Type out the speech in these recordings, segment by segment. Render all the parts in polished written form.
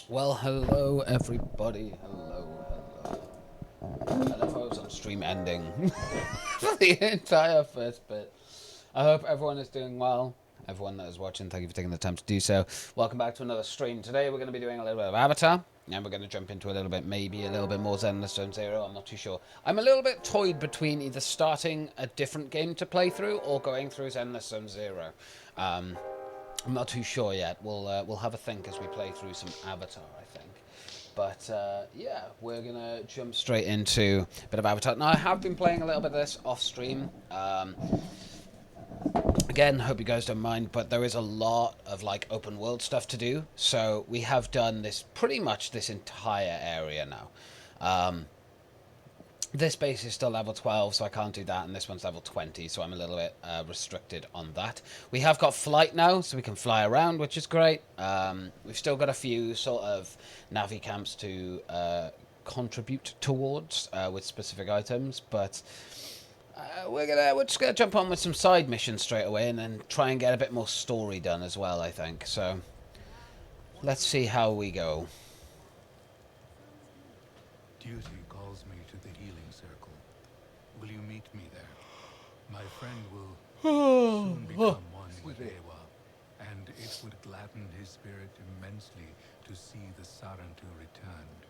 Well, hello everybody. Hello, hello. I love how I was on stream ending for the entire first bit. I hope everyone is doing well. Everyone that is watching, thank you for taking the time to do so. Welcome back to another stream. Today we're going to be doing a little bit of Avatar, and we're going to jump into a little bit, maybe a little bit more Zenless Zone Zero. I'm not too sure. I'm a little bit toyed between either starting a different game to play through or going through Zenless Zone Zero. I'm not too sure yet. We'll have a think as we play through some Avatar, I think. But yeah, we're gonna jump straight into a bit of Avatar. Now I have been playing a little bit of this off stream. Again, hope you guys don't mind, but there is a lot of like open world stuff to do. So we have done this pretty much this entire area now. This base is still level 12, so I can't do that, and this one's level 20, so I'm a little bit restricted on that. We have got flight now, so we can fly around, which is great. We've still got a few sort of Navi camps to contribute towards with specific items, but we're just gonna jump on with some side missions straight away, and then try and get a bit more story done as well, I think. So let's see how we go. Duty calls me to the healing circle. Will you meet me there? My friend will soon become one with Ewa, and it would gladden his spirit immensely to see the Sarantu returned.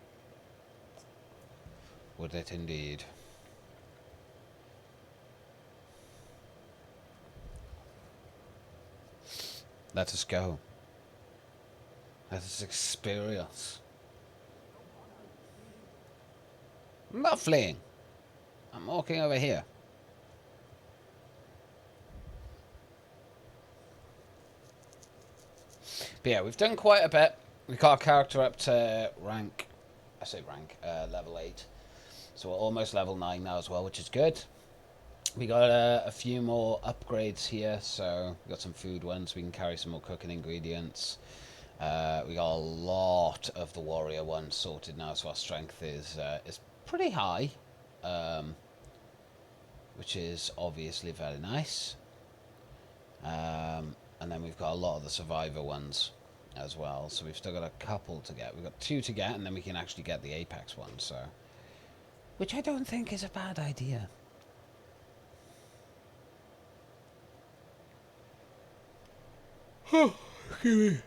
Would it indeed? Let us go. Let us experience. I'm not fleeing. I'm walking over here. But yeah, we've done quite a bit. We got our character up to rank. I say rank, level 8. So we're almost level 9 now as well, which is good. We got a few more upgrades here. So we got some food ones. We can carry some more cooking ingredients. We got a lot of the warrior ones sorted now, so our strength is pretty high, which is obviously very nice. And then we've got a lot of the survivor ones as well, so we've still got a couple to get. We've got 2 to get, and then we can actually get the apex one, so which I don't think is a bad idea. Excuse me.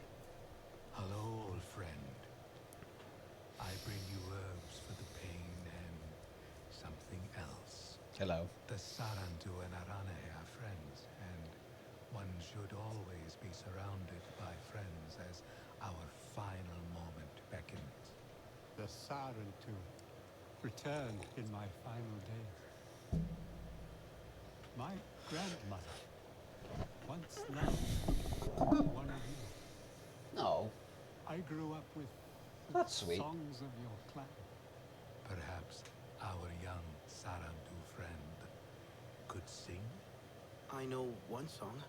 Hello, old friend. I bring you herbs for the pain and something else. Hello. The Sarantu and Arane are friends, and one should always be surrounded by friends as our final moment beckons. The Sarantu returned in my final days. My grandmother once loved one of you. No, I grew up with the that's sweet. songs of your clan. Perhaps our young Sarantu friend could sing? I know one song.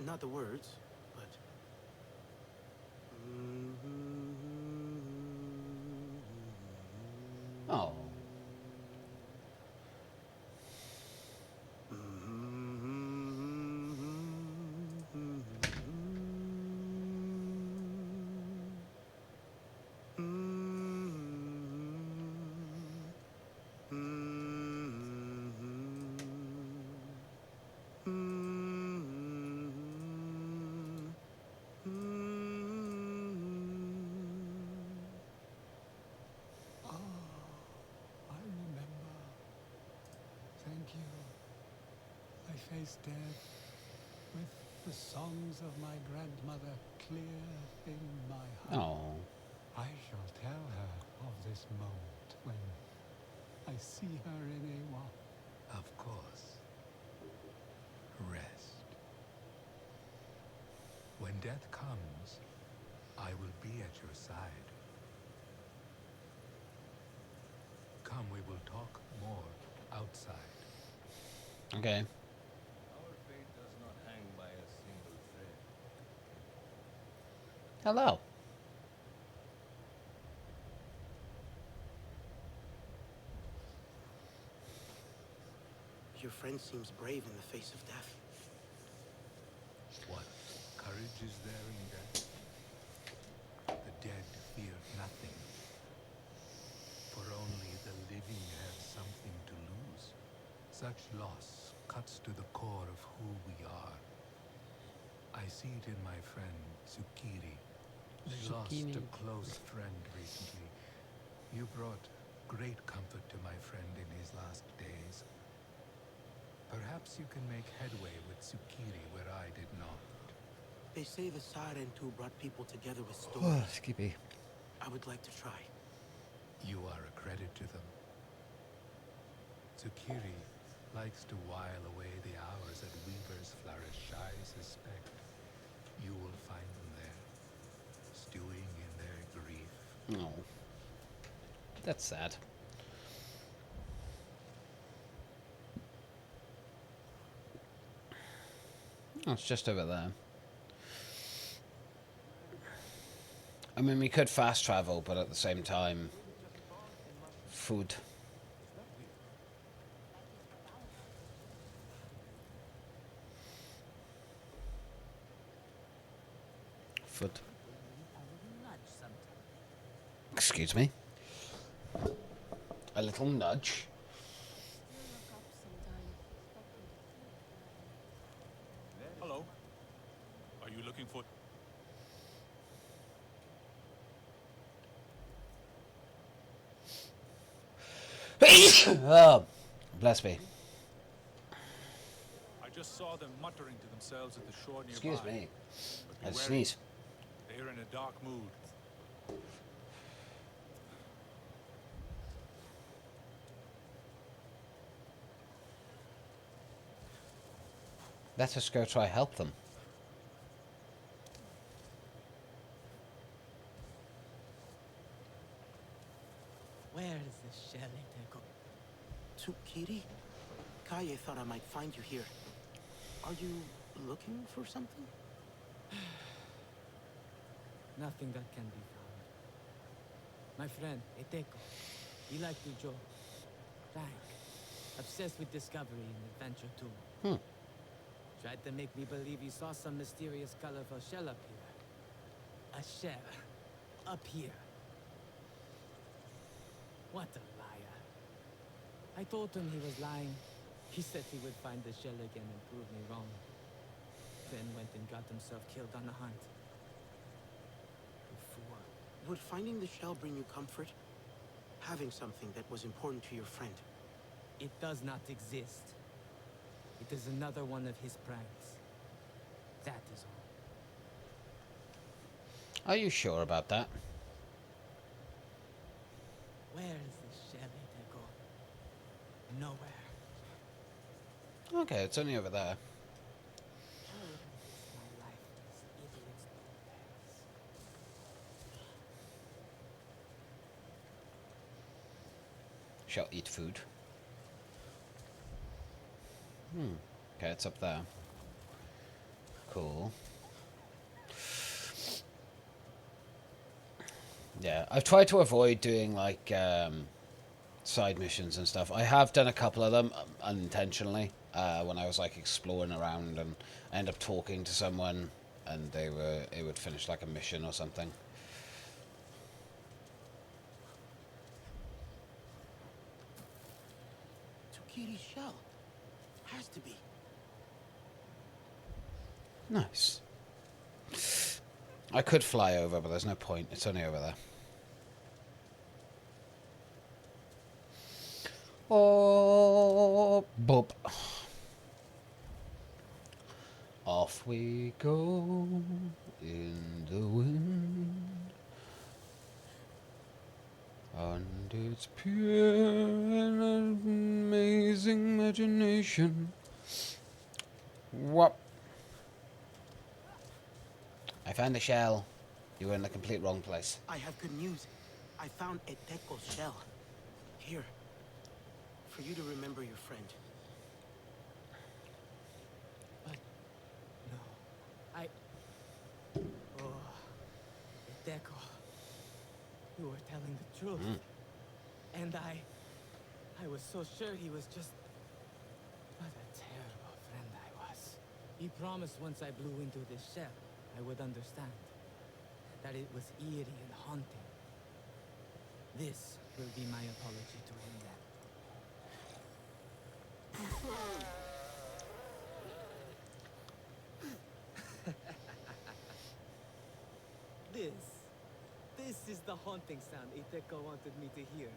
Not the words, but... Oh. I remember. Thank you. I faced death with the songs of my grandmother clear in my heart. Oh. I shall tell her of this moment when I see her in Ewa. Of course. Rest. When death comes, I will be at your side. Come, we will talk more outside. Okay. Our fate does not hang by a single thread. Hello. Your friend seems brave in the face of death. What courage is there in death? The dead fear nothing. For only the living have something to lose. Such loss cuts to the core of who we are. I see it in my friend Tsukiri. They lost a close friend recently. You brought great comfort to my friend in his last days. Perhaps you can make headway with Tsukiri where I did not. They say the Sarentu brought people together with stories. Skippy. I would like to try. You are a credit to them. Tsukiri likes to while away the hours at Weaver's Flourish. I suspect you will find them there, stewing in their grief. Oh. That's sad. Oh, it's just over there. I mean, we could fast travel, but at the same time, food. Food. Excuse me. A little nudge. looking for... Oh, bless me. I just saw them muttering to themselves at the shore nearby. Excuse me. But I be wary. sneeze. They're in a dark mood. Let us go try help them. Where is the shell, Iteko? Tsukiri? Kaye thought I might find you here. Are you looking for something? Nothing that can be found. My friend, Iteko, he liked to joke. Frank, obsessed with discovery and adventure too. Tried to make me believe he saw some mysterious colorful shell up here. A shell. Up here. What a liar. I told him he was lying. He said he would find the shell again and prove me wrong. Then went and got himself killed on the hunt. Fool. Would finding the shell bring you comfort? Having something that was important to your friend. It does not exist. It is another one of his pranks. That is all. Are you sure about that? Where is the shell, Iteko? Nowhere. Okay, it's only over there. My life is idiots Shall eat food. Okay, it's up there. Cool. Yeah, I've tried to avoid doing like side missions and stuff. I have done a couple of them unintentionally when I was like exploring around and I end up talking to someone and it would finish like a mission or something. Tsukiri's shell. Has to be. Nice. I could fly over, but there's no point. It's only over there. Oh, boop. Off we go in the wind, and its pure and amazing imagination. What? I found the shell. You were in the complete wrong place. I have good news. I found Eteko's shell. Here. For you to remember your friend. No. Oh. Iteko. You were telling the truth. And I was so sure he was just... What a terrible friend I was. He promised once I blew into this shell, I would understand. That it was eerie and haunting. This will be my apology to him then. This is the haunting sound Iteko wanted me to hear.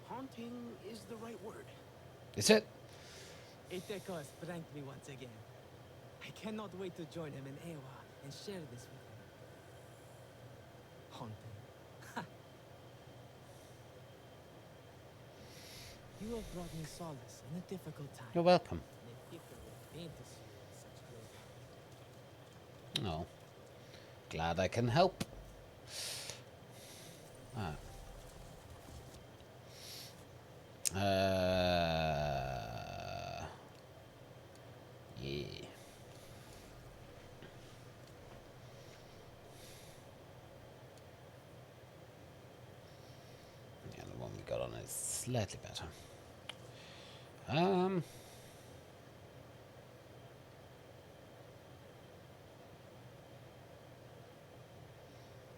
Haunting is the right word. Is it? Iteko has pranked me once again. I cannot wait to join him in Ewa and share this with him. Haunting. You have brought me solace in a difficult time. You're welcome. And if Ika would paint us here in such glory. Oh. Glad I can help. Ah. Yeah. Yeah, the one we got on is slightly better.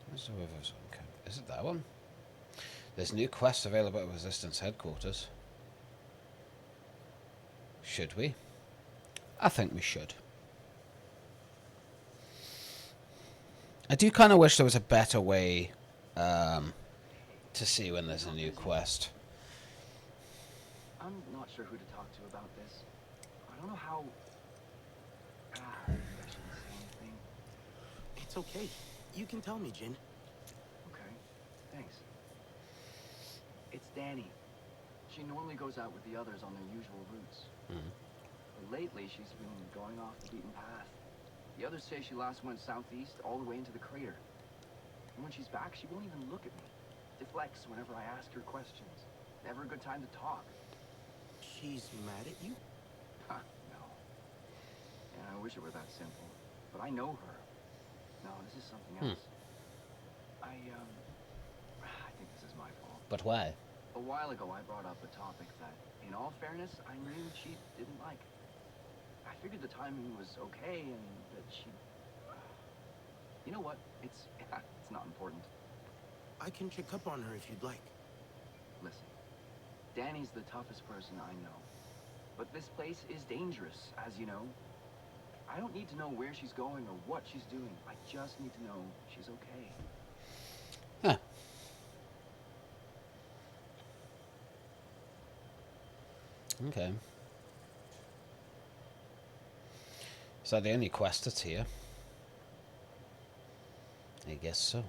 Where's the reverse one? Is it that one? There's new quests available at Resistance headquarters. Should we? I think we should. I do kind of wish there was a better way to see when there's a new quest. I'm not sure who to talk to about this. I don't know how... maybe I shouldn't say anything. It's okay. You can tell me, Jin. Okay, thanks. It's Danny. She normally goes out with the others on their usual routes. But lately, she's been going off the beaten path. The others say she last went southeast all the way into the crater. And when she's back, she won't even look at me. Deflects whenever I ask her questions. Never a good time to talk. She's mad at you? No. And I wish it were that simple. But I know her. No, this is something else. I think this is my fault. But why? A while ago, I brought up a topic that, in all fairness, I knew she didn't like. I figured the timing was okay and that she... You know what? It's not important. I can check up on her if you'd like. Listen, Danny's the toughest person I know. But this place is dangerous, as you know. I don't need to know where she's going or what she's doing. I just need to know she's okay. Huh. Okay. Is that the only quest that's here? I guess so.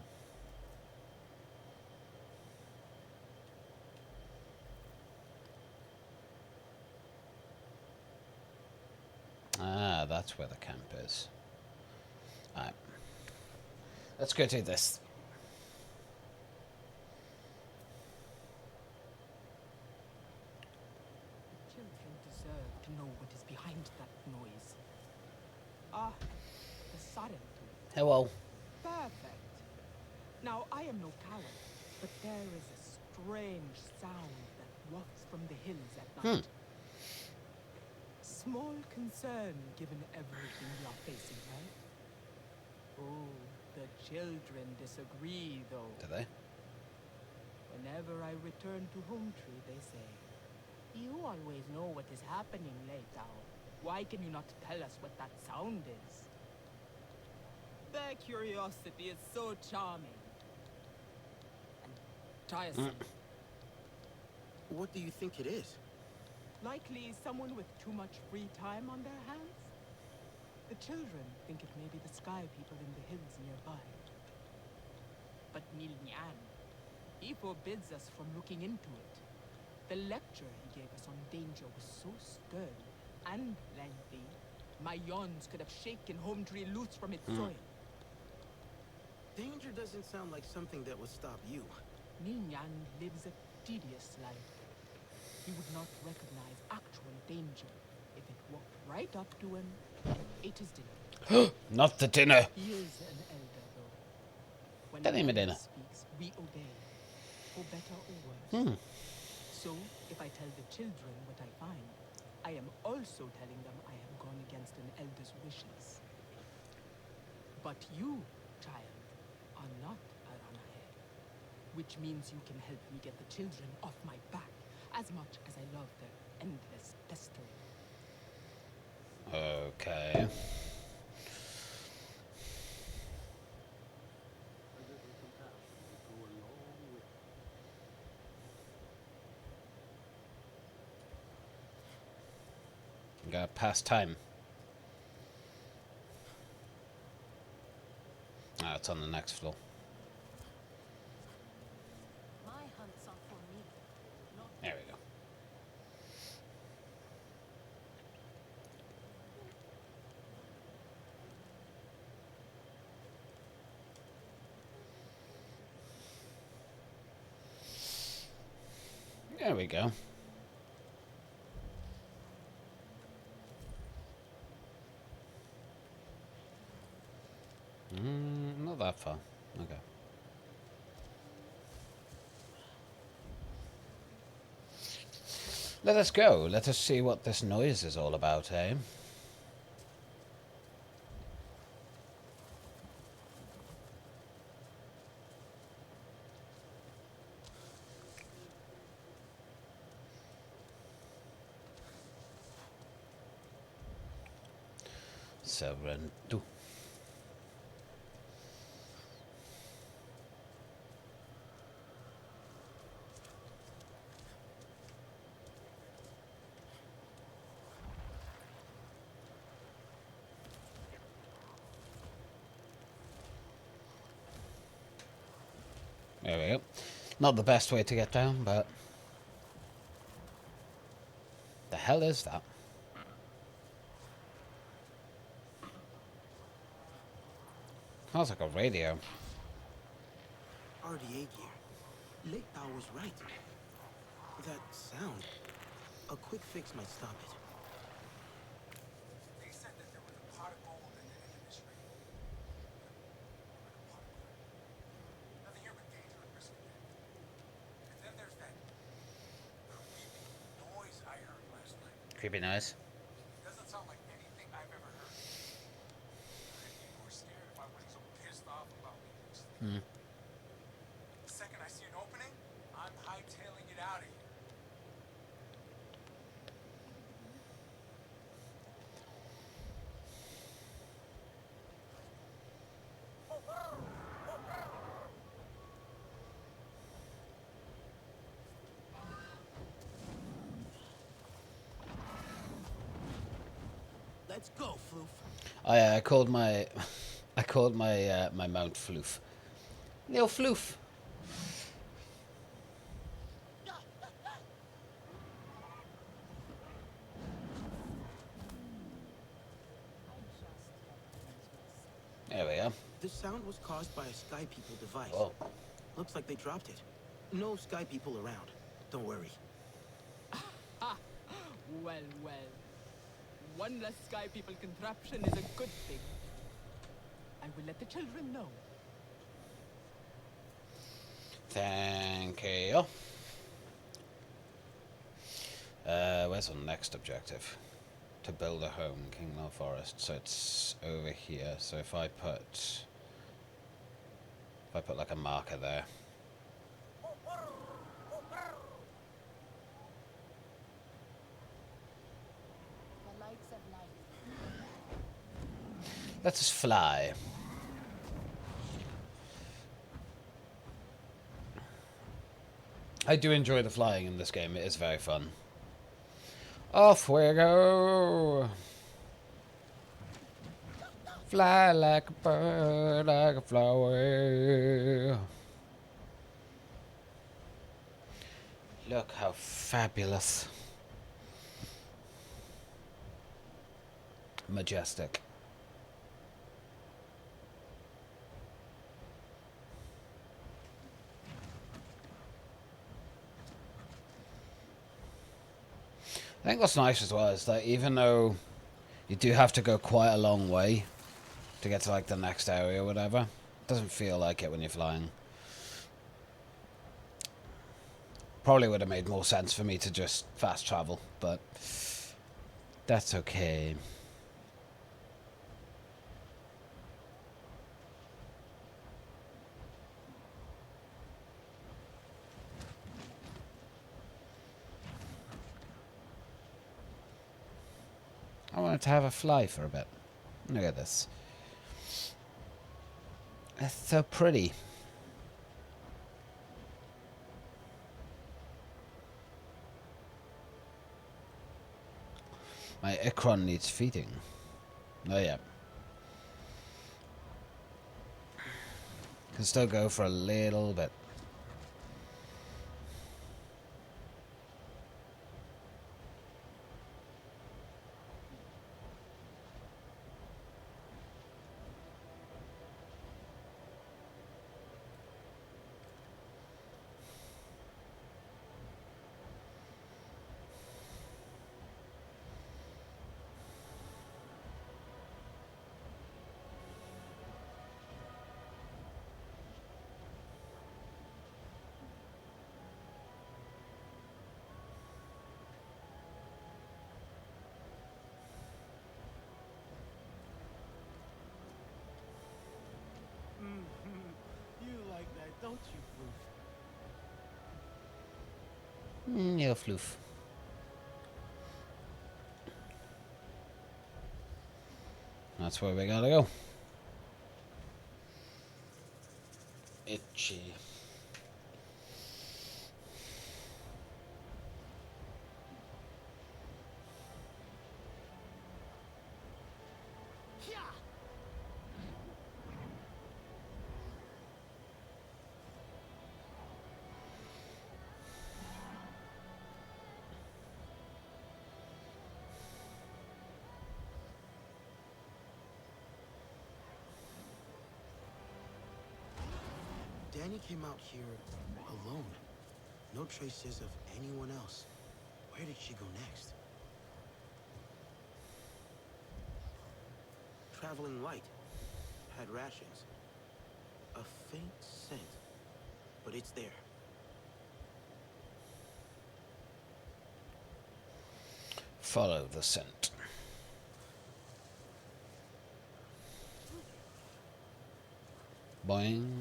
Ah, that's where the camp is. Alright. Let's go do this. Children deserve to know what is behind that noise. Ah, the Sarentu. Hello. Perfect. Now, I am no coward, but there is a strange sound that wafts from the hills at night. Small concern given everything we are facing, right? Oh, the children disagree, though. Do they? Whenever I return to Home Tree, they say, "You always know what is happening, Lei Tao. Why can you not tell us what that sound is?" Their curiosity is so charming. And tiresome. What do you think it is? Likely someone with too much free time on their hands? The children think it may be the sky people in the hills nearby. But Nilnyan, he forbids us from looking into it. The lecture he gave us on danger was so stern and lengthy, my yawns could have shaken Home Tree loose from its soil. Danger doesn't sound like something that would stop you. Nilnyan lives a tedious life. He would not recognize actual danger if it walked right up to him and ate his dinner. Not the dinner. He is an elder, though. When Tell him a the elder dinner. speaks, we obey, for better or worse. So, if I tell the children what I find, I am also telling them I have gone against an elder's wishes. But you, child, are not Aranae, which means you can help me get the children off my back, as much as I love their endless pestering. Okay. Gotta pass time. Ah, it's on the next floor. My hunts are for me, not There we go. There we go. Not that far. Okay. Let us go. Let us see what this noise is all about, eh? Severantu. There we go. Not the best way to get down, but... The hell is that? Sounds like a radio. RDA gear. Late Thou was right. That sound. A quick fix might stop it. They said that there was a pot of gold at the end of this ring. Nothing here but danger and risk again. And then there's that creepy noise I heard last night. Creepy noise. Doesn't sound like anything I've ever heard. I'd be more scared if I wasn't so pissed off about me. The second I see an opening, I'm hightailing it out of here. Let's go, Floof. Oh yeah, I called my... I called my, my mount Floof. Little Floof. There we go. The sound was caused by a Sky People device. Oh. Looks like they dropped it. No Sky People around. Don't worry. Well, well. One less Sky People contraption is a good thing. I will let the children know. Thank you. Where's our next objective? To build a home, Kingnall Forest. So it's over here. So if I put like a marker there. The lights of light. Let us fly. I do enjoy the flying in this game. It is very fun. Off we go. Fly like a bird, like a flower. Look how fabulous. Majestic. I think what's nice as well is that even though you do have to go quite a long way to get to like the next area or whatever, it doesn't feel like it when you're flying. Probably would have made more sense for me to just fast travel, but that's okay. I wanted to have a fly for a bit. Look at this. It's so pretty. My Ikron needs feeding. Oh yeah. Can still go for a little bit. You like that, don't you, Floof? Yeah, floof. That's where we gotta go. Itchy. Danny came out here alone. No traces of anyone else. Where did she go next? Traveling light. Had rations. A faint scent. But it's there. Follow the scent. Boing.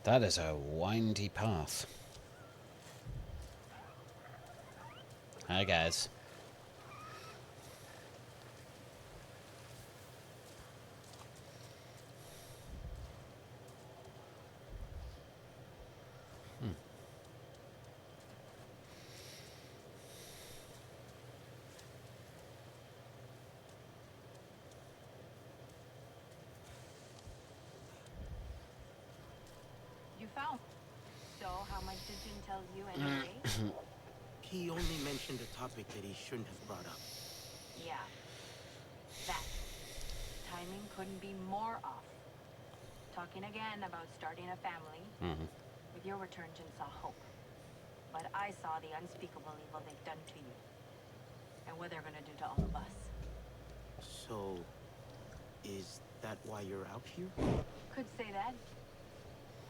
That is a windy path. Hi, guys. You found. So, how much did Jin tell you anyway? He only mentioned a topic that he shouldn't have brought up. Yeah. That. Timing couldn't be more off. Talking again about starting a family. With your return, Jin saw hope. But I saw the unspeakable evil they've done to you. And what they're gonna do to all of us. So, is that why you're out here? Could say that.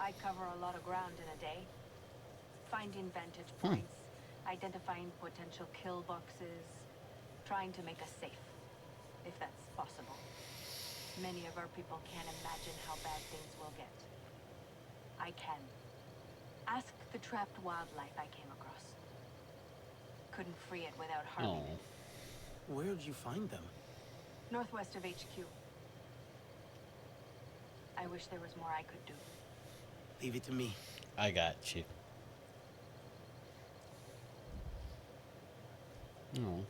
I cover a lot of ground in a day. Finding vantage points, identifying potential kill boxes, trying to make us safe, if that's possible. Many of our people can't imagine how bad things will get. I can. Ask the trapped wildlife I came across. Couldn't free it without harming it. Where did you find them? Northwest of HQ. I wish there was more I could do. Leave it to me. I got you. Oh.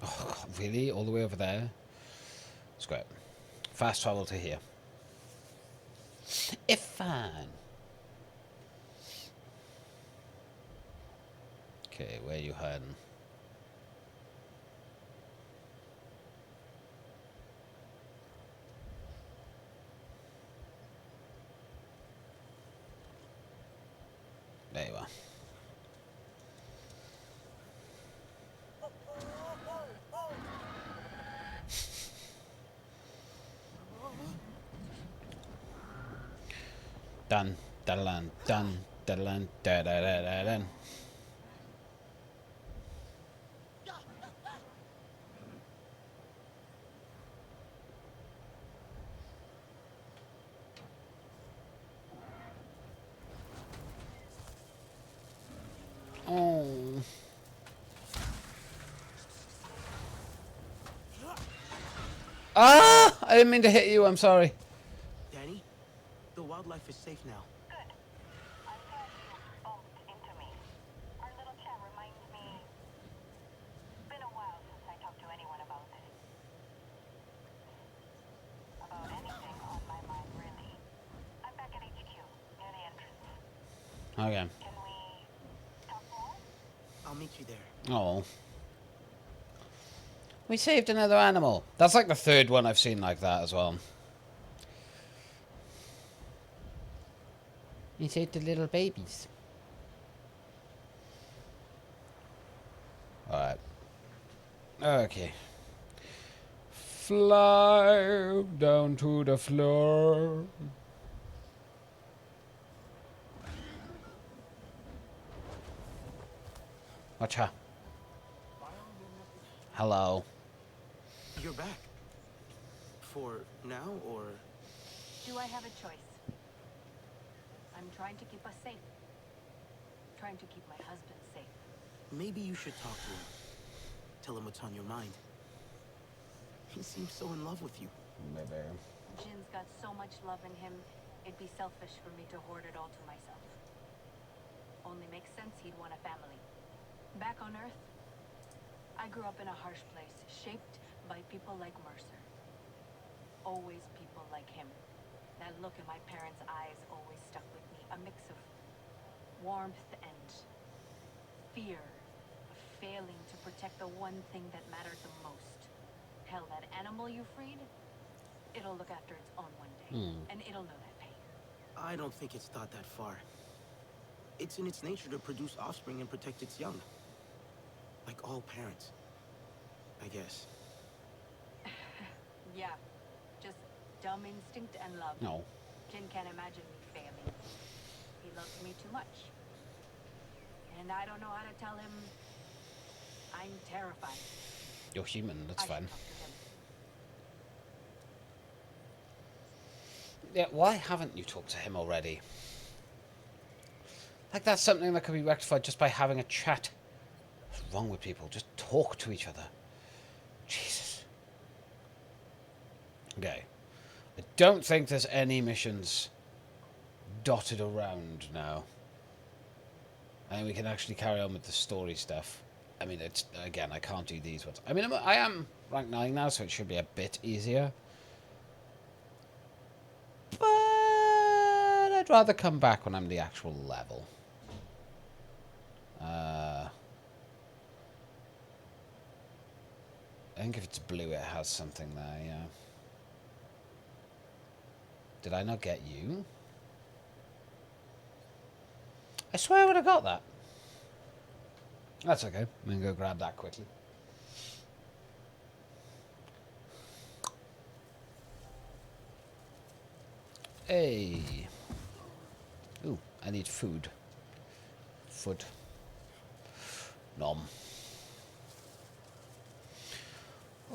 Oh, God, really? All the way over there? It's great. Fast travel to here. If fine. Okay, where are you hiding? There you are. Dun, da-da-dun, dun, da-da-dun, da-da-da-da-dun. Oh. Ah! I didn't mean to hit you, I'm sorry. Danny, the wildlife is safe now. Good. I'm glad you bumped into me. Our little chat reminds me... It's been a while since I talked to anyone about this. About anything on my mind, really. I'm back at HQ, near the entrance. Okay. Can we talk more? I'll meet you there. Oh. We saved another animal. That's like the third one I've seen like that as well. We saved the little babies. Alright. Okay. Fly down to the floor. Watch out. Hello. You're back. For now, or... Do I have a choice? I'm trying to keep us safe. Trying to keep my husband safe. Maybe you should talk to him. Tell him what's on your mind. He seems so in love with you. Maybe. Jin's got so much love in him, it'd be selfish for me to hoard it all to myself. Only makes sense he'd want a family. Back on Earth, I grew up in a harsh place, shaped by people like Mercer. Always people like him. That look in my parents' eyes always stuck with me. A mix of warmth and fear. Of failing to protect the one thing that mattered the most. Hell, that animal you freed, it'll look after its own one day. And it'll know that pain. I don't think it's thought that far. It's in its nature to produce offspring and protect its young. Like all parents, I guess. Yeah, just dumb instinct and love. No. Jin can't imagine me failing. He loves me too much. And I don't know how to tell him I'm terrified. You're human, that's I should fine. talk to him. Yeah, why haven't you talked to him already? Like, that's something that could be rectified just by having a chat. What's wrong with people? Just talk to each other. Jesus. Okay. I don't think there's any missions dotted around now. I think we can actually carry on with the story stuff. I mean, it's, again, I can't do these ones. I mean, I am rank 9 now, so it should be a bit easier. But I'd rather come back when I'm the actual level. I think if it's blue, it has something there, yeah. Did I not get you? I swear I would have got that. That's okay. I'm going to go grab that quickly. Hey. Ooh, I need food. Food. Nom.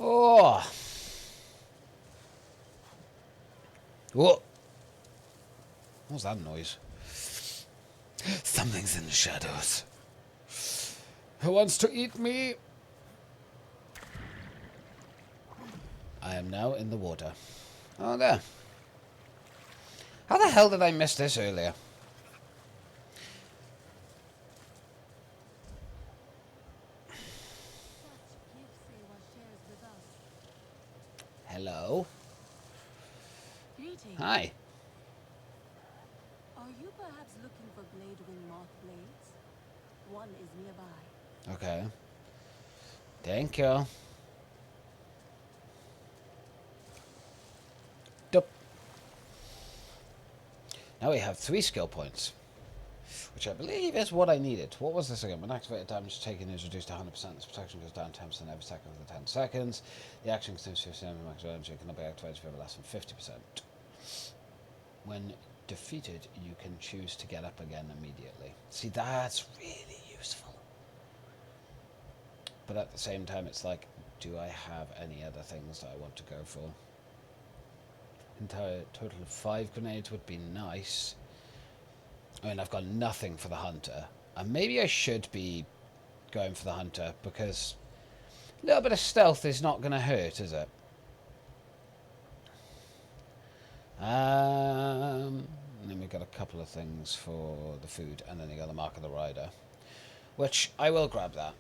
Oh. What? What was that noise? Something's in the shadows. Who wants to eat me? I am now in the water. Oh, there. How the hell did I miss this earlier? Hello? Greetings. Hi. Are you perhaps looking for Bladewing moth blades? One is nearby. Okay. Thank you. Dup. Now we have 3 skill points, which I believe is what I needed. What was this again? When activated, damage taken is reduced to 100%. This protection goes down 10% every second for 10 seconds. The action consumes 50% of the maximum energy. It cannot be activated for less than 50%. When defeated, you can choose to get up again immediately. See, that's really useful. But at the same time, it's like, do I have any other things that I want to go for? Entire total of 5 grenades would be nice. I mean, I've got nothing for the hunter. And maybe I should be going for the hunter, because a little bit of stealth is not going to hurt, is it? And then we've got a couple of things for the food, and then you got the Mark of the Rider, which I will grab that.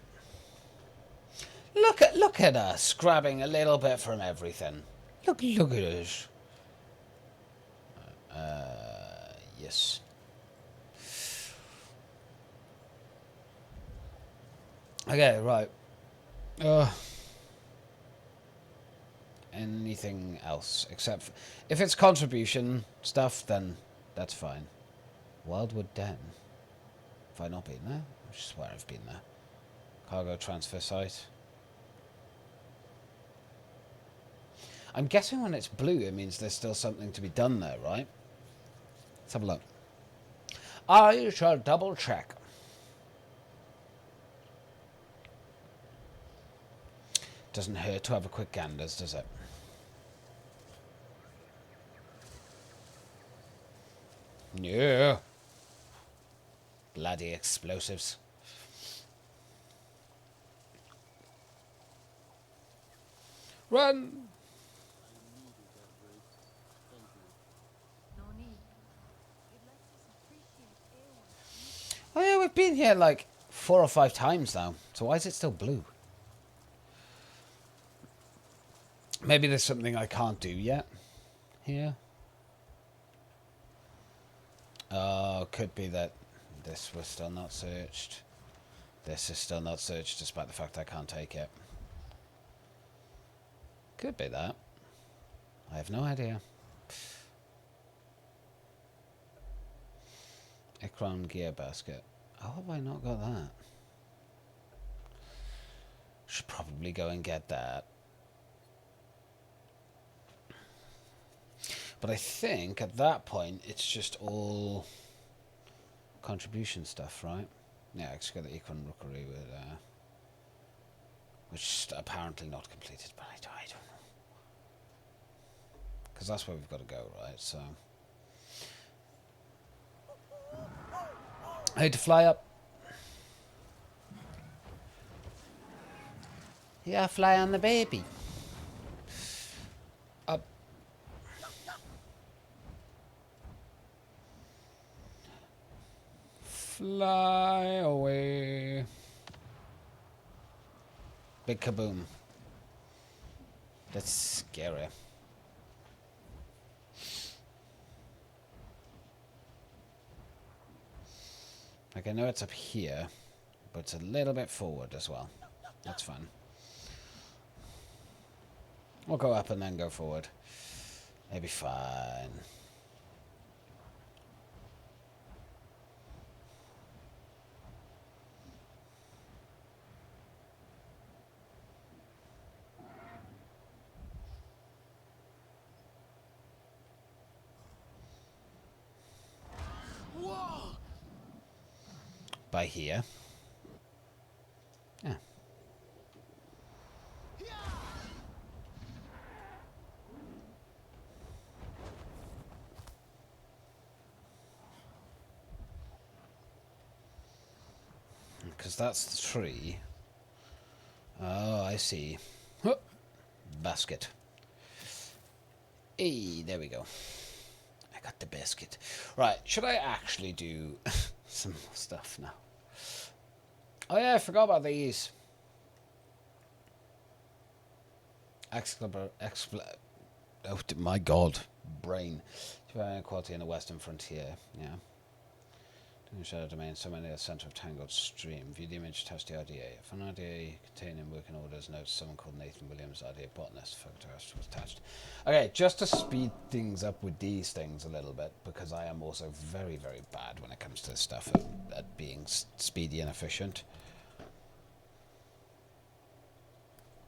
Look at us grabbing a little bit from everything. Look at us. Yes. Okay, right. Anything else except for, if it's contribution stuff, then that's fine. Wildwood Den. Have I not been there? I swear I've been there. Cargo transfer site. I'm guessing when it's blue, it means there's still something to be done there, right? Let's have a look. I shall double check. Doesn't hurt to have a quick ganders, does it? Yeah. Bloody explosives. Run! I've been here like 4 or 5 times now. So why is it still blue? Maybe there's something I can't do yet here. Oh, could be that this was still not searched. This is still not searched despite the fact I can't take it. Could be that. I have no idea. Ikron gear basket. How have I not got that? Should probably go and get that. But I think at that point it's just all contribution stuff, right? Yeah, actually got the Ikron Rookery with which is apparently not completed, but I don't know. Because that's where we've got to go, right? So I had to fly up. Yeah, fly on the baby. Up. Fly away. Big kaboom. That's scary. Like, I know it's up here, but it's a little bit forward as well. That's fine. We'll go up and then go forward. It'll be fine. Whoa! By here. Yeah. Because that's the tree. Oh, I see. Huh. Basket. Hey, there we go. I got the basket. Right, should I actually do some more stuff now? Oh yeah, I forgot about these. Excalibur, oh my god, brain. Inequality in the Western Frontier, yeah. Shadow domain, so many at the center of Tangled Stream. View the image, test the RDA. If an RDA containing working orders notes someone called Nathan Williams, RDA botanist, photographs was attached. Okay, just to speed things up with these things a little bit, because I am also very, very bad when it comes to this stuff at being speedy and efficient.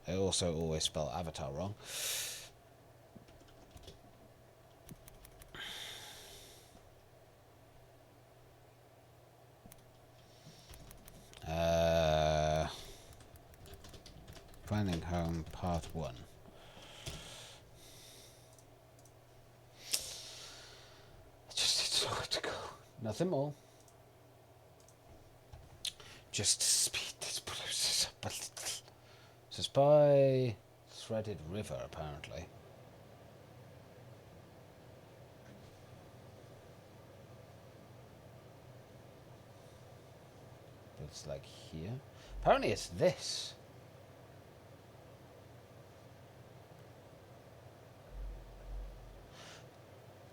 I also always spell avatar wrong. Finding Home Part 1. I just need somewhere to go. Nothing more. Just to speed this process up a little. So it's by Threaded River, apparently. But it's like here. Apparently it's this.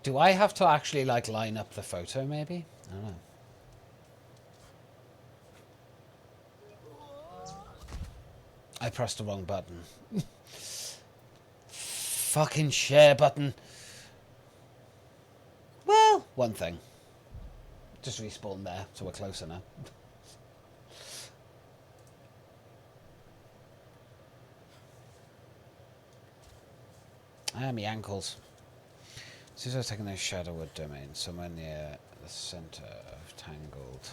Do I have to actually, like, line up the photo, maybe? I don't know. I pressed the wrong button. Fucking share button. Well, one thing. Just respawn there, so we're closer now. Ah, my ankles. Since I was taking a Shadowwood domain, somewhere near the center of Tangled.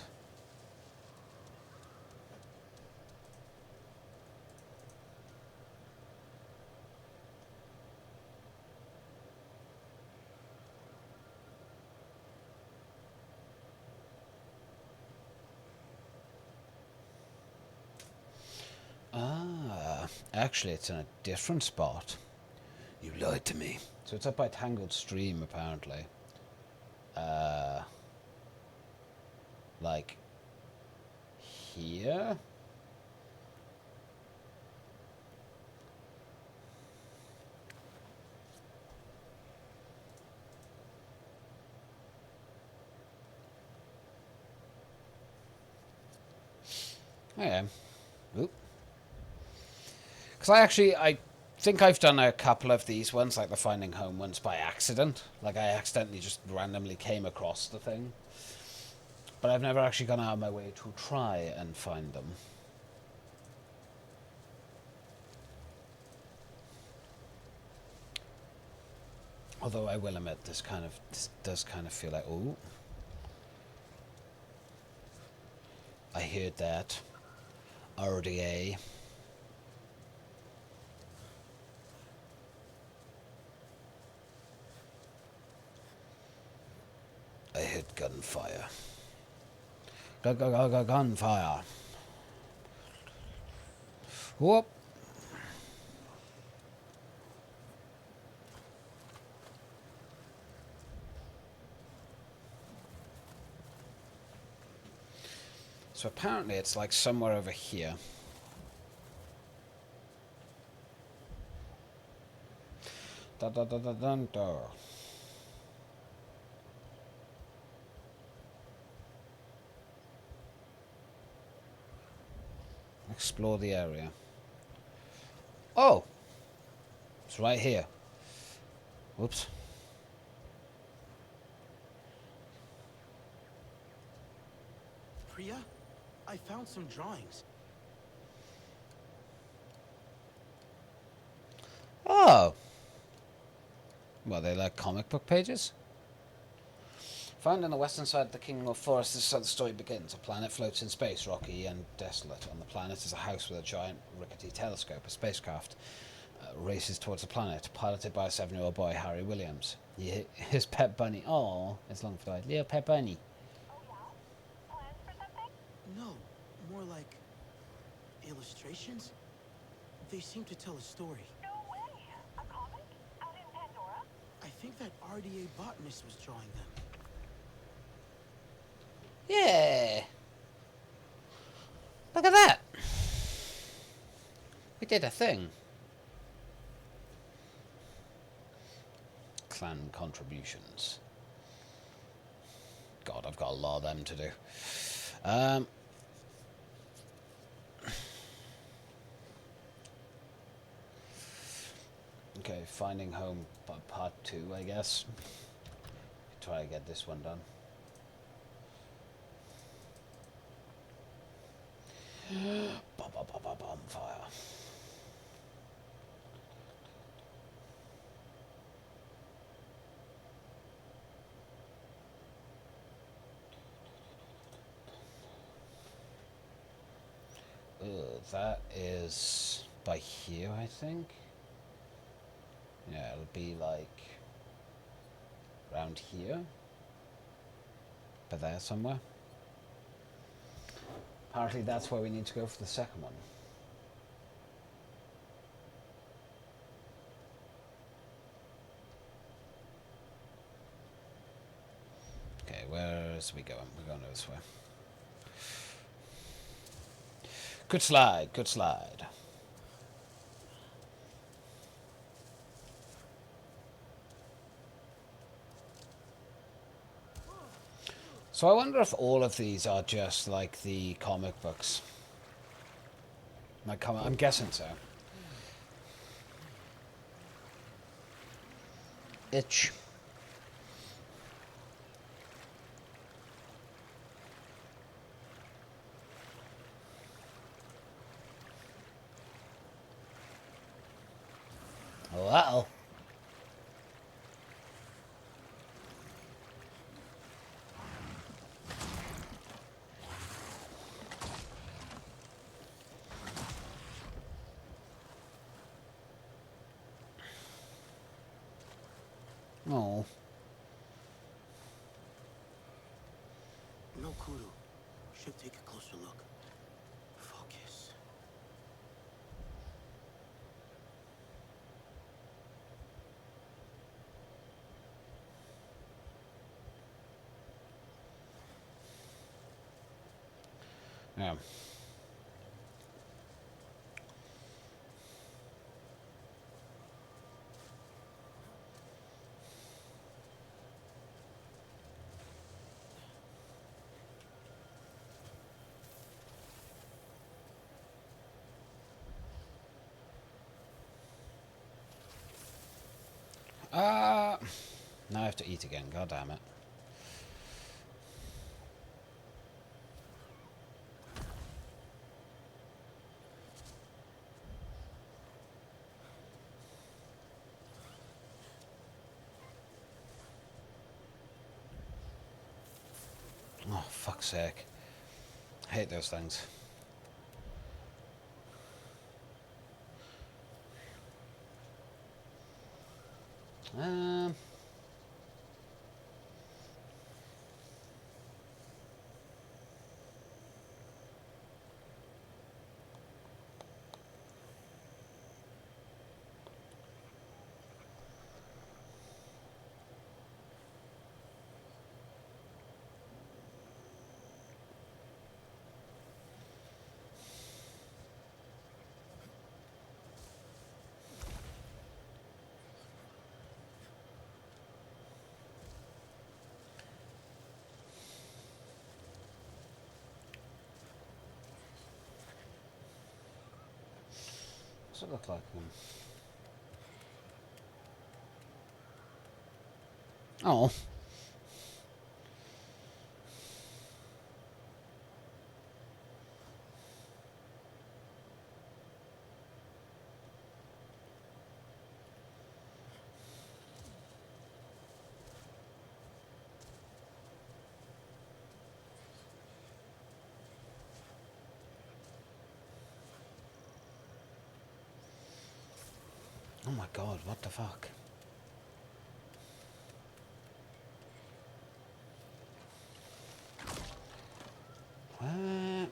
Ah, actually it's in a different spot. You lied to me. So it's up by Tangled Stream, apparently. Like, here. Okay. Oop. Because I think I've done a couple of these ones, like the Finding Home ones, by accident. Like, I accidentally just randomly came across the thing. But I've never actually gone out of my way to try and find them. Although I will admit, this does kind of feel like, ooh. I heard that. RDA. I heard gunfire. Gunfire. Whoop. So apparently it's like somewhere over here. Da da da da dun da. Explore the area. Oh! It's right here. Whoops. Priya, I found some drawings. Oh! Well, they like comic book pages? Found on the western side of the Kingdom of Forest, this is how the story begins. A planet floats in space, rocky and desolate. On the planet is a house with a giant rickety telescope. A spacecraft races towards the planet, piloted by a 7-year-old boy, Harry Williams. His pet bunny. Oh, it's long for that. Little pet bunny. Oh yeah? Plans for something? No, more like illustrations. They seem to tell a story. No way! A comic? Out in Pandora? I think that RDA botanist was drawing them. Yeah. Look at that. We did a thing. Clan contributions. God, I've got a lot of them to do. Okay, Finding Home part 2, I guess. Try to get this one done. Bonfire. That is by here, I think. Yeah, it'll be like around here. But there somewhere. Apparently that's where we need to go for the second one. Okay, where's we going? We're going this way. Good slide, good slide. So I wonder if all of these are just like the comic books. I'm guessing so. Itch. Oh, uh-oh. Oh. No kudu. Should take a closer look. Focus. Yeah. Now I have to eat again. God damn it. Oh, fuck's sake. I hate those things. Um... What's it look like? Oh. Oh my god, what the fuck? What?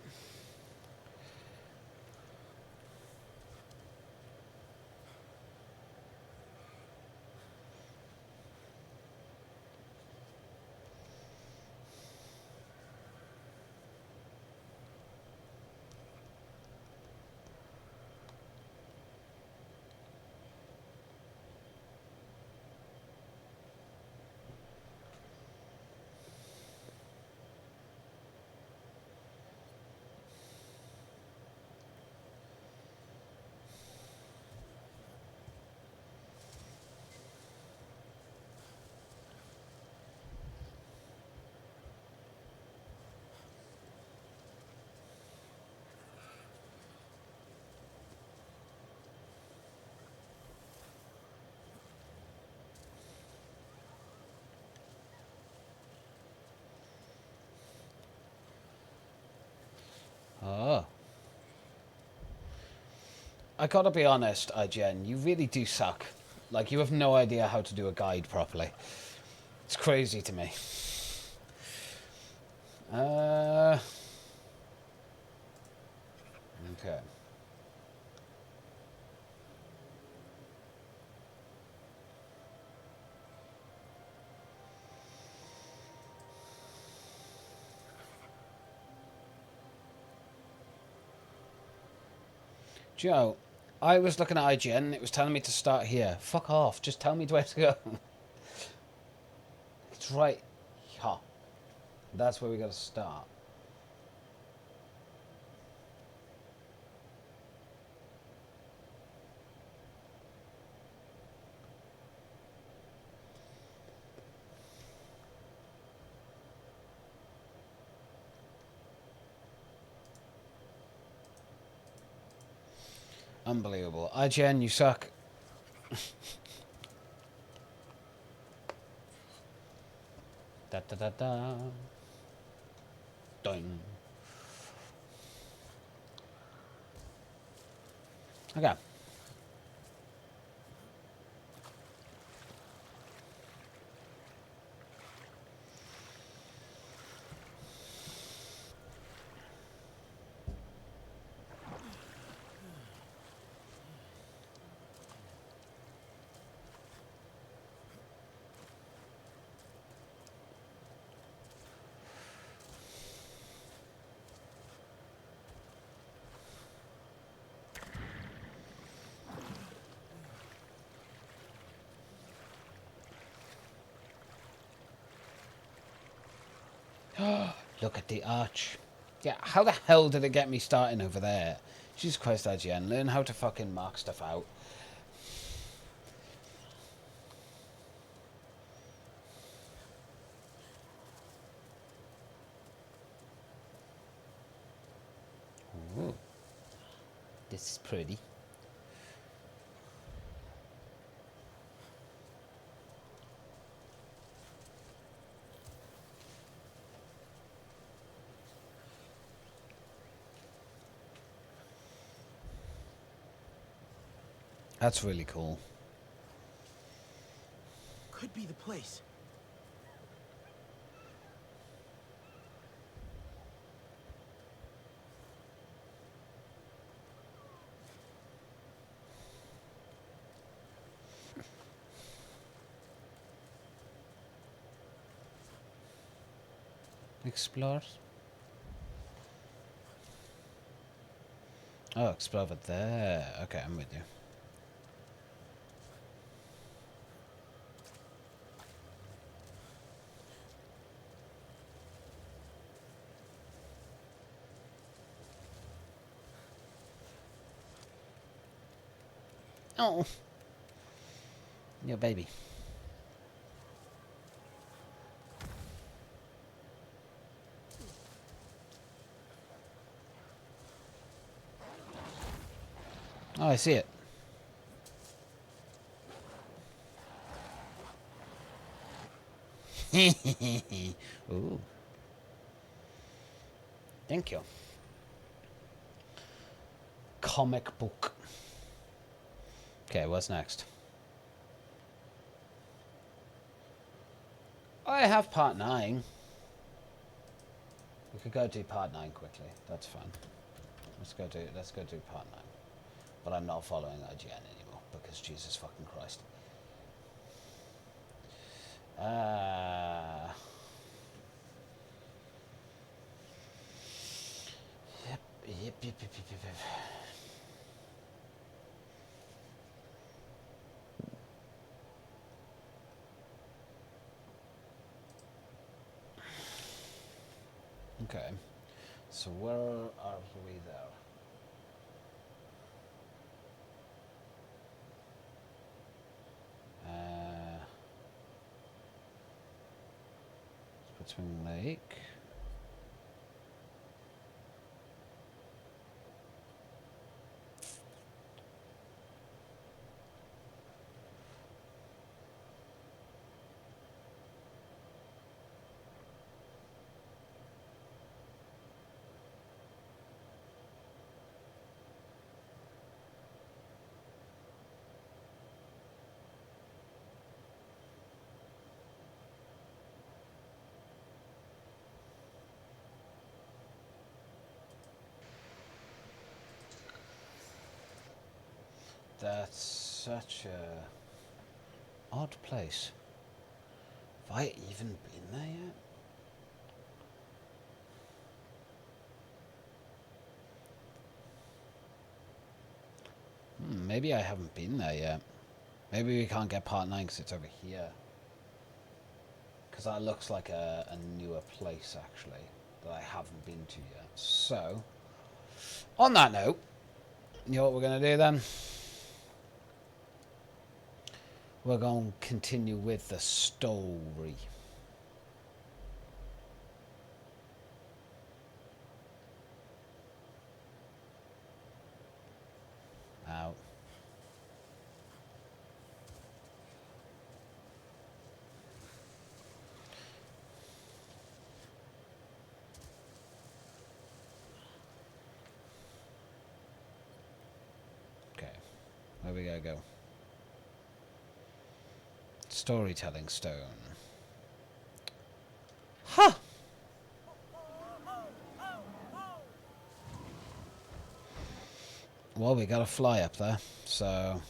Oh. I gotta be honest, IGN, you really do suck. Like, you have no idea how to do a guide properly. It's crazy to me. Okay. Joe, I was looking at IGN, it was telling me to start here. Fuck off, just tell me where to go. It's right here. That's where we gotta start. Unbelievable. IGN, you suck. Da da da da. Dun. Okay. Look at the arch. Yeah, how the hell did it get me starting over there? Jesus Christ, IGN, learn how to fucking mark stuff out. Ooh. This is pretty. That's really cool. Could be the place. Explore. Oh, explore over there. Okay, I'm with you. Oh. Your baby. Oh, I see it. Ooh. Thank you. Comic book. Okay, what's next? I have part 9. We could go do part 9 quickly. That's fine. Let's go do part 9. But I'm not following IGN anymore because Jesus fucking Christ. Yep. Okay. So where are we there? Spitwing Lake. That's such a odd place. Have I even been there yet? Maybe I haven't been there yet. Maybe we can't get part 9 because it's over here. Because that looks like a newer place, actually, that I haven't been to yet. So, on that note, you know what we're going to do then? We're going to continue with the story. Out. Okay, where we gotta go? Storytelling stone. Huh! Well, we gotta fly up there, so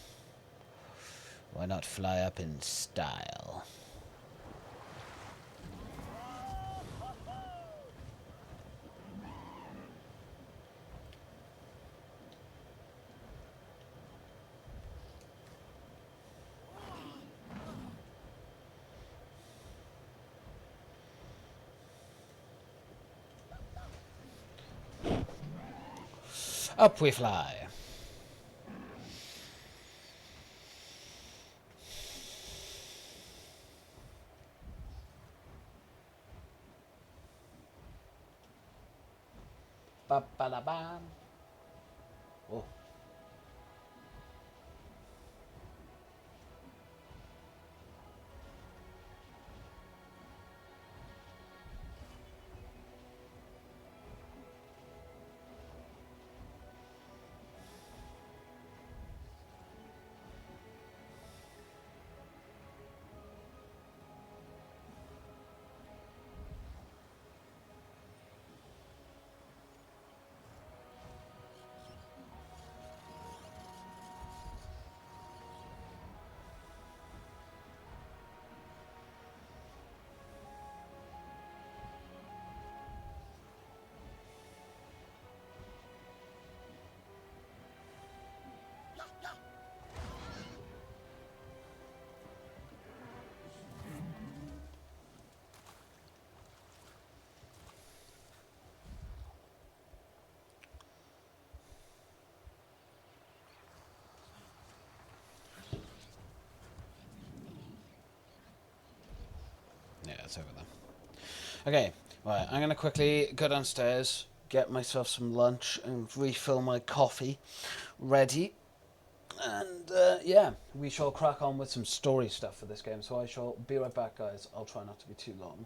why not fly up in style? Up we fly. Ba ba da ba. Oh. Yeah, it's over there. Okay, right, I'm going to quickly go downstairs, get myself some lunch, and refill my coffee. Ready. And, yeah, we shall crack on with some story stuff for this game. So I shall be right back, guys. I'll try not to be too long.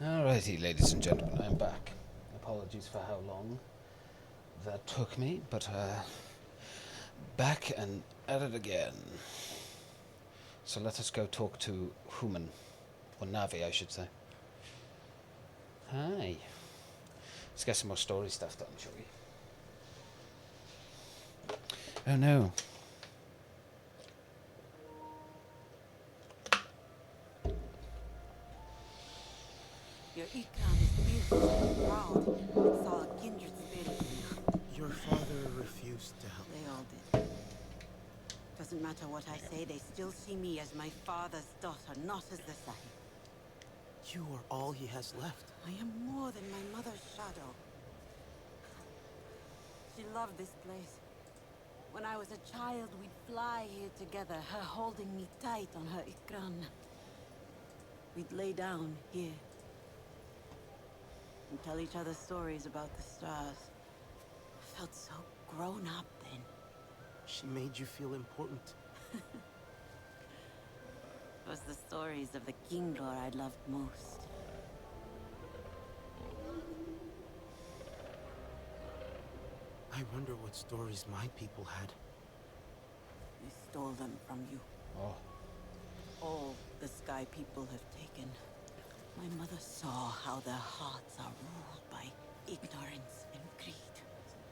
Alrighty, ladies and gentlemen, I'm back. Apologies for how long that took me, but back and at it again. So let us go talk to Human, or Navi, I should say. Hi. Let's get some more story stuff done, shall we? Oh no. Your Ikram is beautiful and proud. It saw a kindred spirit in you. Your father refused to help. They all did. Doesn't matter what I say, they still see me as my father's daughter, not as the Sahib. You are all he has left. I am more than my mother's shadow. She loved this place. When I was a child, we'd fly here together, her holding me tight on her Ikran. We'd lay down here and tell each other stories about the stars. I felt so grown up then. She made you feel important. It was the stories of the Kinglor I loved most. I wonder what stories my people had. They stole them from you. Oh. All the Sky people have taken. My mother saw how their hearts are ruled by ignorance and greed.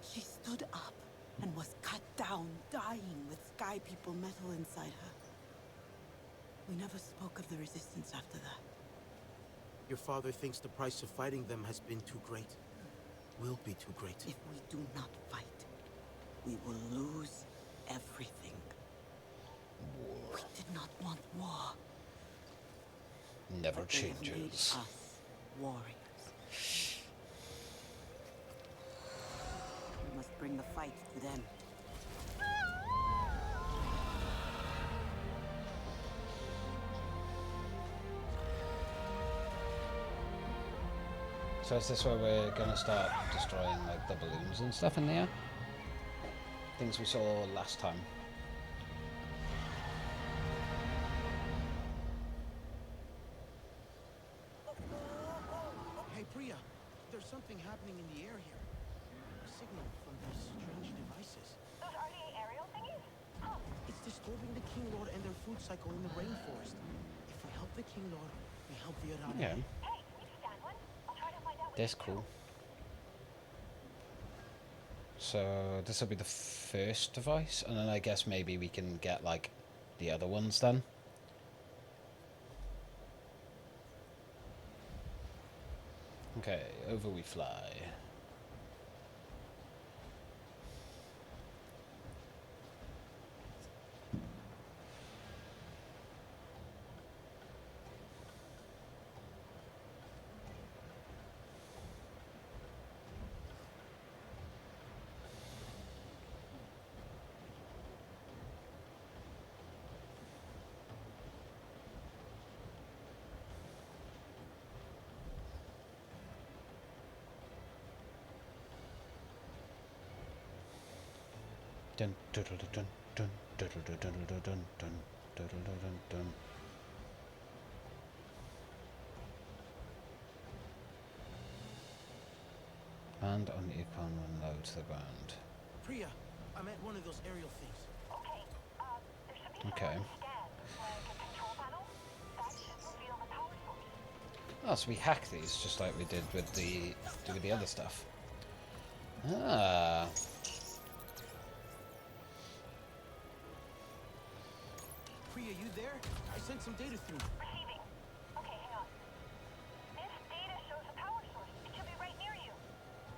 She stood up and was cut down, dying with Sky people metal inside her. We never spoke of the resistance after that. Your father thinks the price of fighting them has been too great. Will be too great. If we do not fight, we will lose everything. War. We did not want war. Never But they have made changes. us warriors. We must bring the fight to them. So is this where we're gonna start destroying like the balloons and stuff in the air? Things we saw last time. Hey, Priya, there's something happening in the air here. A signal from these strange devices. Those RDA aerial thingies? Huh. It's disturbing the King Lord and their food cycle in the rainforest. If we help the King Lord, we help the Arani. Yeah, Hey, can you stand one? I'll try to find out what that's it's cool. about. So this will be the first device, and then I guess maybe we can get like the other ones then. Okay, over we fly. Dun dun dun dun dun dun dun dun dun dun dun dun dun dun. Land on the Ikon when low to the ground. Priya, I'm at one of those aerial things. Okay, there should be Okay. some scans, like a control panel. That should reveal the power source. Oh, so we hack these just like we did with the other stuff. Ah. Priya, you there? I sent some data through. Receiving. Okay, hang on. This data shows a power source. It should be right near you.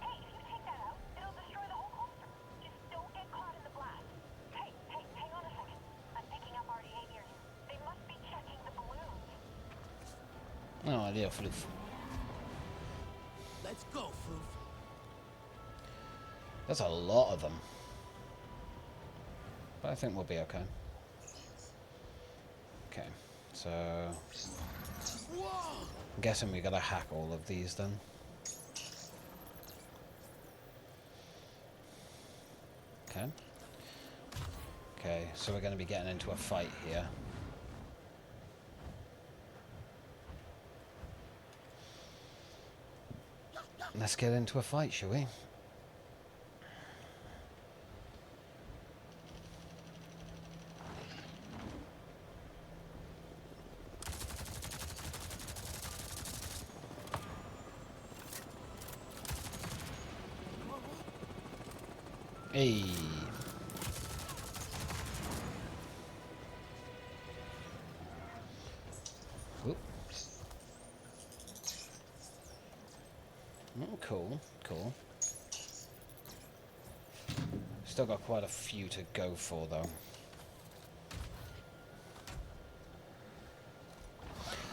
Hey, if you take that out, it'll destroy the whole cluster. Just don't get caught in the blast. Hey, hang on a second. I'm picking up RDA near you. They must be checking the balloons. Oh, idea, floof. Let's go, Floof. That's a lot of them. But I think we'll be okay. Okay, so I'm guessing we gotta hack all of these then. Okay. Okay, so we're gonna be getting into a fight here. Let's get into a fight, shall we? Hey. Oop. Cool, cool. Still got quite a few to go for, though.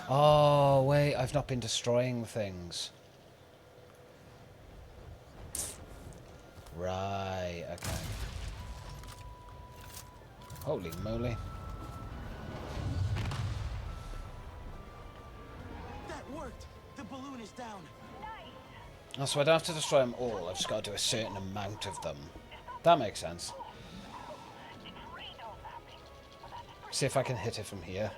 Oh, wait, I've not been destroying things. Right, okay. Holy moly. That worked! The balloon is down. Oh, so I don't have to destroy them all, I've just got to do a certain amount of them. That makes sense. See if I can hit it from here.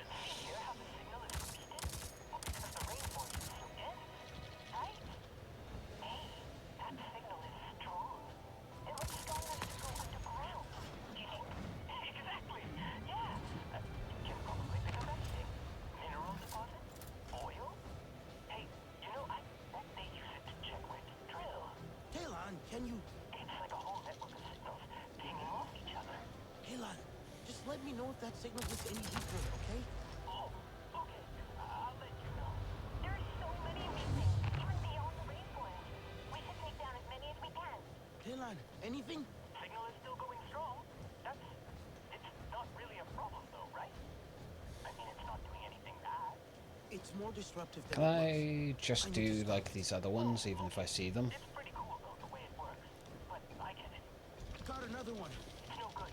Can you... It's like a whole network of signals pinging off each other. Kaylon, just let me know if that signal gets any deeper, okay? Oh, okay. I'll let you know. There's so many missing, even beyond the rainforest. We should take down as many as we can. Kaylon, anything? Signal is still going strong. It's not really a problem though, right? I mean, it's not doing anything bad. It's more disruptive than Can it looks. I just do like these other ones, even if I see them? It's pretty cool though, the way it works. But I get it. Got another one. It's no good.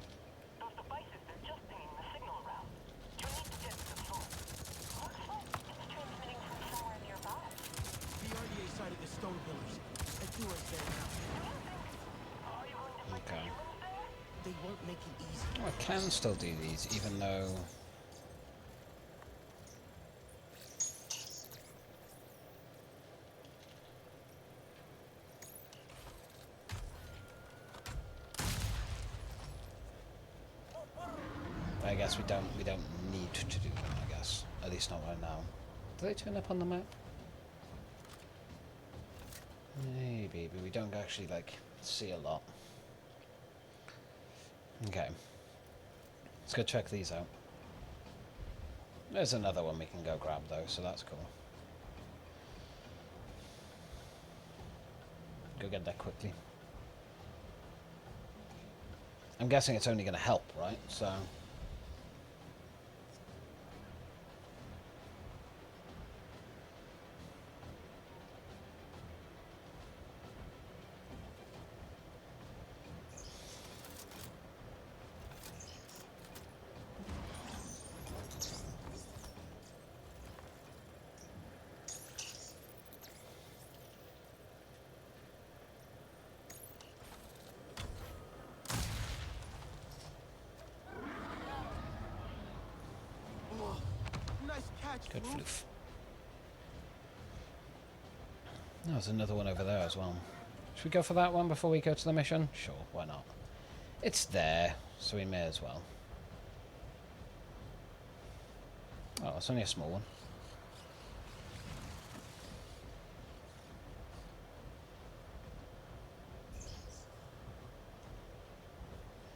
Those devices, they're just pinging the signal around. You need to get to the source. Looks like it's transmitting from somewhere nearby. The RDA side of the stone pillars. I do right there now. Are you going to bring Okay. the humans there? They won't make it easy. Oh, I can still do these, even though... I guess we don't need to do them, I guess. At least not right now. Do they turn up on the map? Maybe, but we don't actually, like, see a lot. Okay. Let's go check these out. There's another one we can go grab, though, so that's cool. Go get that quickly. I'm guessing it's only going to help, right? So... Nice catch, Good Blue. floof. There's another one over there as well. Should we go for that one before we go to the mission? Sure, why not? It's there, so we may as well. Oh, it's only a small one.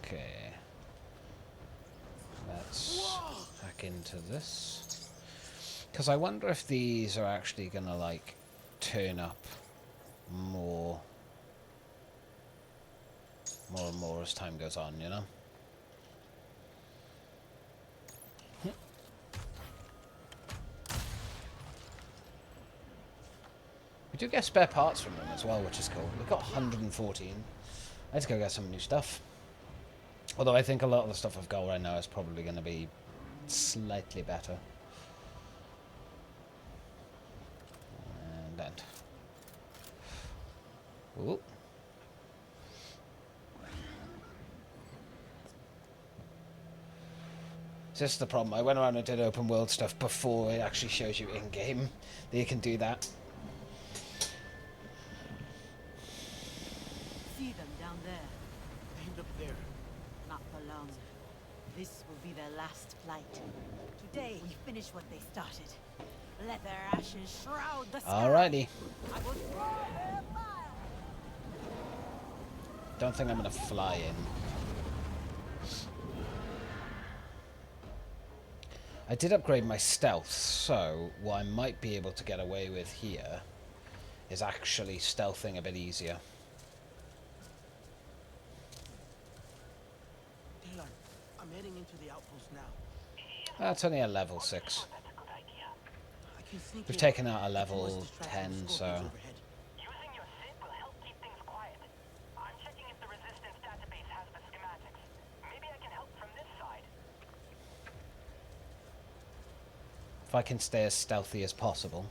Okay. Let's hack into this. Because I wonder if these are actually going to, like, turn up more and more as time goes on, you know? We do get spare parts from them as well, which is cool. We've got 114. Let's go get some new stuff. Although I think a lot of the stuff I've got right now is probably going to be slightly better. And end. Ooh. This is the problem. I went around and did open world stuff before it actually shows you in game that you can do that. be their last flight. Today, we finish what they started. Let their ashes shroud the sky. Alrighty. I will throw their fire. Don't think I'm gonna fly in. I did upgrade my stealth, so what I might be able to get away with here is actually stealthing a bit easier. Taylor, I'm heading into the outpost now. That's only a level 6. I can sneak We've in. taken out a Too level much distraction 10, with so... scorpions overhead. Using your SID will help keep things quiet. I'm checking if the Resistance database has the schematics. Maybe I can help from this side. If I can stay as stealthy as possible.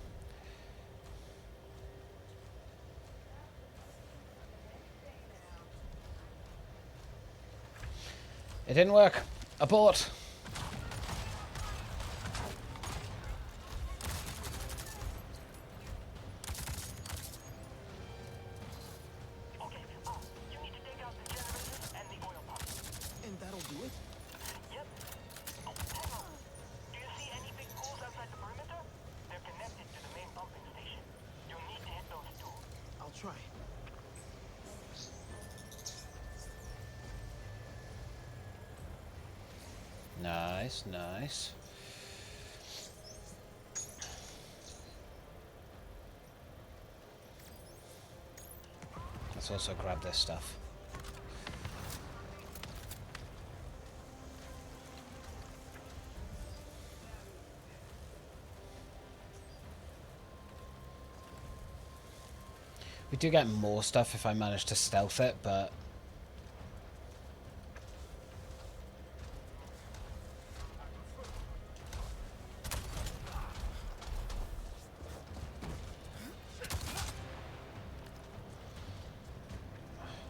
It didn't work. Abort. Okay, you need to take out the generators and the oil pump. And that'll do it? Yep. Oh, hang on. Do you see any big pools outside the perimeter? They're connected to the main pumping station. You'll need to hit those too. I'll try. Nice, nice. Let's also grab this stuff. We do get more stuff if I manage to stealth it, but...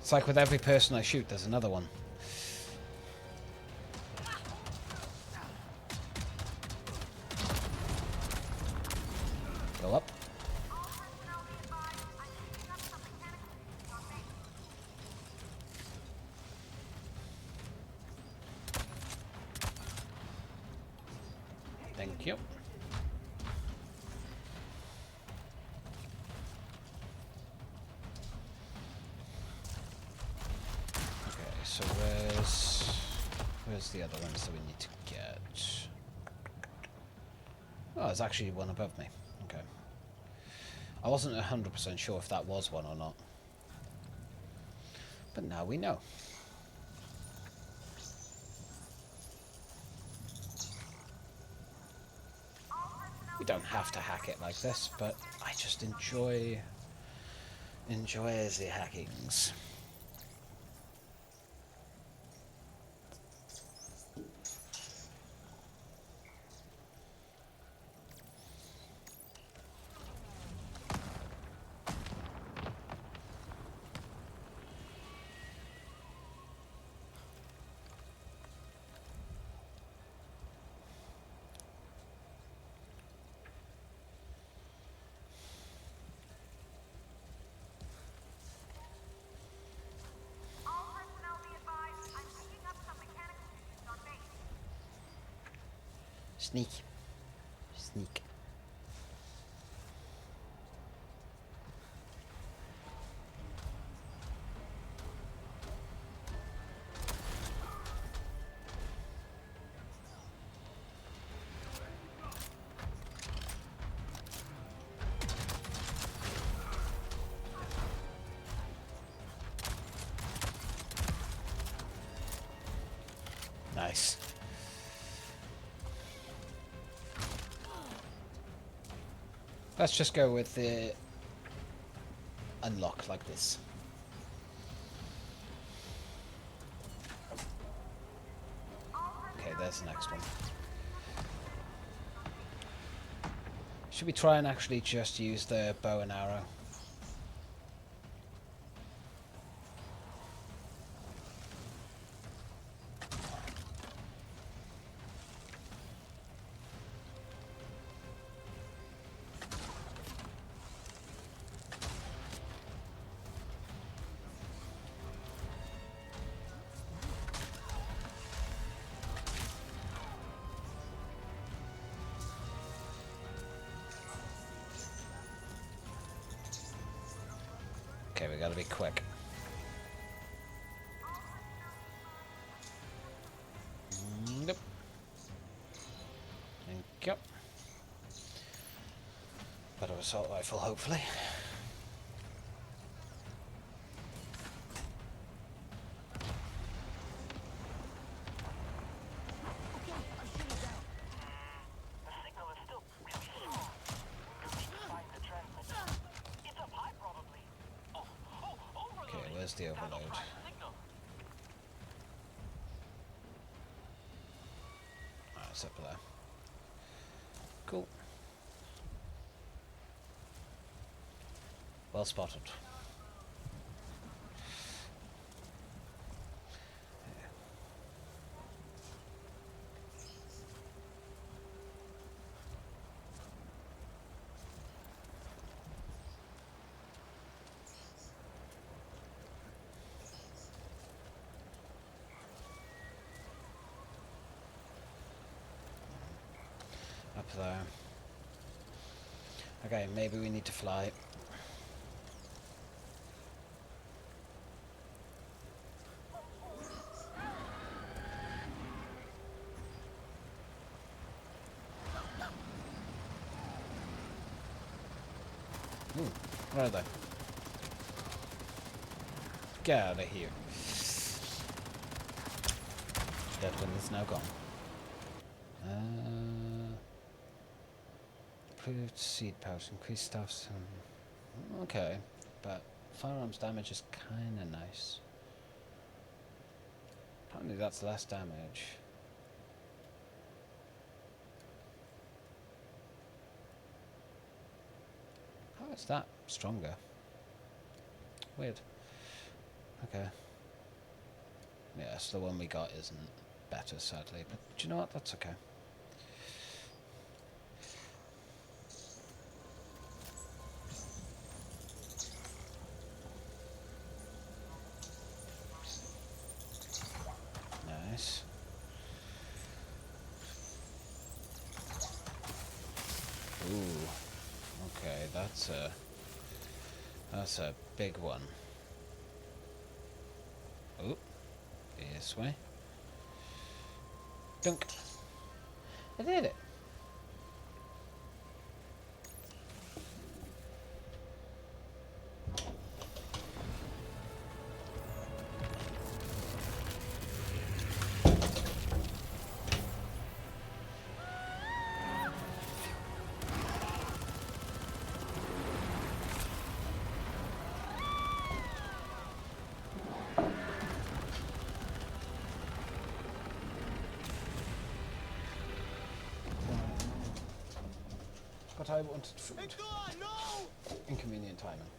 it's like with every person I shoot, there's another one. Go up. Thank you. Okay, so where's the other ones that we need to get? Oh, there's actually one above me. Okay. I wasn't 100% sure if that was one or not. But now we know. We don't have to hack it like this, but I just enjoy the hackings. Sneak. Sneak. Nice. Let's just go with the unlock like this. Okay, there's the next one. Should we try and actually just use the bow and arrow? Okay, we gotta be quick. Yep. Thank you. Better assault rifle, hopefully. Okay, where's the overload? Ah, it's up there. Cool. Well spotted. Up there. Okay, maybe we need to fly. Where are they? Get out of here. That one is now gone. Improved seed pouch, increased stuffs. Okay, but firearms damage is kinda nice. Apparently that's less damage. How is that stronger? Weird. Okay. Yes, the one we got isn't better, sadly, but do you know what? That's okay. Nice. Ooh. Okay, that's a big one. Oh, this way. Dunk. I did it. But I wanted food. Inconvenient timing.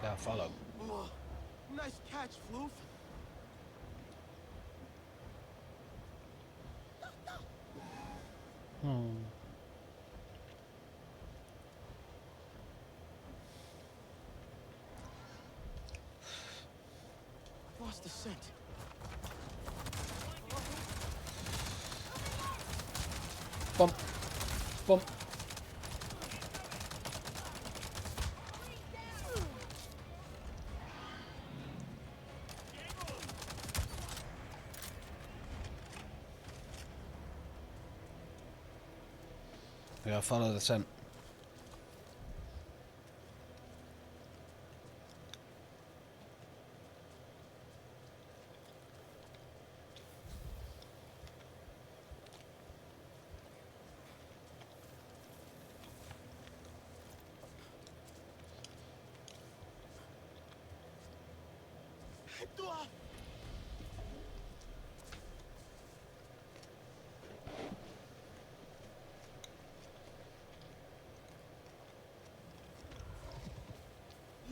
Gotta follow. Nice catch, Floof. I've lost the scent. Bump. Bump. We gotta follow the scent.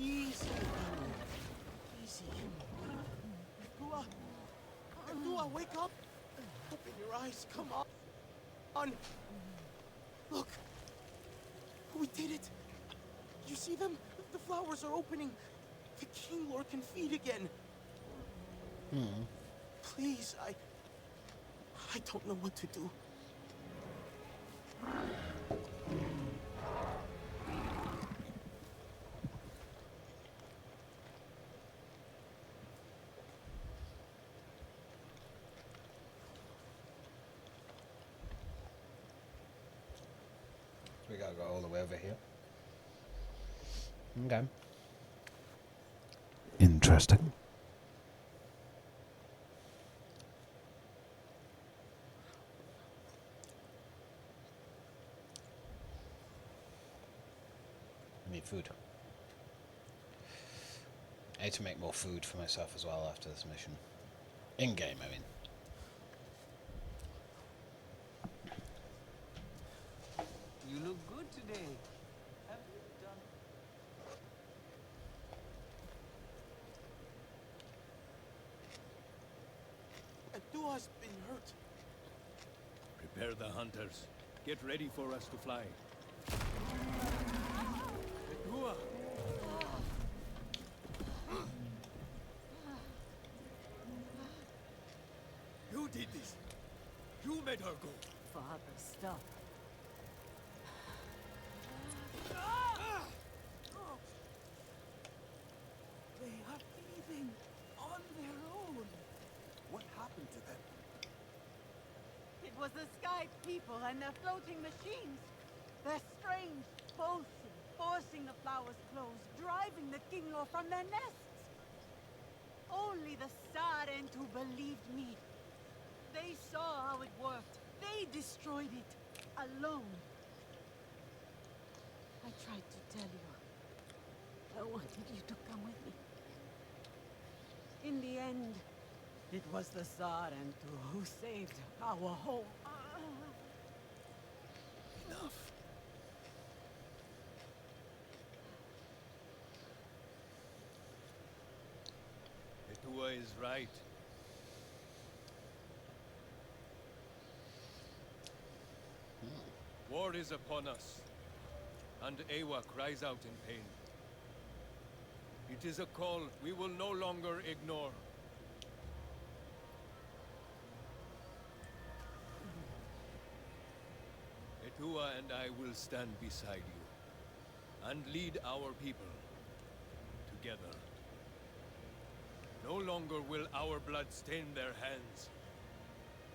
Easy. Easy. Dua, wake up. your eyes. Come on. Look. We did it. You see them? The flowers are opening. The King Lord can feed again. Please, I don't know what to do. We gotta go all the way over here. Okay. Interesting. I need food. I need to make more food for myself as well after this mission. In-game, I mean. You look good today. Have you done... Dua's been hurt. Prepare the hunters. Get ready for us to fly. Dua! You did this. You made her go. Father, stop. They are leaving on their own. What happened to them? It was the Sky People and their floating machines. Their strange potion, forcing the flowers closed, driving the Kinglor from their nests. Only the Sarentu believed me. They saw how it worked. They destroyed it. Alone. I tried to tell you. I wanted you to come with me. In the end, it was the Sarentu who saved our home. Enough. Etua is right. War is upon us, and Ewa cries out in pain. It is a call we will no longer ignore. Etua and I will stand beside you, and lead our people together. No longer will our blood stain their hands.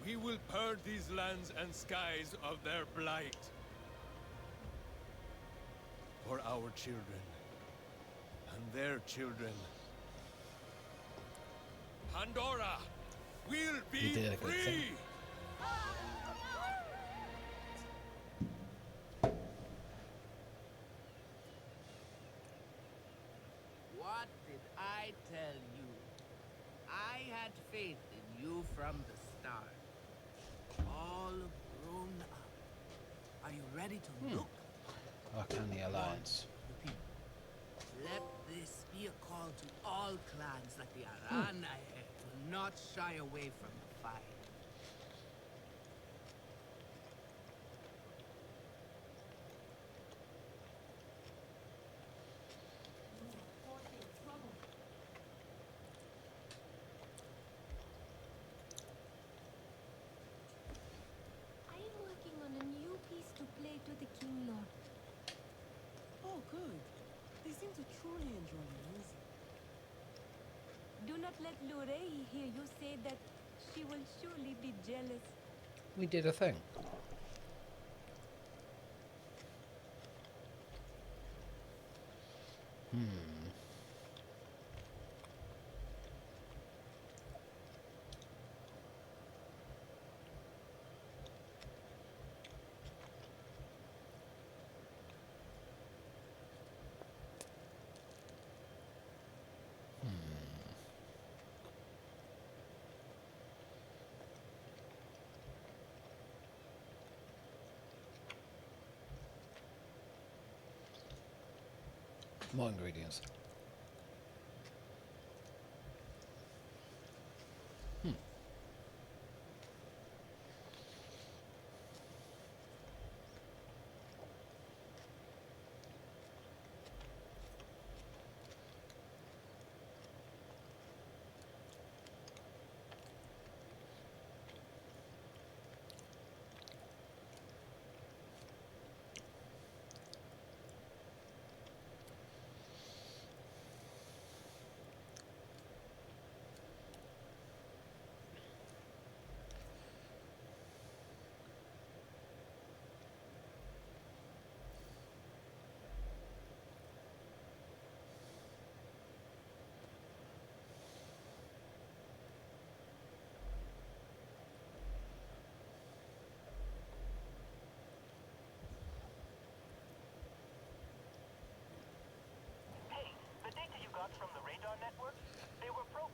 We will purge these lands and skies of their blight. For our children, and their children. Pandora will be free! What did I tell you? I had faith in you from the start. All grown up. Are you ready to look? Arcani Alliance. The people. Let this be a call to all clans like the Aranae to not shy away from the fight. I am working on a new piece to play to the King Lord. Oh, good. They seem to truly enjoy the music. Do not let Lorei hear you say that. She will surely be jealous. We did a thing. More ingredients.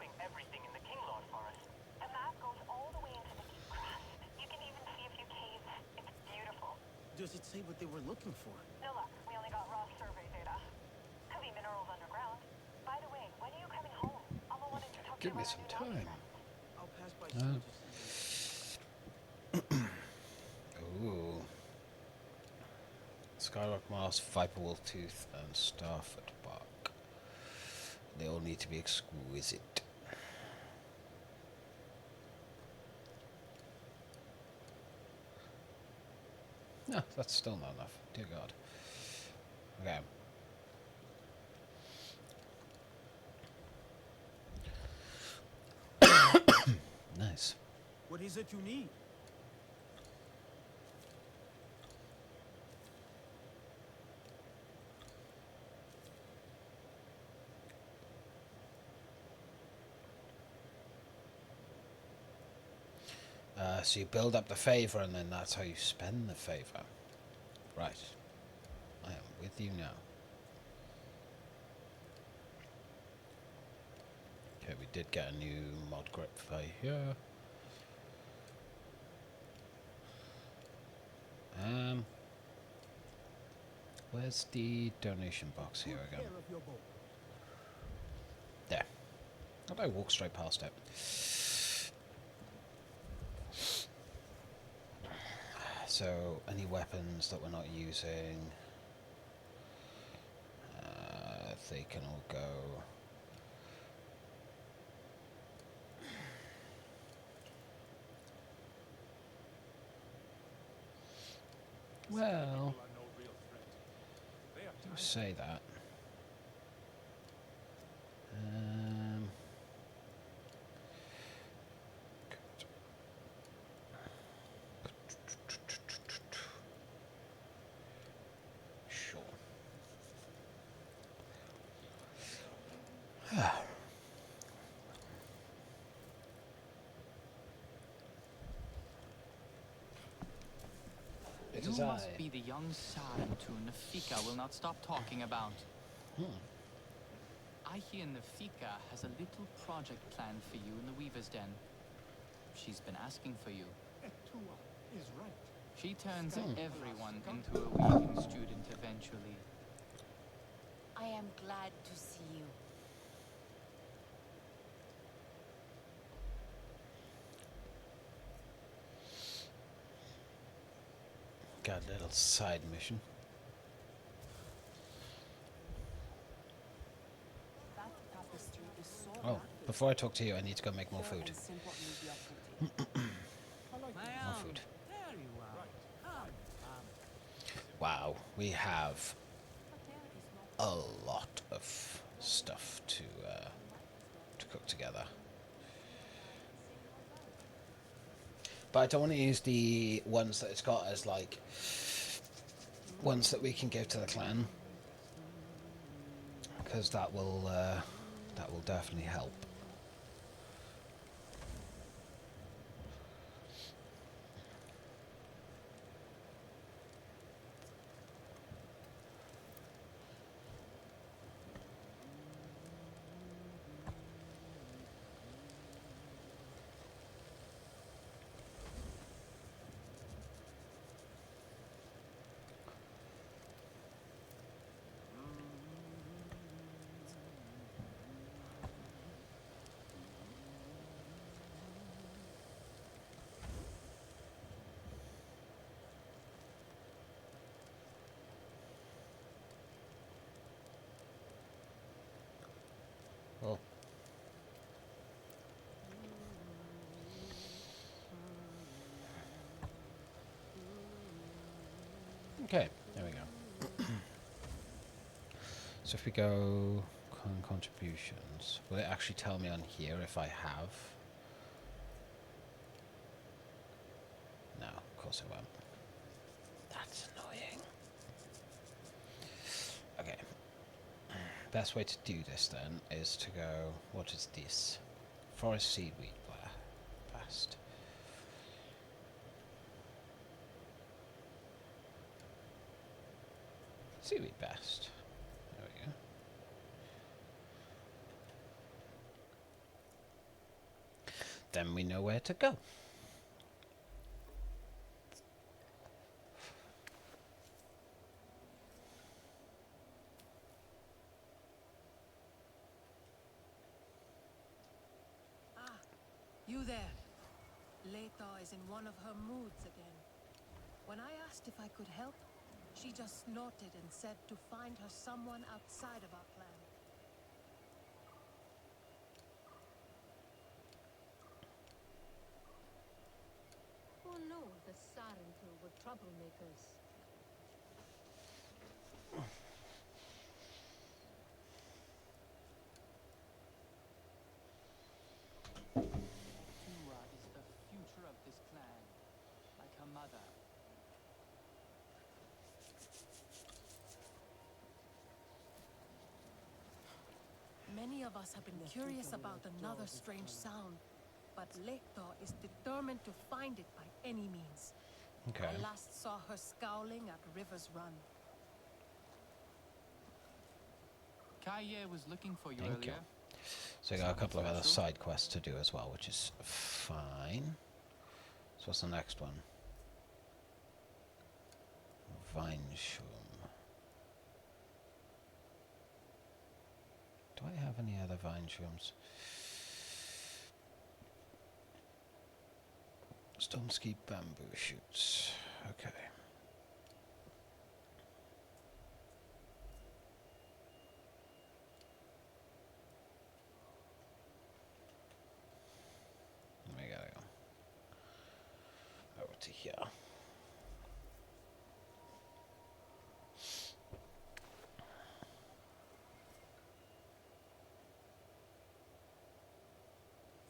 mapping everything in the Kinglord Forest. The map goes all the way into the deep grass. You can even see a few caves. It's beautiful. Does it say what they were looking for? No luck. We only got raw survey data. Could be minerals underground. By the way, when are you coming home? Alma wanted to talk to Give you me about some a new time. I'll pass by soon to see Ooh. Skyrock Mars, Viperwolf Tooth, and Starfoot Bark. They all need to be exquisite. No, that's still not enough. Dear God. Okay. Nice. What is it you need? So you build up the favour and then that's how you spend the favour. Right. I am with you now. Okay, we did get a new mod grip for here. Where's the donation box here again? There. How did I walk straight past it? So, any weapons that we're not using, they can all go. Well, you say that. Sure. It is You I. must be the young Sarent who Nafika will not stop talking about. I hear Nafika has a little project planned for you in the Weaver's Den. She's been asking for you. Etua is right. She turns everyone into a weaving student eventually. I am glad to see you. Got a little side mission. That tapestry is so Oh, before I talk to you, I need to go make more food. More food. There you are. Come, Wow, we have a lot of stuff to cook together. But I don't want to use the ones that it's got as like ones that we can give to the clan, because that will definitely help. Well, okay, there we go. So if we go contributions, will it actually tell me on here if I have? No, of course it won't. That's annoying. Okay. Best way to do this then is to go, what is this? Forest seaweed blast. Seaweed bast. There we go. then we know where to go. You there. Leto is in one of her moods again. When I asked if I could help, she just snorted and said to find her someone outside of our clan. Who knew the Sarentu were troublemakers? Tura is the future of this clan, like her mother. Many of us have been curious about another strange sound, but Leto is determined to find it by any means. Okay. I last saw her scowling at River's Run. Kaye was looking for you Thank you. earlier. So we got a couple of other side quests to do as well, which is fine. So what's the next one? Vineshroom. Do I have any other Vineshrooms? Stoneskeep bamboo shoots. Okay. We gotta go over to here.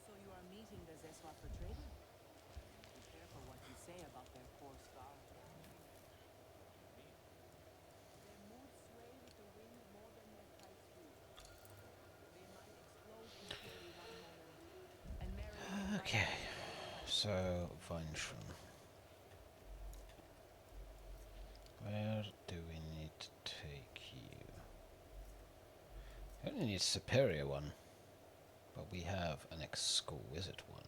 So you are meeting the Zeswa for trading? Be careful what you say about their poor star. Their moods sway with the wind more than their fights do. They might explode in fury one moment, and Marilyn Okay. So Vineshroom. Where do we need to take you? We only need a superior one, but we have an exquisite one.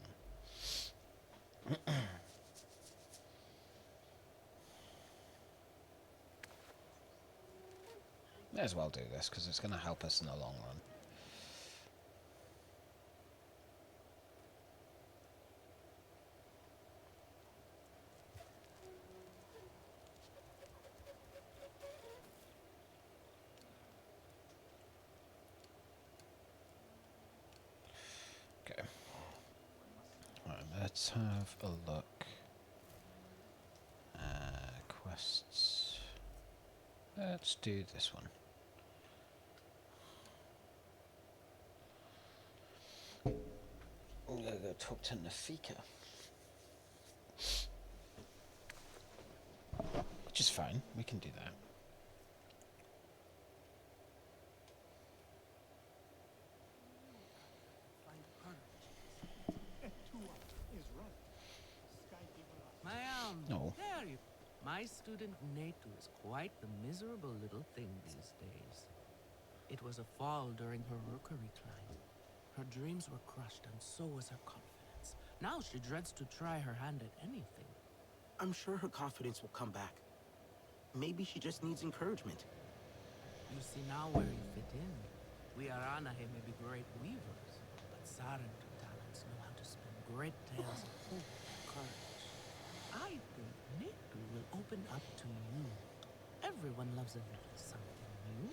May as well do this because it's going to help us in the long run. Okay. Alright, let's have a look. Quests. Let's do this one. I'm gonna go talk to Nafika. Which is fine, we can do that. No. There you. My student Netu is quite the miserable little thing these days. It was a fall during her rookery climb. Her dreams were crushed, and so was her confidence. Now she dreads to try her hand at anything. I'm sure her confidence will come back. Maybe she just needs encouragement. You see now where you fit in. We Aranahe may be great weavers, but Sarentu talents know how to spin great tales of hope and courage. I think Netu will open up to you. Everyone loves a little something new.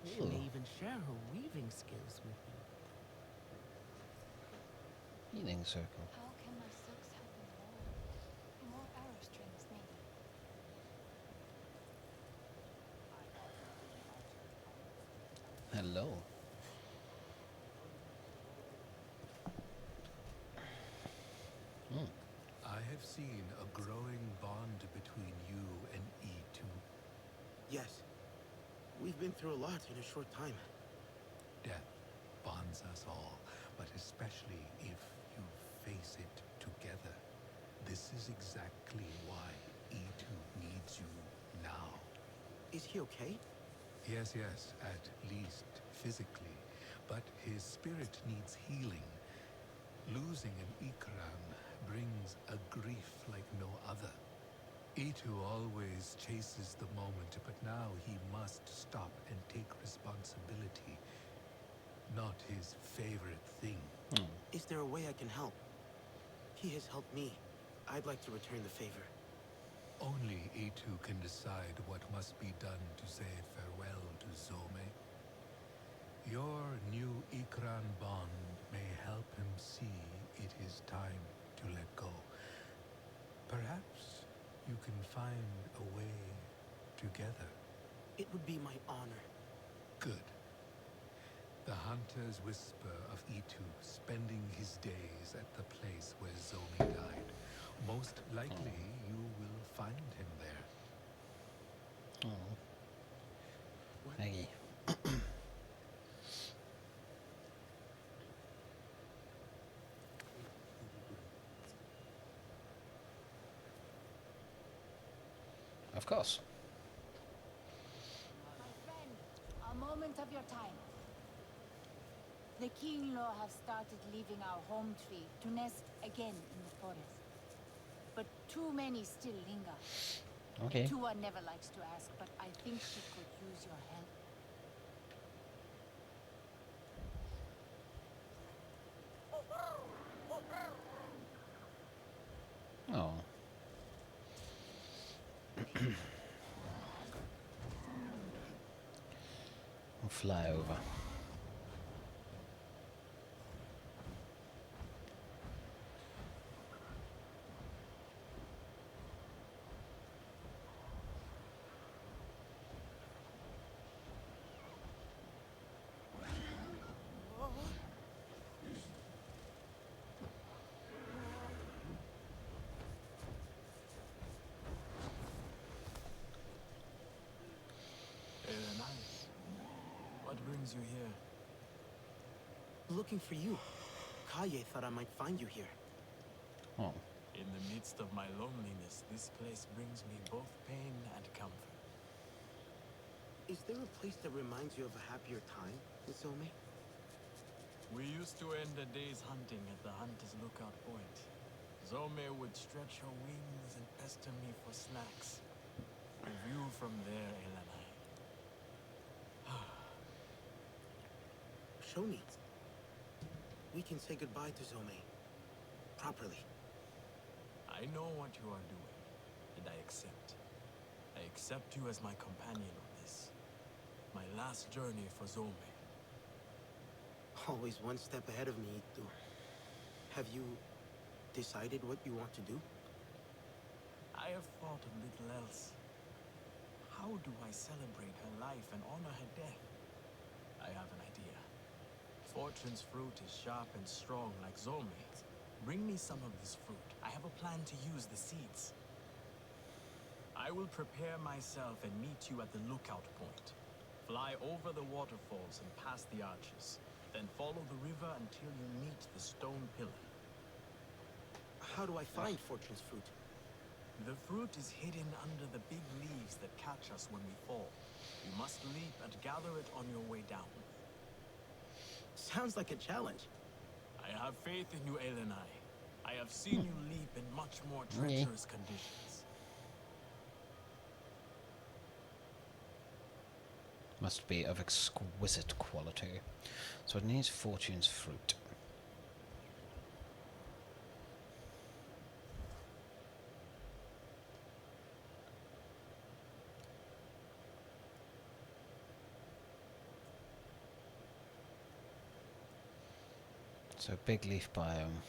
She may even share her weaving skills with you. Healing circle. How can my silks help in the war? More arrow strings, maybe. Hello. I have seen a growing bond between you and E2. Yes. We've been through a lot in a short time. Death bonds us all, but especially if you face it together. This is exactly why E2 needs you now. Is he okay? Yes, at least physically. But his spirit needs healing. Losing an Ikran brings a grief like no other. Itu always chases the moment, but now he must stop and take responsibility. Not his favorite thing. Is there a way I can help? He has helped me. I'd like to return the favor. Only Itu can decide what must be done to say farewell to Zome. Your new Ikran bond may help him see it is time to let go. Perhaps you can find a way together. It would be my honor. Good. The hunters whisper of Itu spending his days at the place where Zomi died. Most likely, you will find him there. Oh. Maggie. Of course. My friend, a moment of your time. The Kinglaw have started leaving our home tree to nest again in the forest. But too many still linger. Okay. Tua never likes to ask, but I think she could use your help. Oh. We'll fly over. What brings you here? Looking for you. Kaye thought I might find you here. Oh. In the midst of my loneliness, this place brings me both pain and comfort. Is there a place that reminds you of a happier time, Zome? We used to end the day's hunting at the Hunter's Lookout Point. Zome would stretch her wings and pester me for snacks. A view from there, Elenai. Show me. We can say goodbye to Zome. Properly. I know what you are doing, and I accept. I accept you as my companion on this. My last journey for Zome. Always one step ahead of me, Itu. Have you decided what you want to do? I have thought of little else. How do I celebrate her life and honor her death? I have an idea. Fortune's fruit is sharp and strong like Zome's. Bring me some of this fruit. I have a plan to use the seeds. I will prepare myself and meet you at the lookout point. Fly over the waterfalls and past the arches. Then follow the river until you meet the stone pillar. How do I find Fortune's fruit? The fruit is hidden under the big leaves that catch us when we fall. You must leap and gather it on your way down. Sounds like a challenge. I have faith in you, Elenai. I have seen you leap in much more treacherous conditions. Must be of exquisite quality. So it needs Fortune's fruit. So big leaf biome.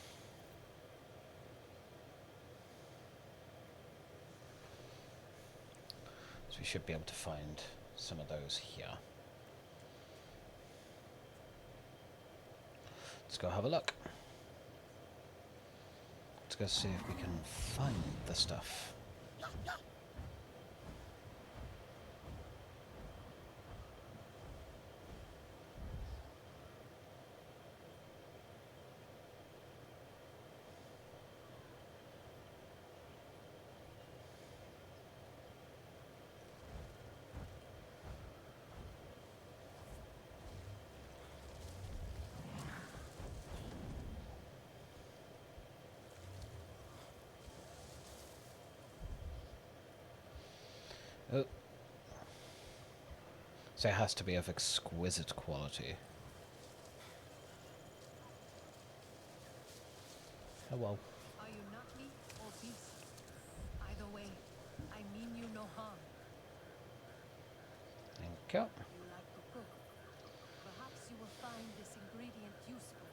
So we should be able to find some of those here. Let's go have a look. Let's go see if we can find the stuff. Oh. So it has to be of exquisite quality. Hello. Are you nutty or beast? Either way, I mean you no harm. Thank you. You like to cook. Perhaps you will find this ingredient useful.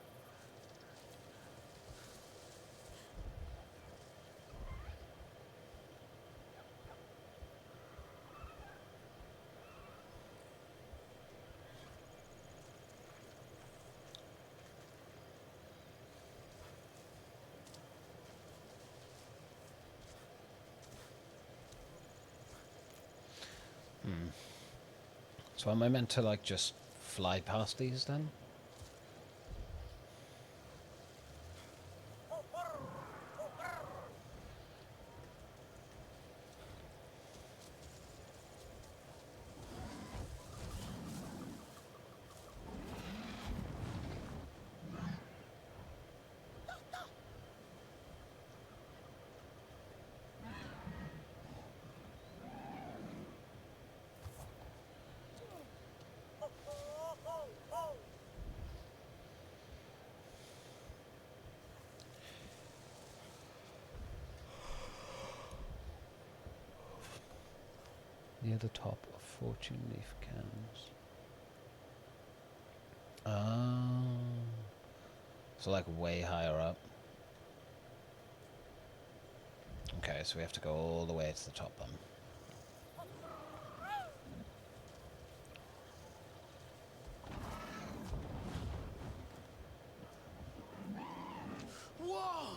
So am I meant to like just fly past these then? Near the top of fortune leaf cans. Oh. So like way higher up. Okay, so we have to go all the way to the top then. Whoa!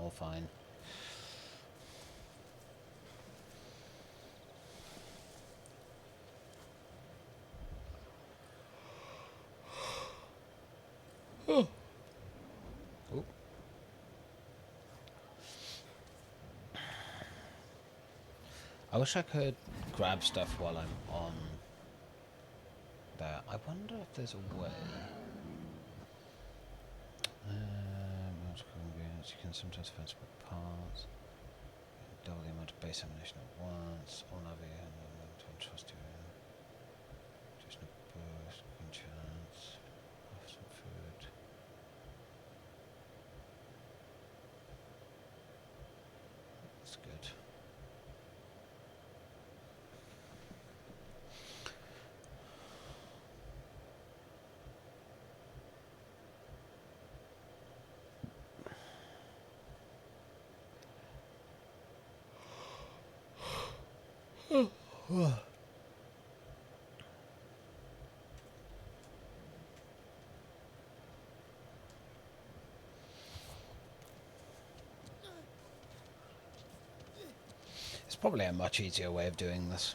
All fine. Oh. Ooh. I wish I could grab stuff while I'm on there. I wonder if there's a way. Multiple ingredients. You can sometimes find spare parts. Double the amount of base ammunition at once. All navy and to trust you. Just no boost. Green chance. Have some food. That's good. It's probably a much easier way of doing this.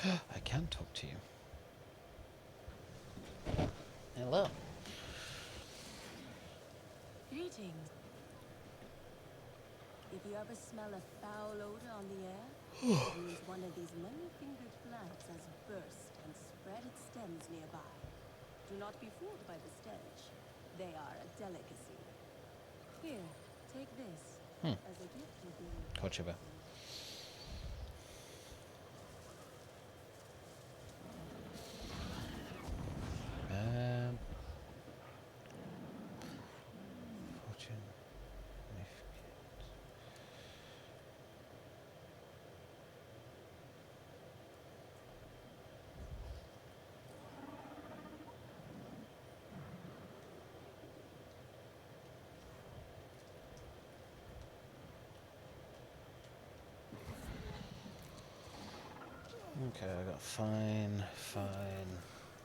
I can talk to you. Hello. Greetings. If you ever smell a foul odor on the air, it means one of these many-fingered plants has burst and spread its stems nearby. Do not be fooled by the stench. They are a delicacy. Here, take this. Hmm. As a gift you'll be. Kochaba. Fortune. Okay, I got fine.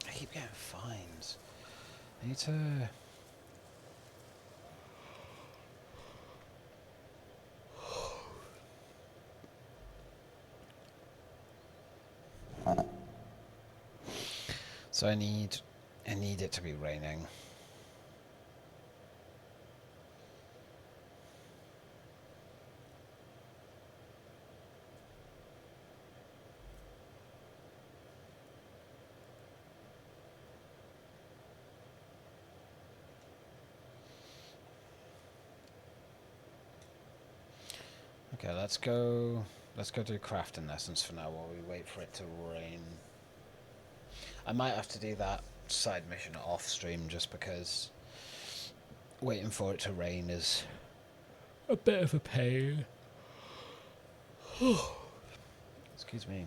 I keep getting fines. I need to. So I need it to be raining. Okay, let's go do crafting lessons for now while we wait for it to rain. I might have to do that side mission off stream just because waiting for it to rain is a bit of a pain. Excuse me.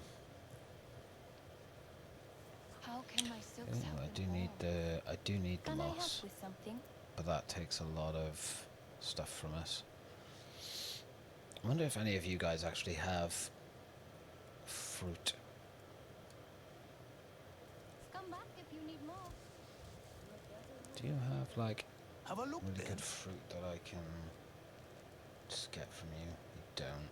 How can my silks Ooh, help I do them need all? the Can I help moss, with something? but that takes a lot of stuff from us. I wonder if any of you guys actually have fruit. Come back if you need more. Do you have like Have a look really then. good fruit that I can just get from you? You don't.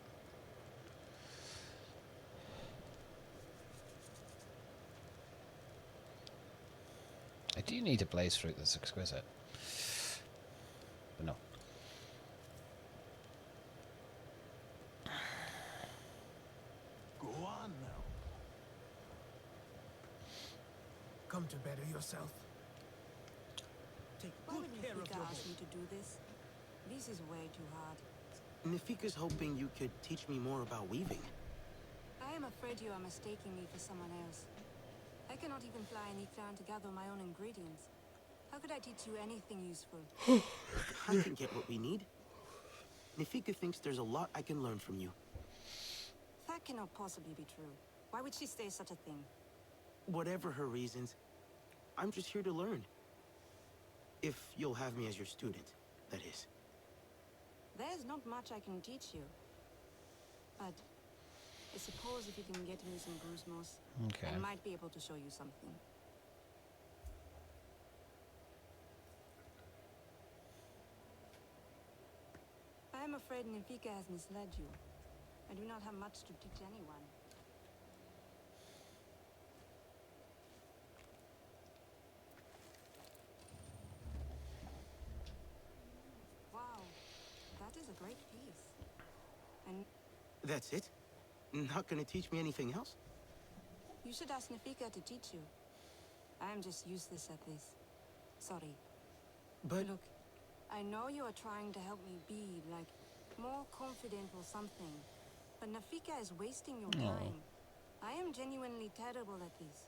I do need a blaze fruit that's exquisite. But no. Go on now. Come to better yourself. Take Why good would care of Nifika your ask me to do this? This is way too hard. Nifika's hoping you could teach me more about weaving. I am afraid you are mistaking me for someone else. I cannot even fly any clan to gather my own ingredients. How could I teach you anything useful? I can get what we need. Nifika thinks there's a lot I can learn from you. That cannot possibly be true. Why would she say such a thing? Whatever her reasons, I'm just here to learn. If you'll have me as your student, that is. There's not much I can teach you. But I suppose if you can get me some bruise moss, Okay. I might be able to show you something. I am afraid Nifika has misled you. I do not have much to teach anyone. Wow, that is a great piece. And That's it? Not gonna teach me anything else? you should ask Nifika to teach you. I am just useless at this. Sorry. But Look, I know you are trying to help me be, like, more confident or something. But Nafika is wasting your Aw. time. I am genuinely terrible at this.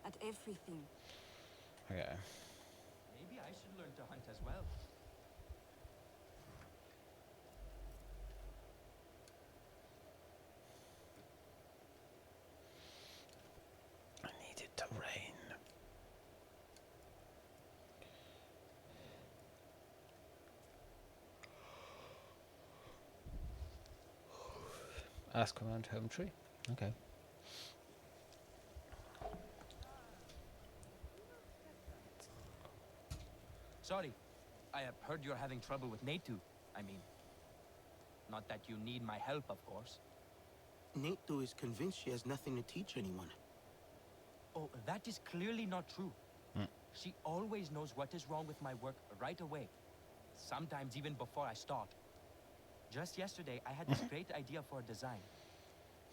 At everything. Okay. Maybe I should learn to hunt as well. I need it to rain. Ask around home tree. Okay. Sorry, I have heard you're having trouble with Natu. I mean, not that you need my help, of course. Natu is convinced she has nothing to teach anyone. Oh, that is clearly not true. Hmm. She always knows what is wrong with my work right away. Sometimes even before I start. Just yesterday, I had this great idea for a design.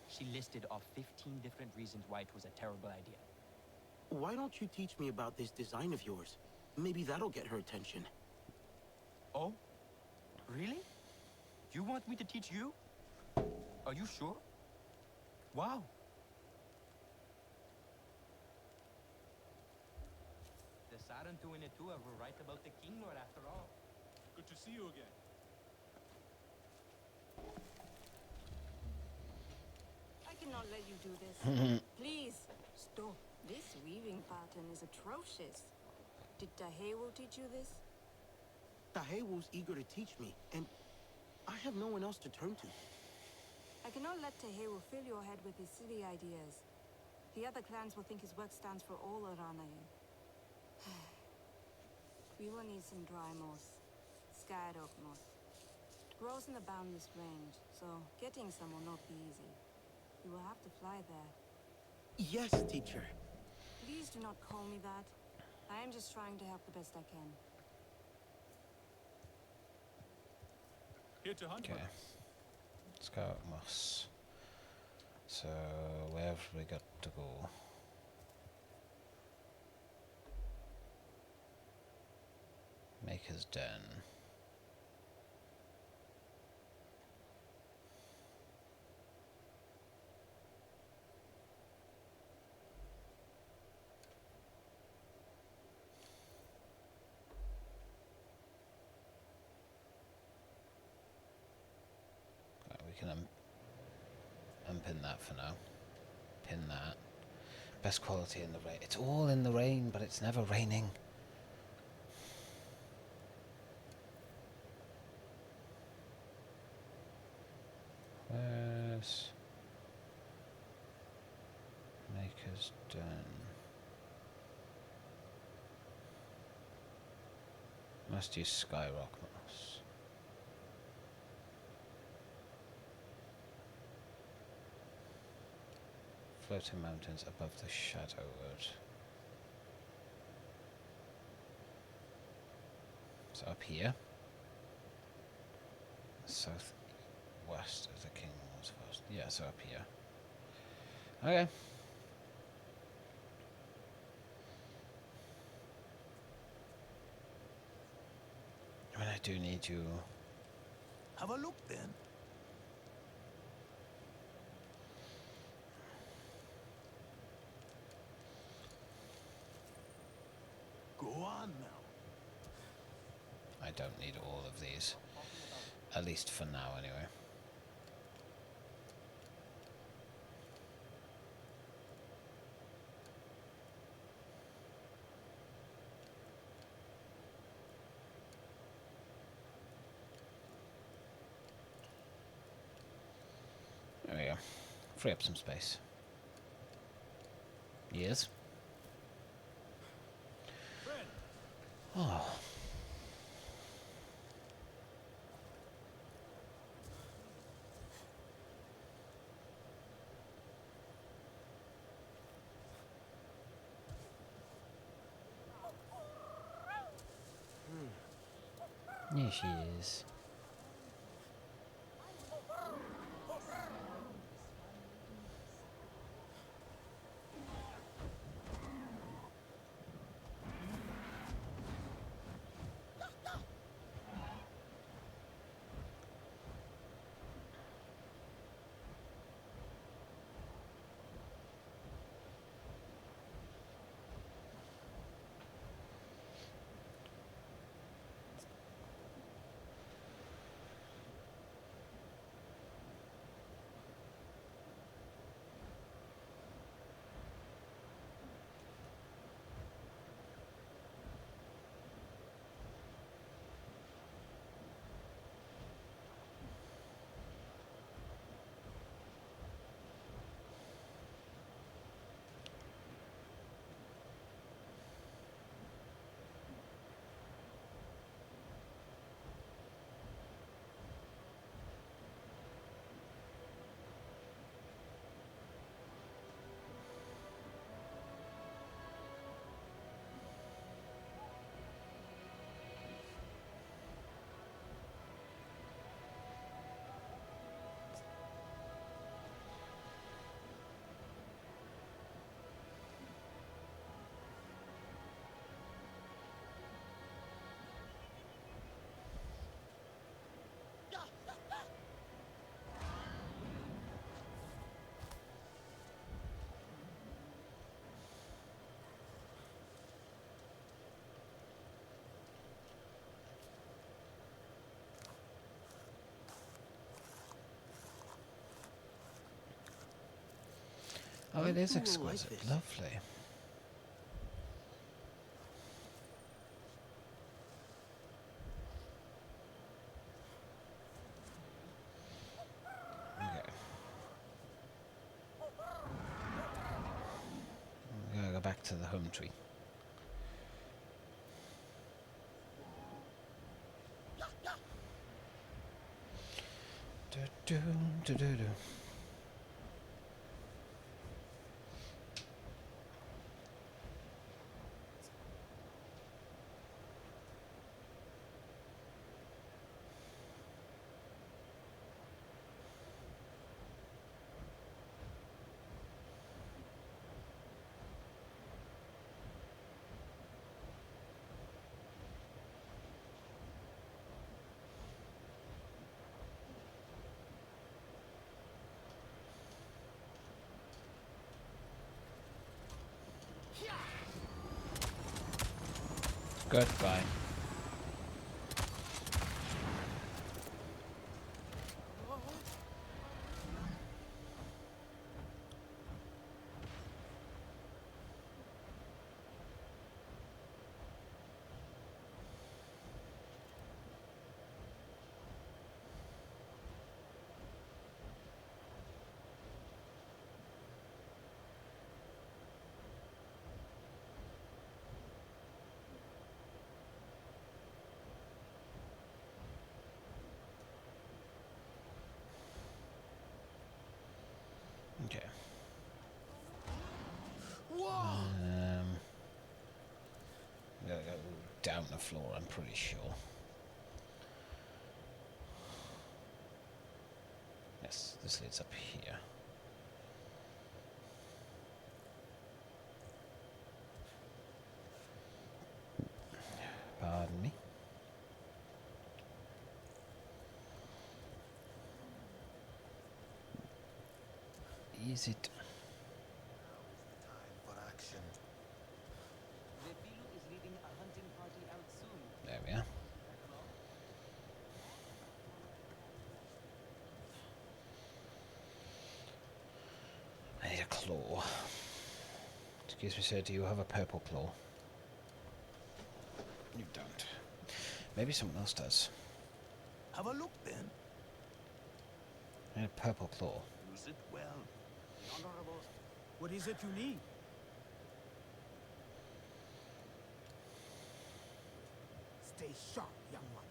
She listed off 15 different reasons why it was a terrible idea. Why don't you teach me about this design of yours? Maybe that'll get her attention. Oh? Really? You want me to teach you? Are you sure? Wow. The Sarentu and Etua were right about the King Lord after all. Good to see you again. I cannot let you do this. Please, stop. This weaving pattern is atrocious. Did Tahewu teach you this? Tahewu's eager to teach me, and I have no one else to turn to. I cannot let Tahewu fill your head with his silly ideas. The other clans will think his work stands for all Aranayu. We will need some dry moss. Skyed oak moss. It grows in the boundless range, so getting some will not be easy. You will have to fly there. Yes, teacher. Please do not call me that. I am just trying to help the best I can. Here to hunt. Okay. Let's go at Moss. So, where have we got to go? Maker's Den. Right, we can unpin that for now. Pin that. Best quality in the rain. It's all in the rain, but it's never raining. Where's Maker's Den? Must use Skyrock Moss. Floating mountains above the Shadowwood. So up here. Southwest of the King Lord's Forest. Yeah, so up here. Okay. I mean, I do need you. Have a look then. Go on now. I don't need all of these. At least for now, anyway. There we go. Free up some space. Yes. Oh. Here she is. Oh, it is You two will like exquisite. this. Lovely. Okay. I'm gonna go back to the home tree. Do, do, do, do, do. Goodbye. Okay. I'm gonna go down the floor, I'm pretty sure. Yes, this leads up here. Pardon me. Is it? For action. The Filu is leading a hunting party out soon. There we are. I need a claw. Excuse me, sir, do you have a purple claw? You don't. Maybe someone else does. Have a look then. I need a purple claw. Use it well. Honorable, what is it you need? Stay sharp, young one.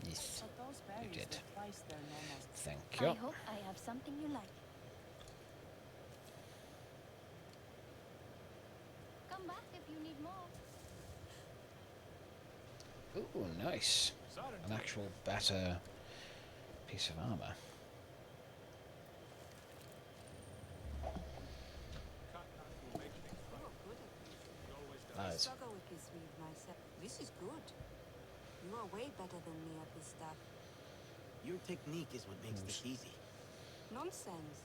Yes, But those you berries did. were twice their normal. Thank I you. hope I have something you like. Come back if you need more. Ooh, nice. An actual better piece of armor. Nice. Struggle with myself. This is good. You are way better than me at this stuff. Your technique is what makes this easy. Nonsense.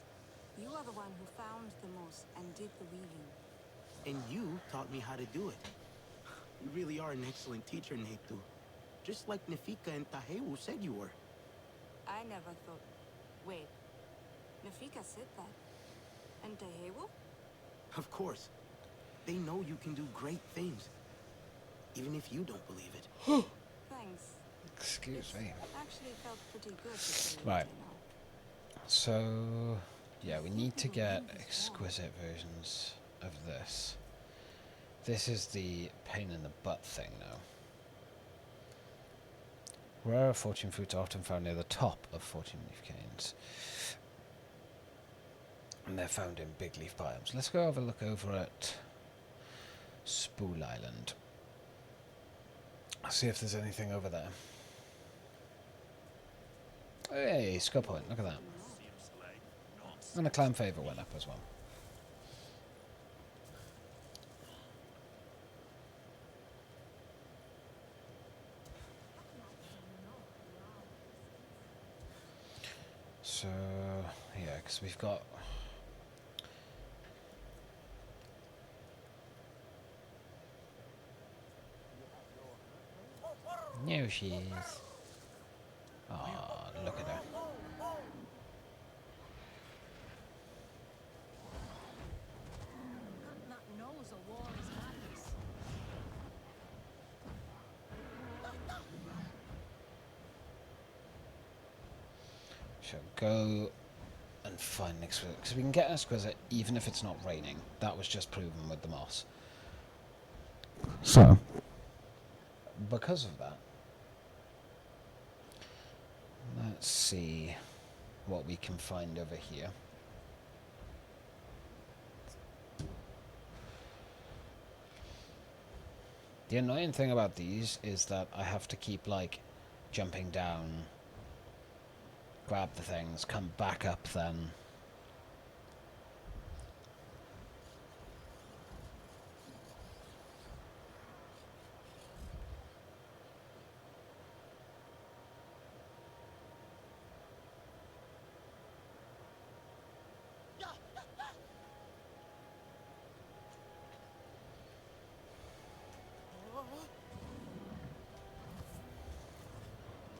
You are the one who found the moss and did the weaving. And you taught me how to do it. You really are an excellent teacher, Netu. Just like Nefika and Tahewu said you were. I never thought... Wait. Nafika said that. And Tahewu? Of course. They know you can do great things. Even if you don't believe it. Thanks. Excuse me. Actually felt pretty good to say it, Right. you know. So, yeah, we need to get exquisite versions of this. This is the pain in the butt thing now. Rare fortune fruits are often found near the top of fortune leaf canes. And they're found in big leaf biomes. Let's go have a look over at Spool Island. See if there's anything over there. Hey, score point, look at that. And the clan favour went up as well. So, yeah, because we've got... There she is. Oh, look at her. Shall go and find an exquisite, because we can get an exquisite even if it's not raining. That was just proven with the moss. So, because of that, let's see what we can find over here. The annoying thing about these is that I have to keep, like, jumping down, grab the things, come back up then.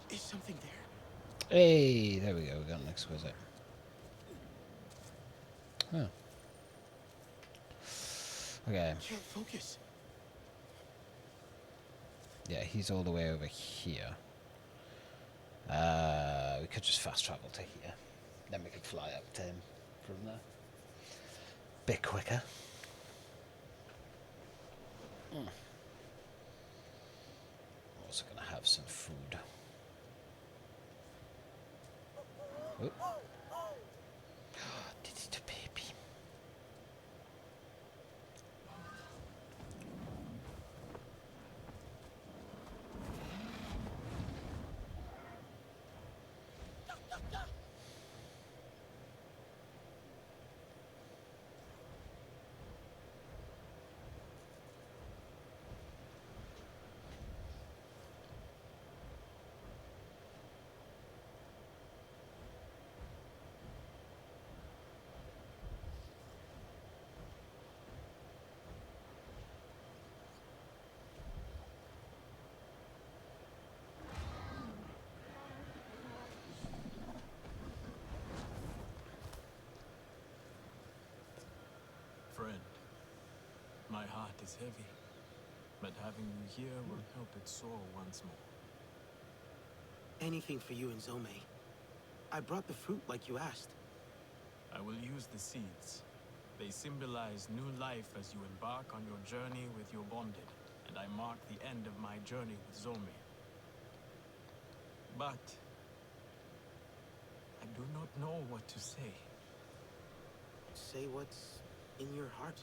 Is something there? Hey, there we go, we got an exquisite. Huh. Okay. Can't focus. Yeah, he's all the way over here. We could just fast travel to here. Then we could fly up to him from there. Bit quicker. Also gonna have some food. Oh. Did it a baby? Friend, my heart is heavy, but having you here will help it soar once more. Anything for you and Zome. I brought the fruit like you asked. I will use the seeds. They symbolize new life as you embark on your journey with your bonded, and I mark the end of my journey with Zome. But I do not know what to say. Say what's in your heart.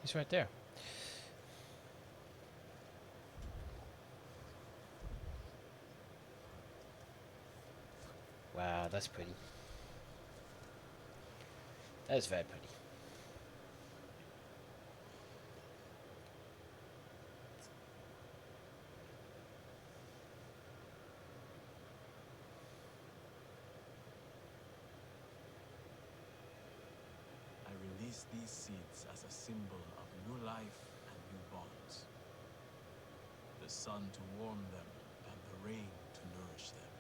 He's right there. Wow, that's pretty. That's very pretty. I release these seeds as a symbol of new life and new bonds. The sun to warm them and the rain to nourish them.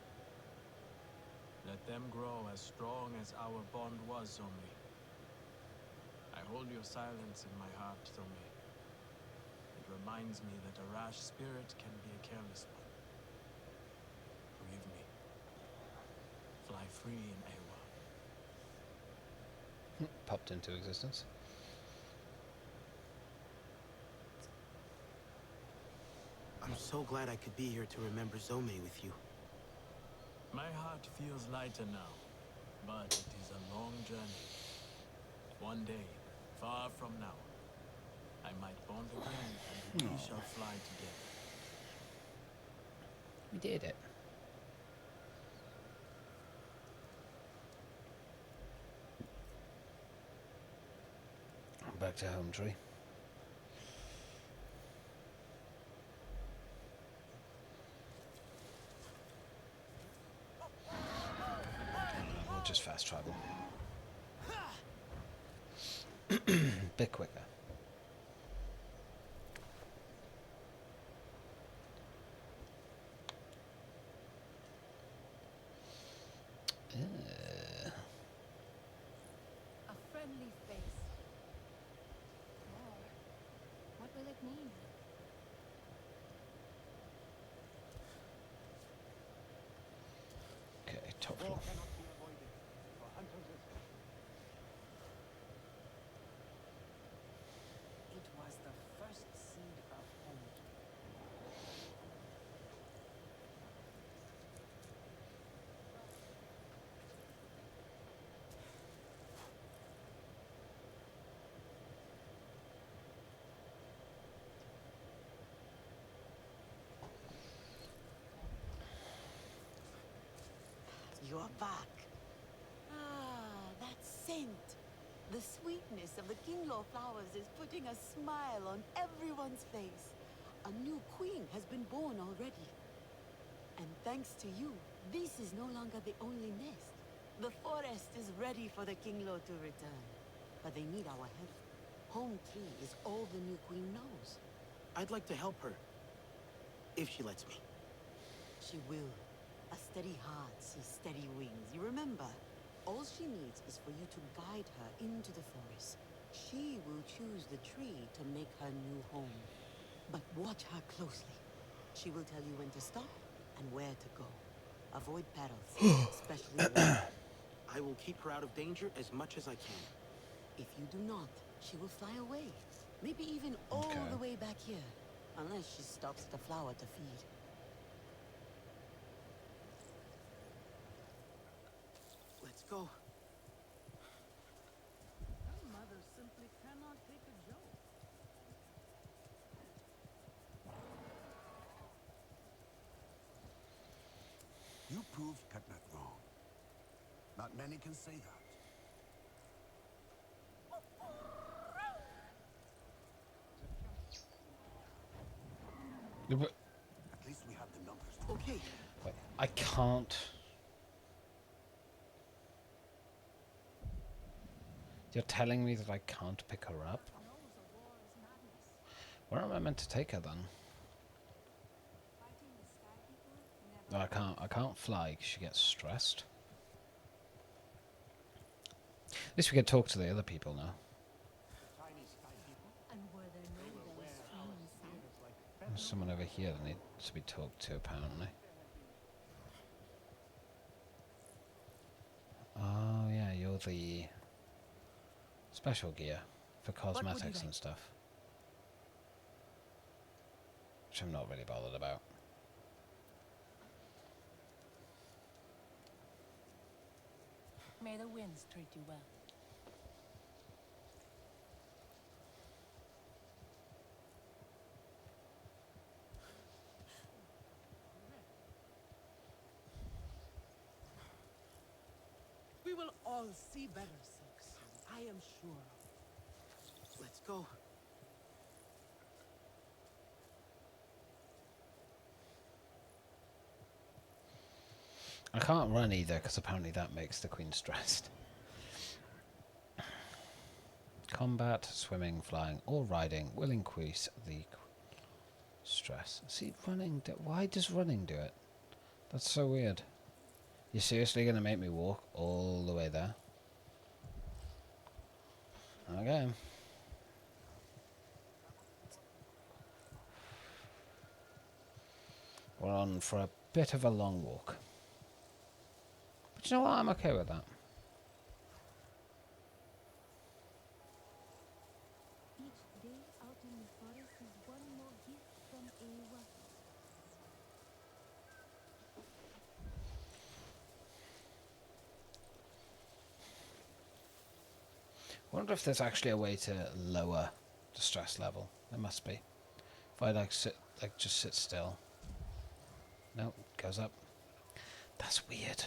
Let them grow as strong as our bond was, Zome. I hold your silence in my heart, Zome. It reminds me that a rash spirit can be a careless one. Forgive me. Fly free in Eywa. Popped into existence. I'm so glad I could be here to remember Zome with you. My heart feels lighter now, but it is a long journey. One day, far from now, I might bond again and we shall fly together. We did it. Back to home tree. We'll just fast travel. Bit quicker. A friendly face. Or what will it mean? Okay, top floor. It was the first seed of home. You are back. Ah, that scent. The sweetness of the Kinglaw flowers is putting a smile on everyone's face. A new queen has been born already. And thanks to you, this is no longer the only nest. The forest is ready for the Kinglaw to return. But they need our help. Home tree is all the new queen knows. I'd like to help her. If she lets me. She will. A steady heart sees steady wings. You remember? All she needs is for you to guide her into the forest. She will choose the tree to make her new home. But watch her closely. She will tell you when to stop and where to go. Avoid perils, especially water. I will keep her out of danger as much as I can. If you do not, she will fly away. Maybe even all the way back here. Unless she stops at the flower to feed. Let's go. Her mother simply cannot take a joke. You proved Ketnet wrong. Not many can say that. Wait, At least we have the numbers. Okay. I can't. You're telling me that I can't pick her up? Where am I meant to take her then? No, I can't. I can't fly 'cause she gets stressed. At least we can talk to the other people now. And were there no bells streaming south? There's someone over here that needs to be talked to, apparently. Oh yeah, you're the special gear for cosmetics and stuff, which I'm not really bothered about. May the winds treat you well. We will all see better silks soon, I am sure. Let's go. I can't run either because apparently that makes the queen stressed. Combat, swimming, flying, or riding will increase the stress. See, running. Why does running do it? That's so weird. You're seriously going to make me walk all the way there? Okay. We're on for a bit of a long walk. But you know what? I'm okay with that. Each day out in the forest is one more gift from Ewa. I wonder if there's actually a way to lower the stress level. There must be. If I just sit still. No, it goes up. That's weird.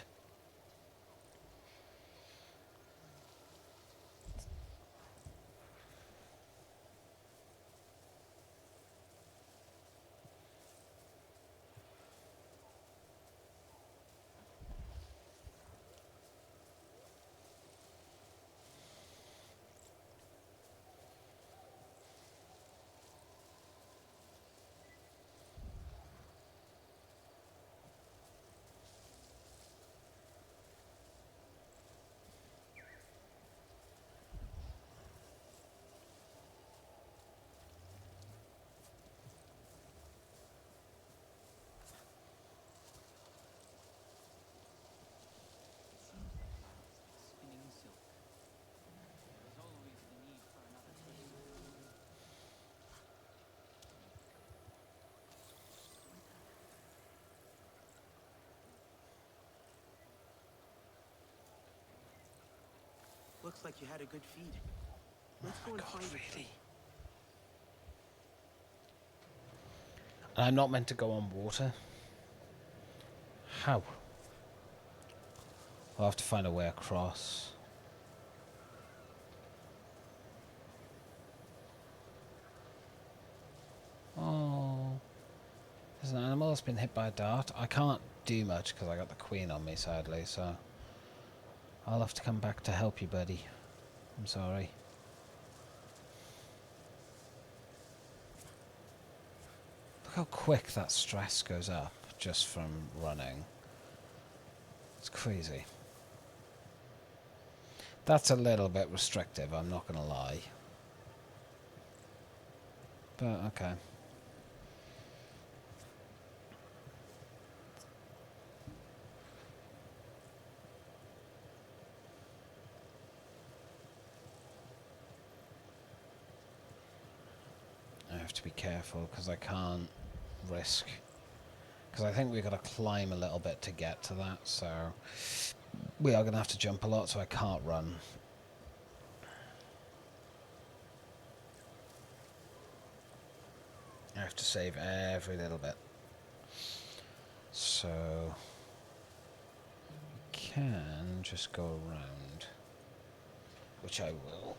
Looks like you had a good feed. Let's go and find it. And I'm not meant to go on water? How? I'll have to find a way across. Oh. There's an animal that's been hit by a dart. I can't do much because I got the queen on me, sadly, so I'll have to come back to help you, buddy. I'm sorry. Look how quick that stress goes up just from running. It's crazy. That's a little bit restrictive, I'm not gonna lie. But, okay. I have to be careful because I can't risk. Because I think we've got to climb a little bit to get to that, so we are going to have to jump a lot, so I can't run. I have to save every little bit. So we can just go around, which I will.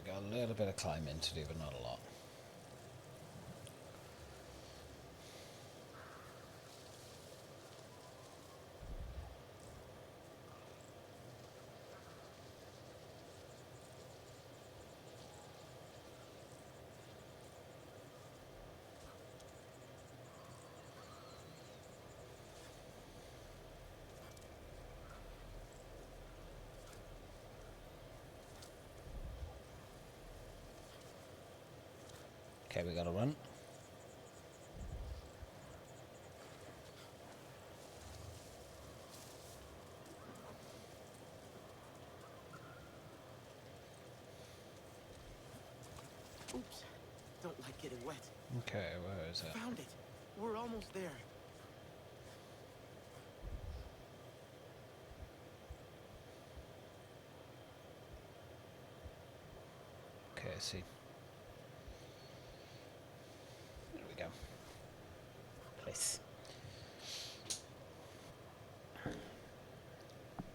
Got a little bit of climbing to do, but not a lot. Okay, we gotta run. Oops. Don't like getting wet. Okay, where is it? Found it. We're almost there. Okay, I see. There we go. Place.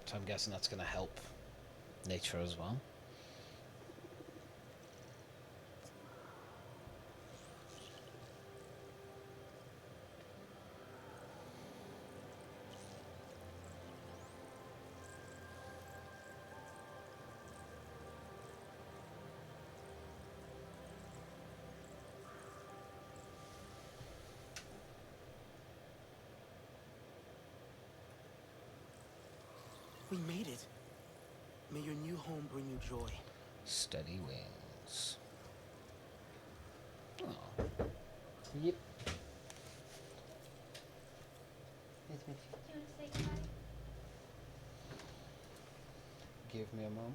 So I'm guessing that's going to help nature as well. We made it. May your new home bring you joy. Steady wings. Oh. Yep. Give me a moment.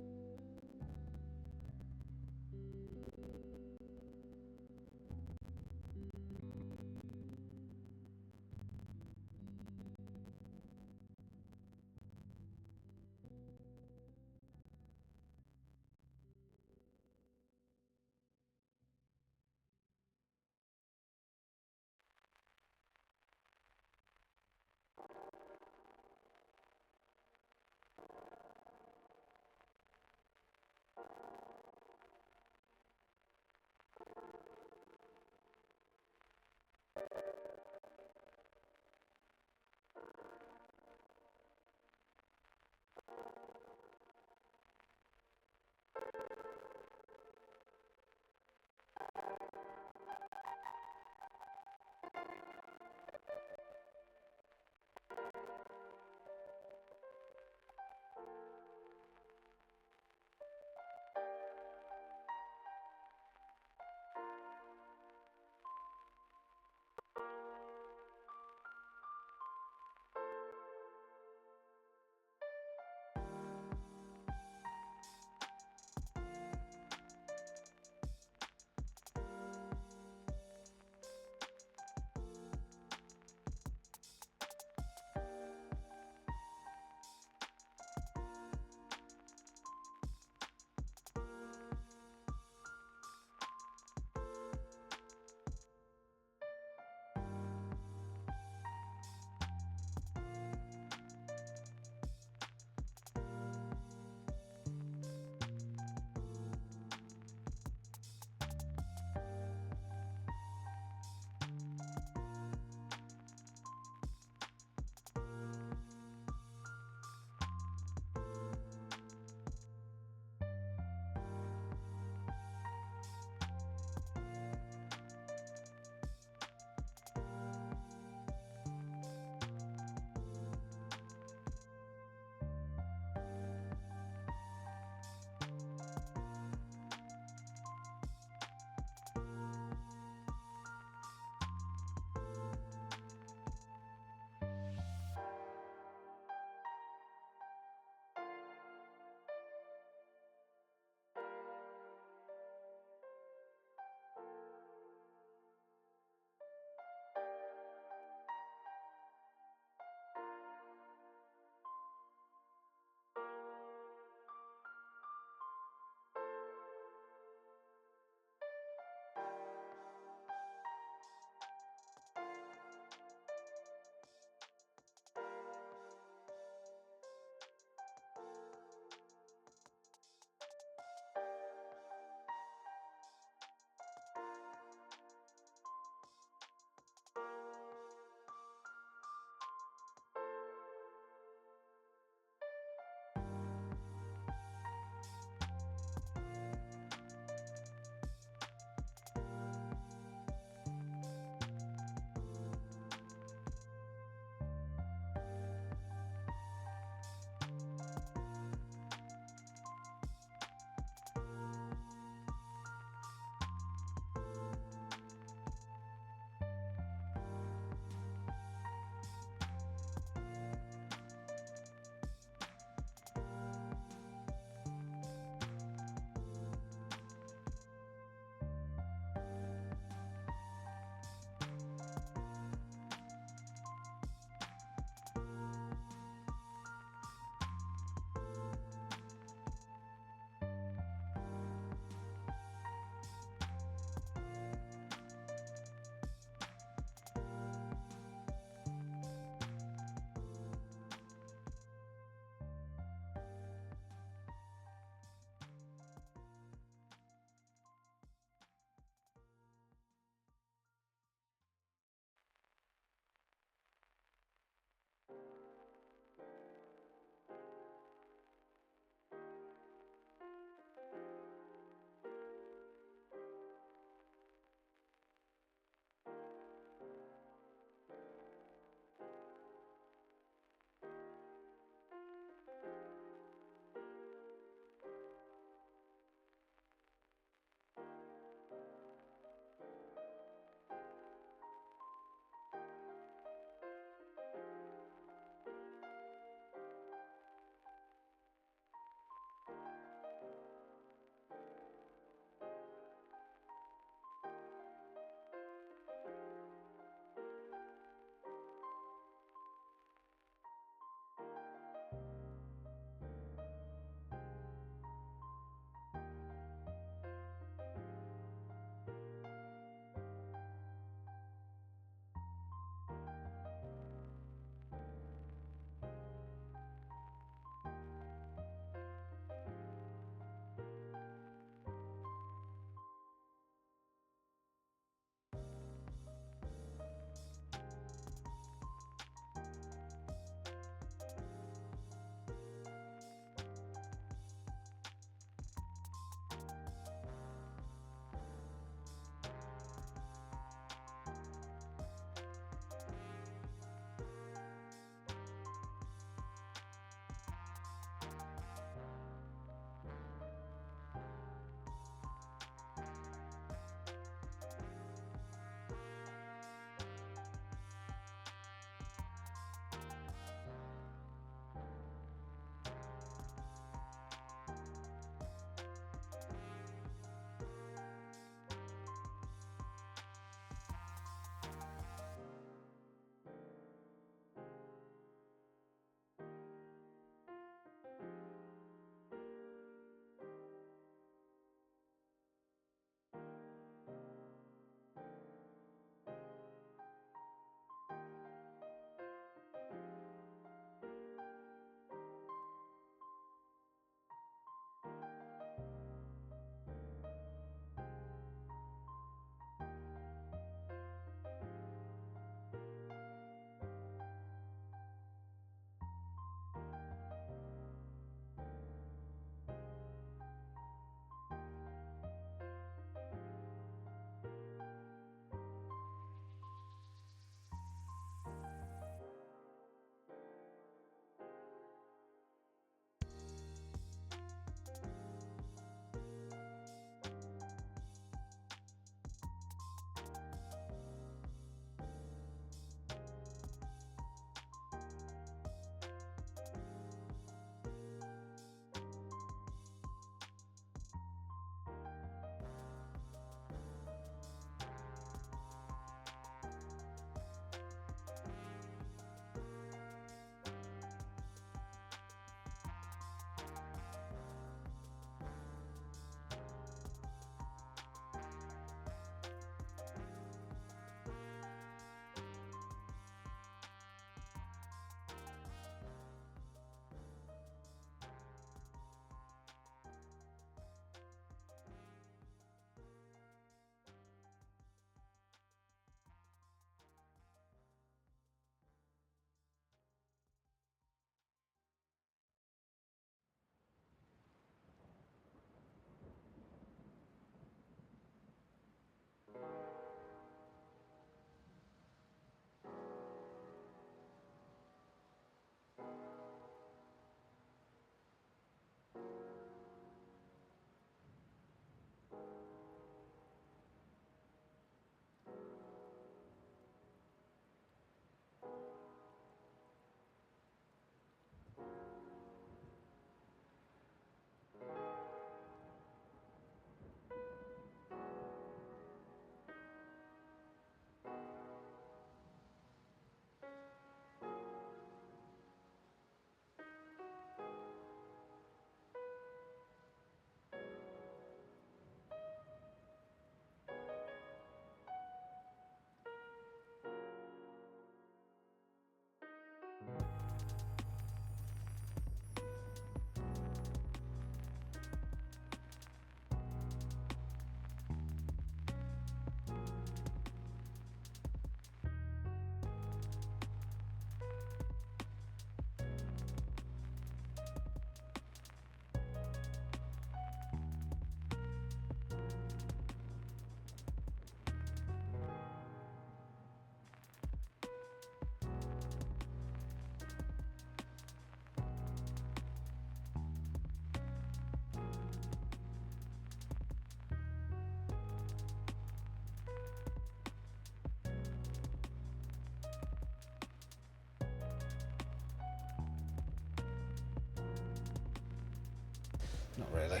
Not really.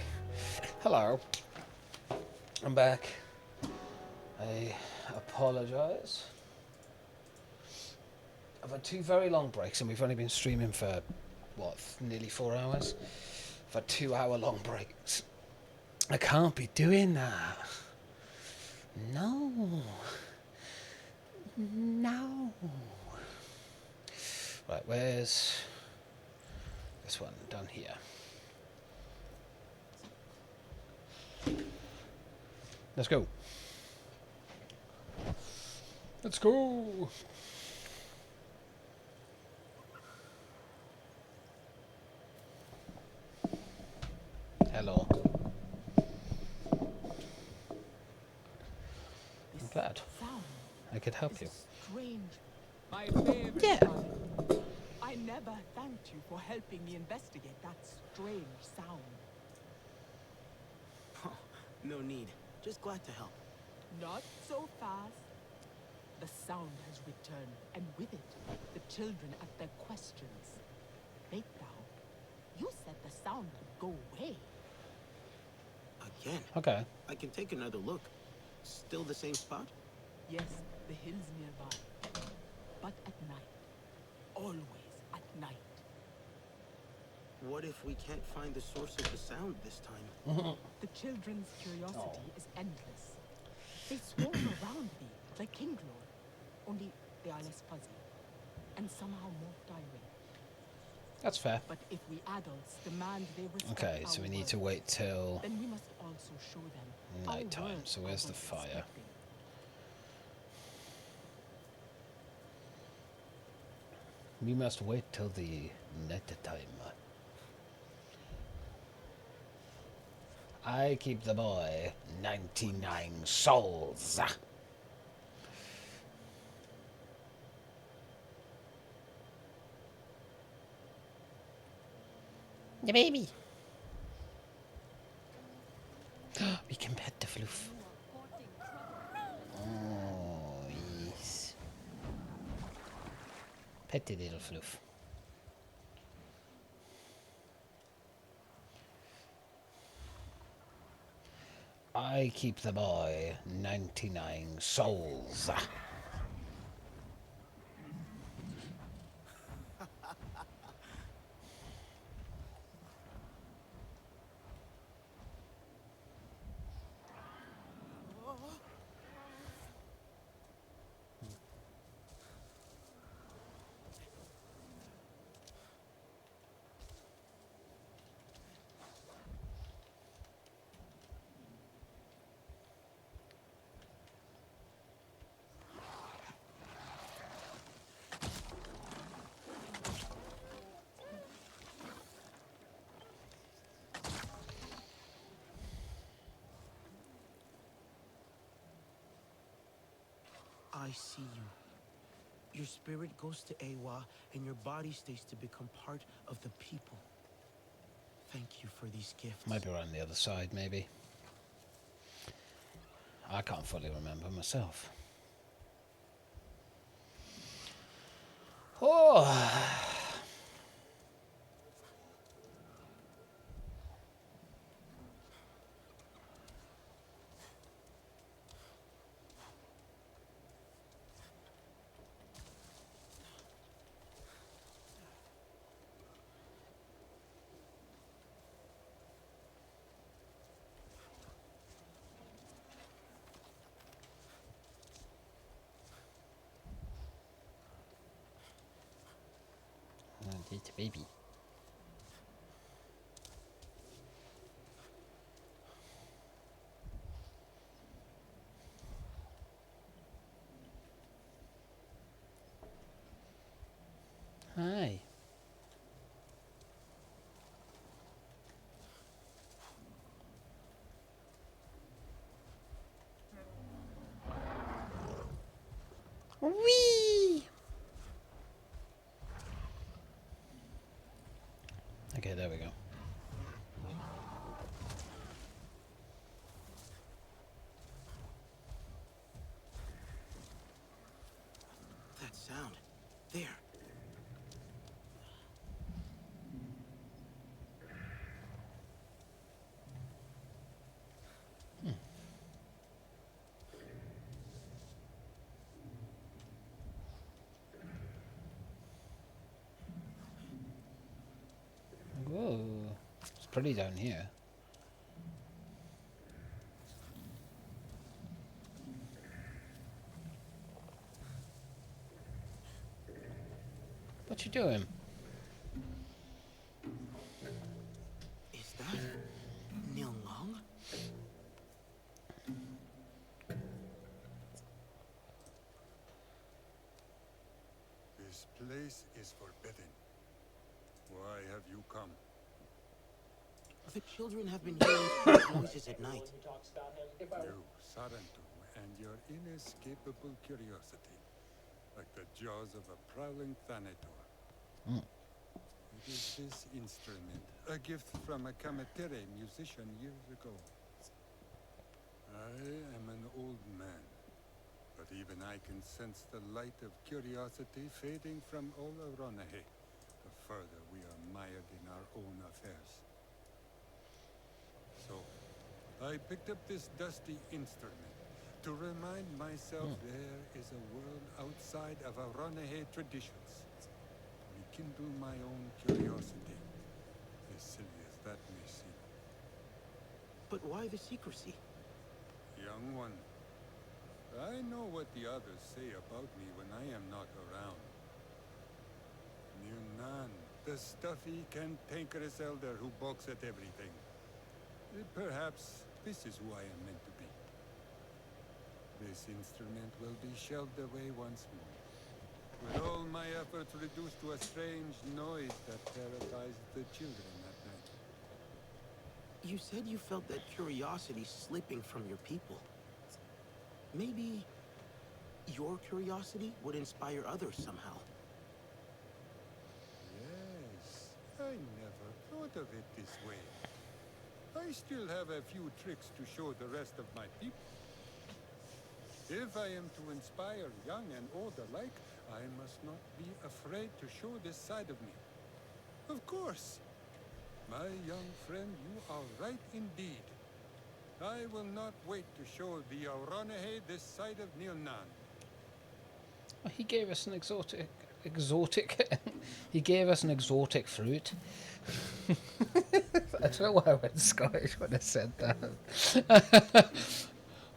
Hello. I'm back. I apologise. I've had 2 very long breaks and we've only been streaming for, what, nearly 4 hours? I've had 2-hour-long breaks. I can't be doing that. No. No. Right, where's this one? Down here. Let's go. Let's go. Hello. I'm glad I could help you. Strange. My favorite. Yeah. I never thanked you for helping me investigate that strange sound. No need. Just glad to help. Not so fast. The sound has returned, and with it, the children at their questions. Wait now. You said the sound would go away. Again? Okay. I can take another look. Still the same spot? Yes, the hills nearby. But at night. Always at night. What if we can't find the source of the sound this time? The children's curiosity is endless. They swarm around me like Kinglor, only they are less fuzzy and somehow more direct. That's fair. But if we adults demand they respect Okay, so we need to wait till then we must also show them night time. So where's the fire? We must wait till the night time. I keep the boy 99 souls. The baby. We can pet the floof. Oh, yes. Pet the little floof. I keep the boy 99 souls. I see you. Your spirit goes to Eywa, and your body stays to become part of the people. Thank you for these gifts. Might be around the other side, maybe. I can't fully remember myself. Oh. It's a baby. Hi. Whee! Okay, there we go. That sound. There. pretty down here. What you doing? Is that Nilnong? This place is forbidden. Why have you come? The children have been hearing strange noises at night. You, Sarentu, and your inescapable curiosity, like the jaws of a prowling Thanator. It is this instrument, a gift from a Kamatere musician years ago. I am an old man, but even I can sense the light of curiosity fading from all Ronahe, the further we are mired in our own affairs. So, I picked up this dusty instrument to remind myself there is a world outside of our Ronahe traditions. Rekindle my own curiosity, as silly as that may seem. But why the secrecy? Young one, I know what the others say about me when I am not around. Nilnan, the stuffy, cantankerous elder who balks at everything. Perhaps this is who I am meant to be. This instrument will be shelved away once more, with all my efforts reduced to a strange noise that terrorized the children at night. You said you felt that curiosity slipping from your people. Maybe your curiosity would inspire others somehow. Yes, I never thought of it this way. I still have a few tricks to show the rest of my people. If I am to inspire young and old alike, I must not be afraid to show this side of me. Of course. My young friend, you are right indeed. I will not wait to show the Auronehe this side of Nilnan. Well, he gave us an exotic. He gave us an exotic fruit. I don't know why I went Scottish when I said that.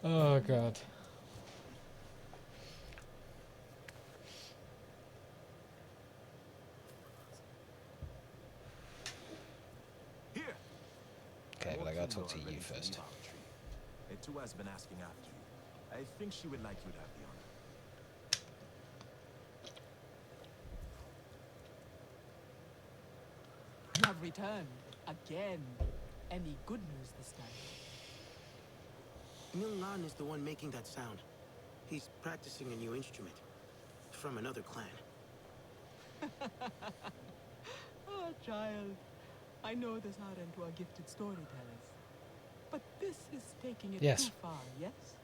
Oh god. Okay, but I gotta talk to you first. Etua has been asking after you. I think she would like you to have the honor. You have returned again. Any good news this time? Nilnan is the one making that sound. He's practicing a new instrument from another clan. Oh, child. I know the Sarentu are gifted storytellers. But this is taking it too far, yes?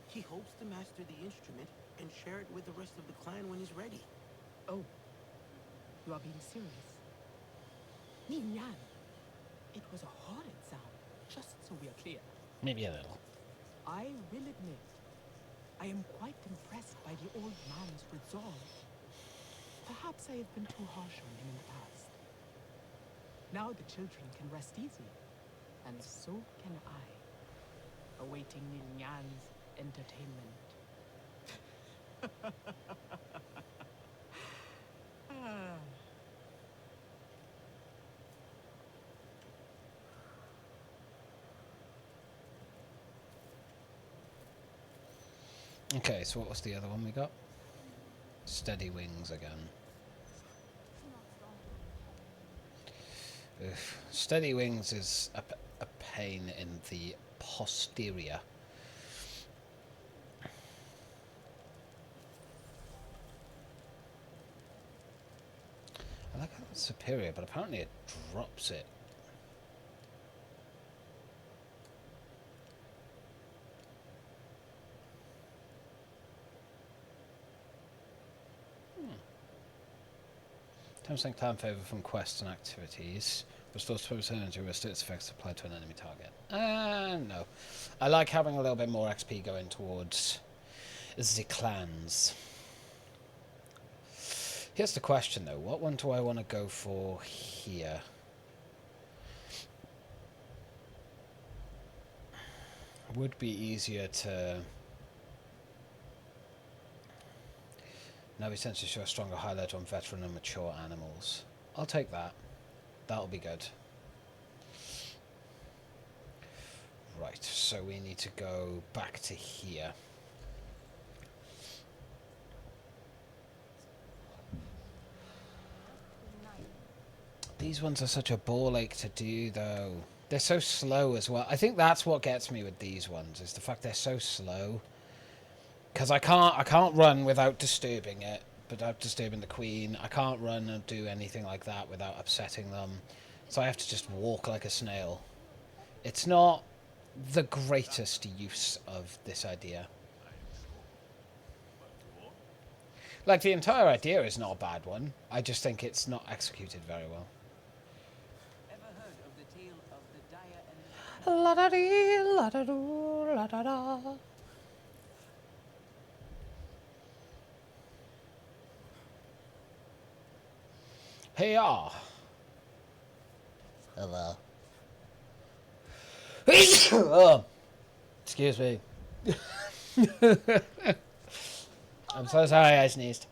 He hopes to master the instrument and share it with the rest of the clan when he's ready. Oh, you are being serious? Nilnan, it was a horrid sound, just so we are clear. Maybe a little. I will admit, I am quite impressed by the old man's resolve. Perhaps I have been too harsh on him in the past. Now the children can rest easy, and so can I, awaiting Nilnyan's entertainment. Ah. Okay, so what was the other one we got? Steady wings again. Ugh. Steady wings is a pain in the posterior. I like how it's superior, but apparently it drops it. Times like time favor from quests and activities. Restores purpose energy with its effects applied to an enemy target. No. I like having a little bit more XP going towards the clans. Here's the question though, what one do I want to go for here? would be easier to... Now we tend to show a stronger highlight on veteran and mature animals. I'll take that. That'll be good. Right, so we need to go back to here. These ones are such a ball ache to do, though. They're so slow as well. I think that's what gets me with these ones, is the fact they're so slow. Because I can't run without disturbing it, without disturbing the queen. I can't run and do anything like that without upsetting them. So I have to just walk like a snail. It's not the greatest use of this idea. Like, the entire idea is not a bad one. I just think it's not executed very well. La da dee, la da doo, la da da. Hey, hello. Oh, excuse me. I'm so sorry I sneezed.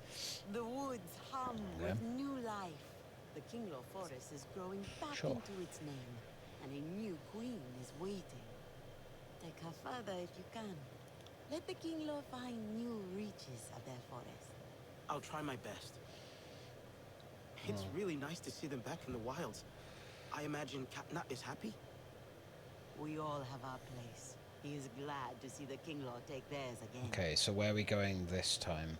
The woods hum with new life. The Kinglaw Forest is growing back into its name, and a new queen is waiting. Take her further if you can. Let the Kinglaw find new reaches of their forest. I'll try my best. It's really nice to see them back in the wilds. I imagine Katnat is happy? We all have our place. He is glad to see the Kinglaw take theirs again. Okay, so where are we going this time?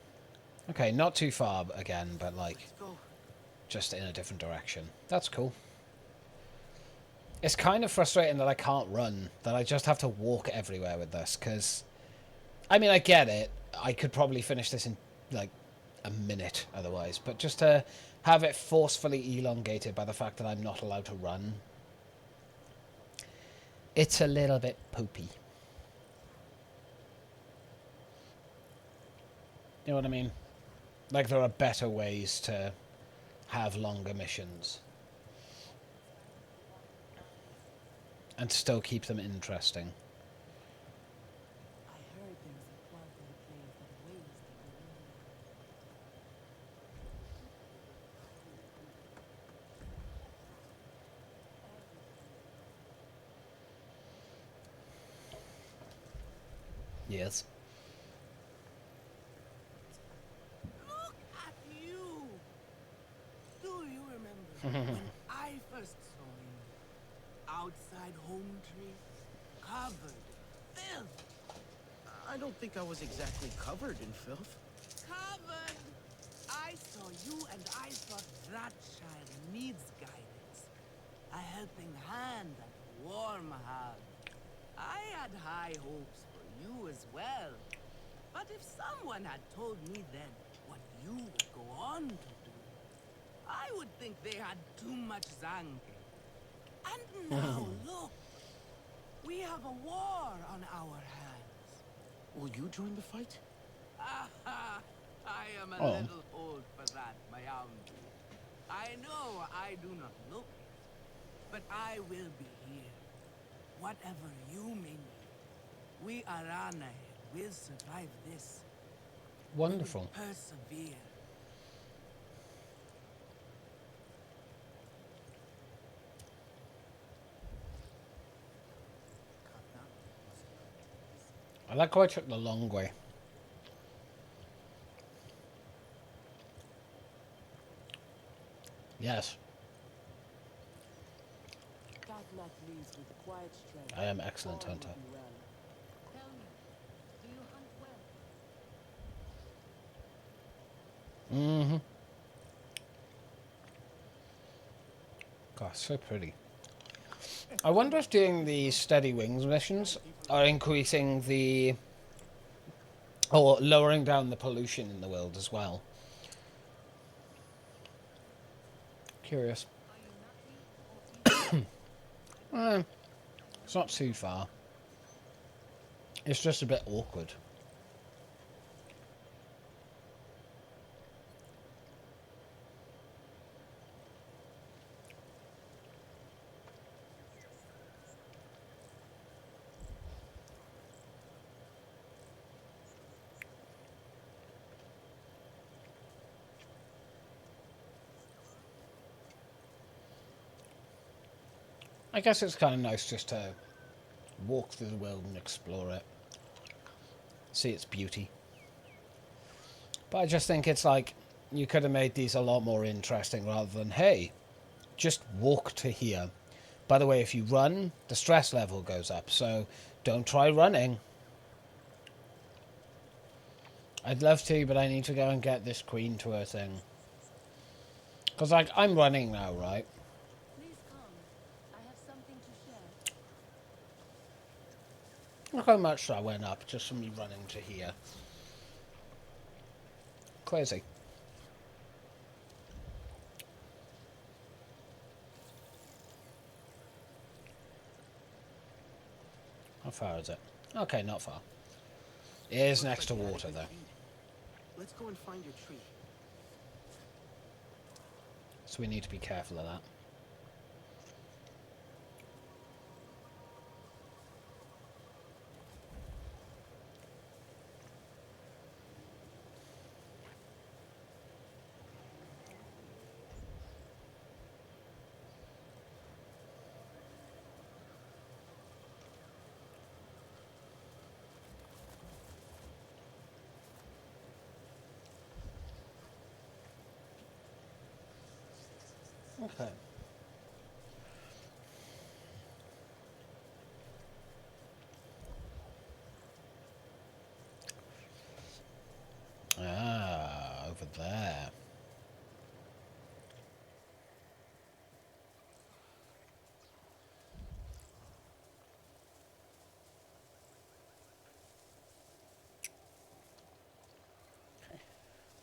Okay, not too far again, but like just in a different direction. That's cool. It's kind of frustrating that I can't run, that I just have to walk everywhere with this, because, I mean, I get it. I could probably finish this in, like, a minute otherwise, but just to have it forcefully elongated by the fact that I'm not allowed to run, it's a little bit poopy. You know what I mean? Like, there are better ways to have longer missions and still keep them interesting. Yes. Look at you! Do you remember when I first saw you? Outside Home Tree, covered in filth. I don't think I was exactly covered in filth. Covered! I saw you and I thought that child needs guidance. A helping hand and a warm hug. I had high hopes for you as well. But if someone had told me then what you would go on to do, I would think they had too much zanke. And now look, we have a war on our hands. Will you join the fight? I am a little old for that, my auntie. I know I do not look it, but I will be here. Whatever you may need, we Arana will survive this. Wonderful. We will persevere. I like how I took the long way. Yes. I am excellent hunter. Tell me, do you hunt well? Mm-hmm. God, so pretty. I wonder if doing the steady wings missions are increasing the... or lowering down the pollution in the world as well. Curious. It's not too far. It's just a bit awkward. I guess it's kind of nice just to walk through the world and explore it. See its beauty. But I just think it's like, you could have made these a lot more interesting rather than, hey, just walk to here. By the way, if you run, the stress level goes up, so don't try running. I'd love to, but I need to go and get this queen to her thing. Because, like, I'm running now, right? Please come. I have something to share. Look how much that went up just from me running to here. Crazy. How far is it? Okay, not far. It is next to water, though. Let's go and find your tree. So we need to be careful of that. Okay. Ah, over there.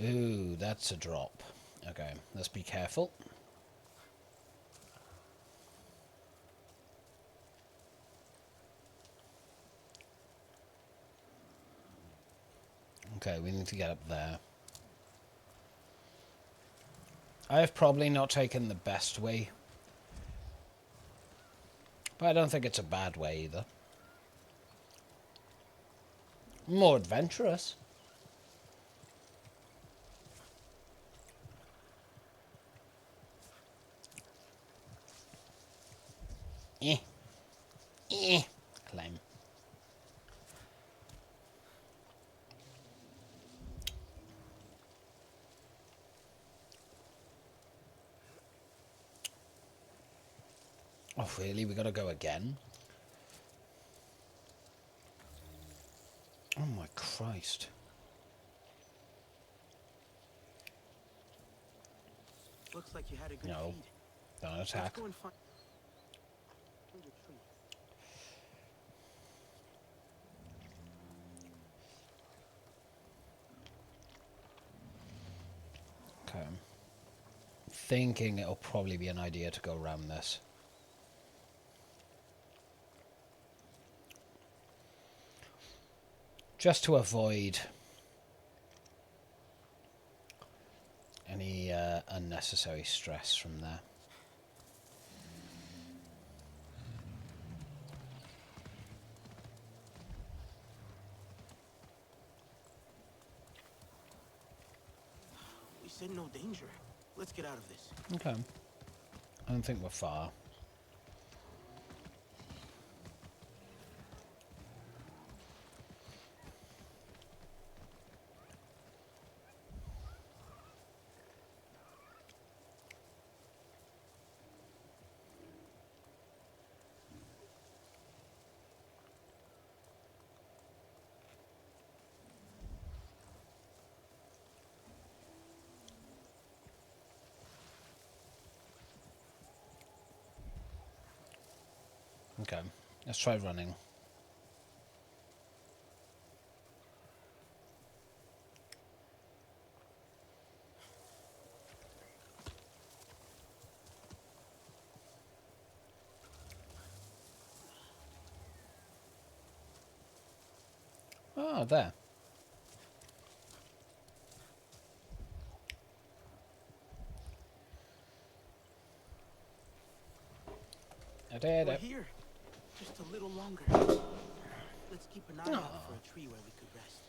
Ooh, that's a drop. Okay, let's be careful. Okay, we need to get up there. I have probably not taken the best way. But I don't think it's a bad way either. More adventurous. Climb. Oh, really? We gotta go again? Oh my Christ. Looks like you had a good No. feed. Don't Let's attack. go and find your tree. Okay. Thinking it'll probably be an idea to go around this. Just to avoid any unnecessary stress from there. We said no danger. Let's get out of this. Okay. I don't think we're far. Okay, let's try running. Oh, there. I did We're it. here. Just a little longer. Let's keep an eye out for a tree where we could rest.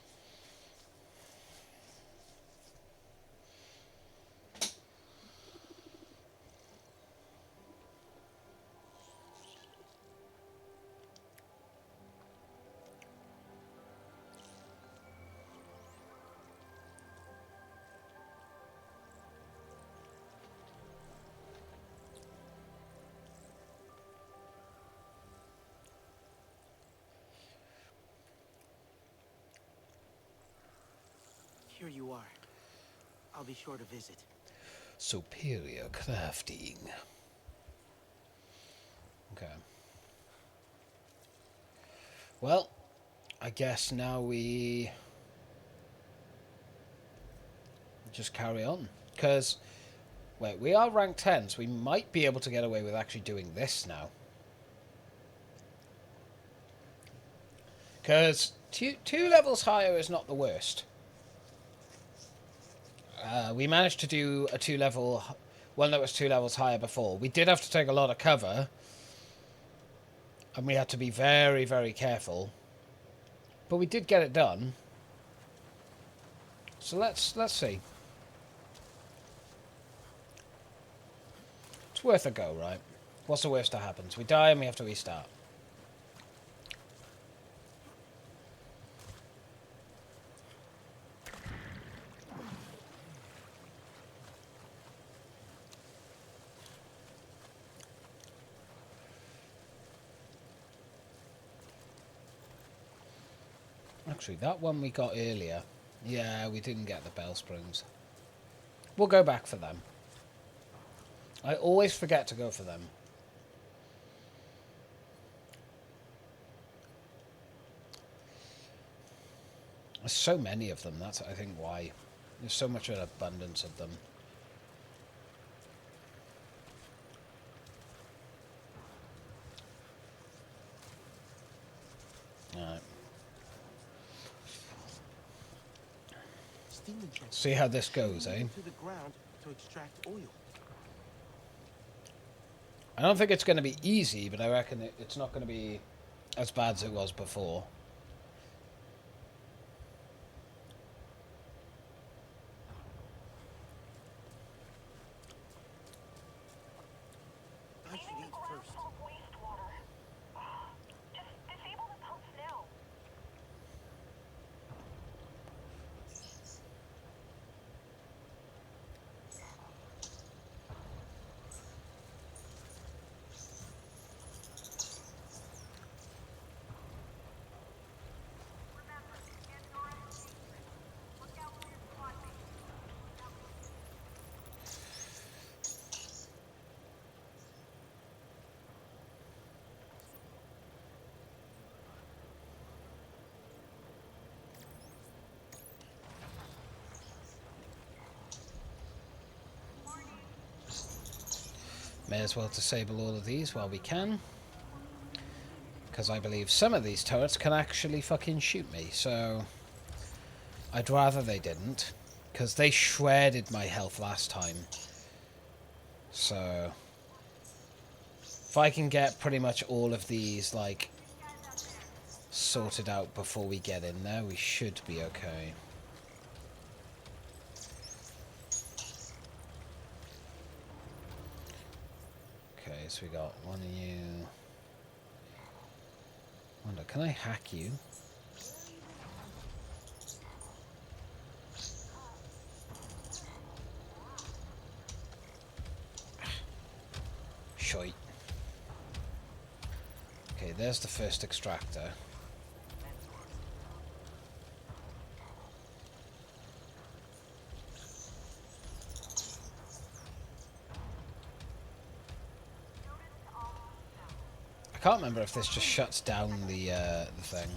Here you are. I'll be sure to visit. Superior crafting. Okay. Well, I guess now we just carry on. Because, wait, we are rank 10, so we might be able to get away with actually doing this now. Because two levels higher is not the worst. We managed to do a 2-level, one that was 2 levels higher before. We did have to take a lot of cover, and we had to be very, very careful. But we did get it done. So let's see. It's worth a go, right? What's the worst that happens? We die and we have to restart. Actually, that one we got earlier. Yeah, we didn't get the bell springs. We'll go back for them. I always forget to go for them. There's so many of them, that's I think why. There's so much of an abundance of them. Alright. See how this goes, eh? To the ground to extract oil. I don't think it's going to be easy, but I reckon it's not going to be as bad as it was before. I should eat first. Just disable the pumps now. May as well disable all of these while we can. Because I believe some of these turrets can actually fucking shoot me, so I'd rather they didn't. Because they shredded my health last time. So if I can get pretty much all of these, like, sorted out before we get in there, we should be okay. Okay, so we got one of you. Wonder, can I hack you? Shite. Okay, there's the first extractor. I can't remember if this just shuts down the thing.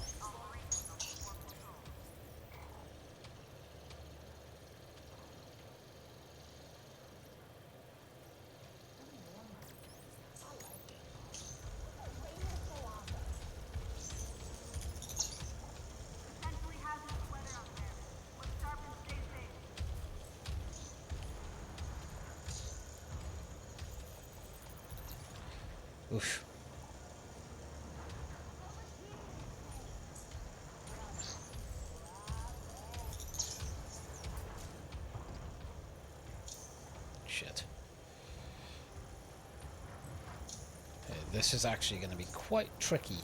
Oof. Shit. Okay, this is actually going to be quite tricky.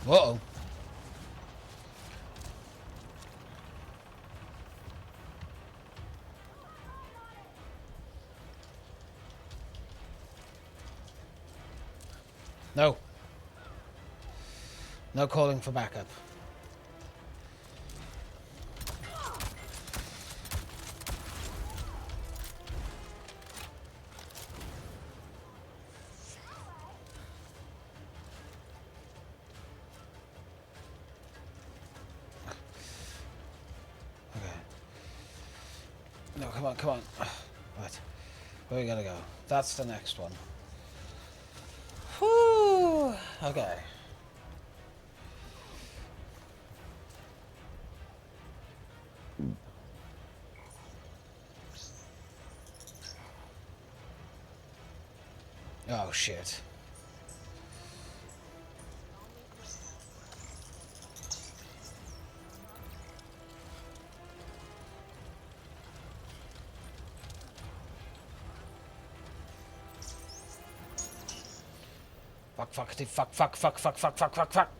Uh-oh. No. No calling for backup. No, come on, come on. Right. Where are we gonna go? That's the next one. Whew. Okay. Oh, shit. Fuck, fuck, fuck, fuck, fuck, fuck, fuck, fuck, fuck, fuck.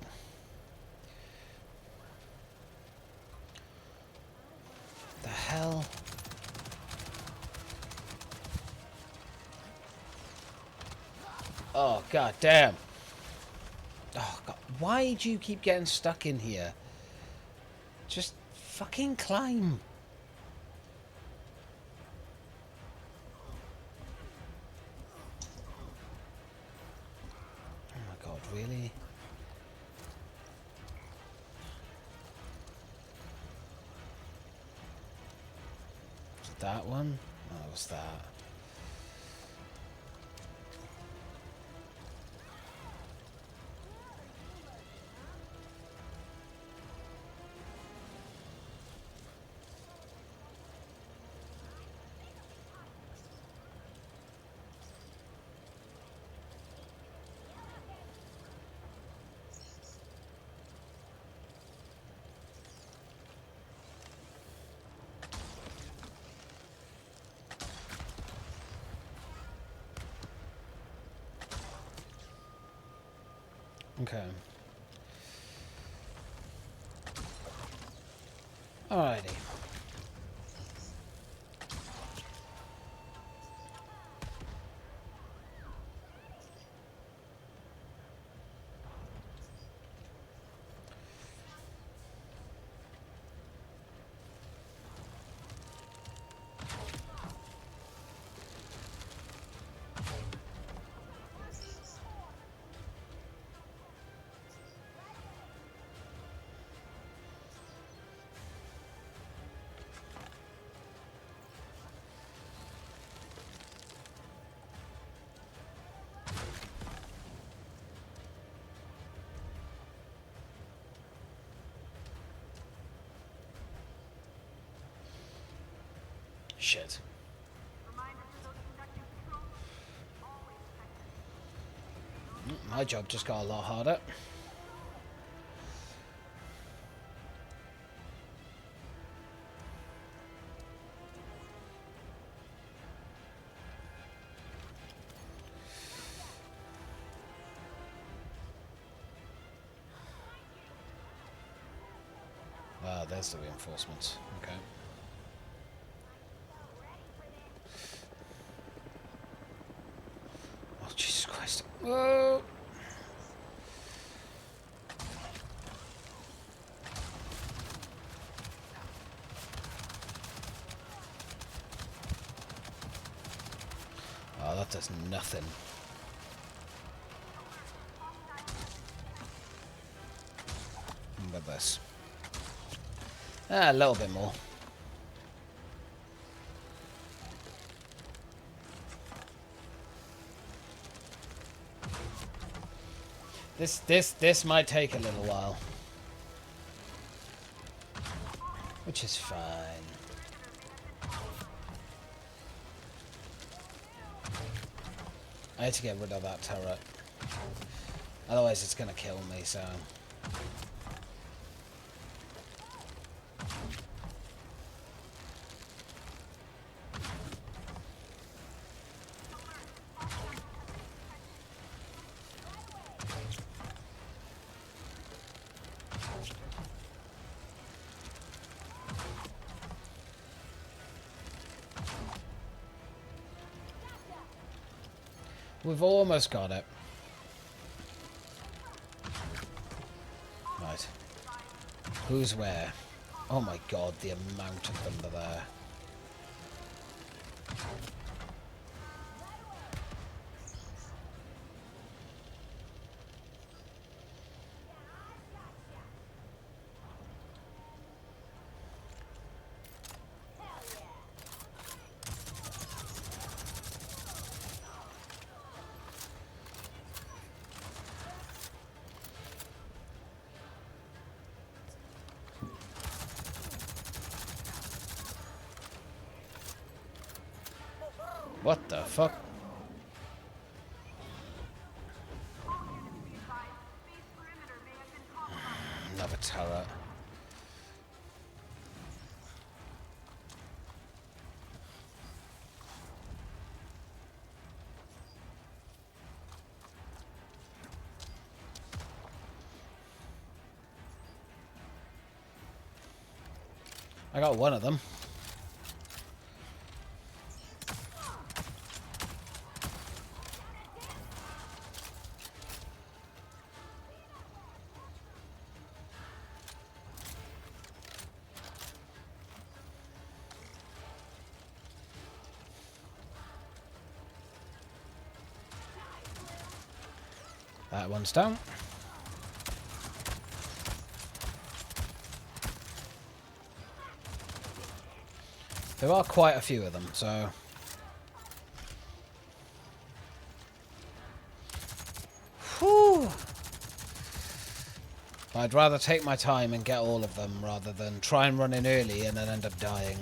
The hell? Oh, god damn. Oh, god. Why do you keep getting stuck in here? Just fucking climb. Oh my god, really? Was it that one? Oh, it was that. Okay. Alrighty. Shit. My job just got a lot harder. Ah, there's the reinforcements. Okay. Oh, Jesus Christ. Whoa! Oh, that does nothing. What about this? Ah, a little bit more. This might take a little while. Which is fine. I need to get rid of that turret. Otherwise it's gonna kill me, so... We've almost got it. Right. Who's where? Oh my god, the amount of them that are there. What the fuck? Another turret. I got one of them. That one's down. There are quite a few of them, so... Whew! I'd rather take my time and get all of them rather than try and run in early and then end up dying.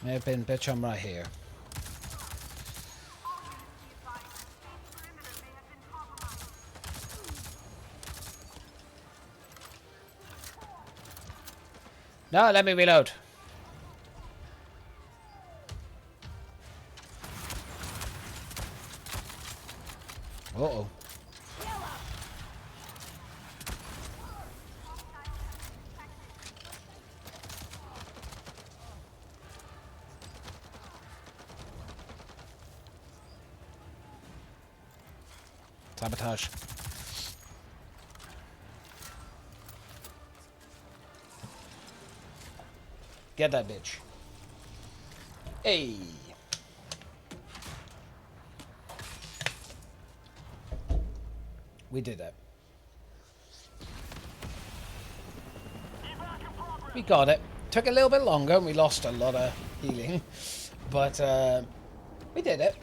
May have been, bitch, I'm right here. No, let me reload. Uh-oh. Sabotage. Get that bitch. Hey. We did it. We got it. Took a little bit longer and we lost a lot of healing. But we did it.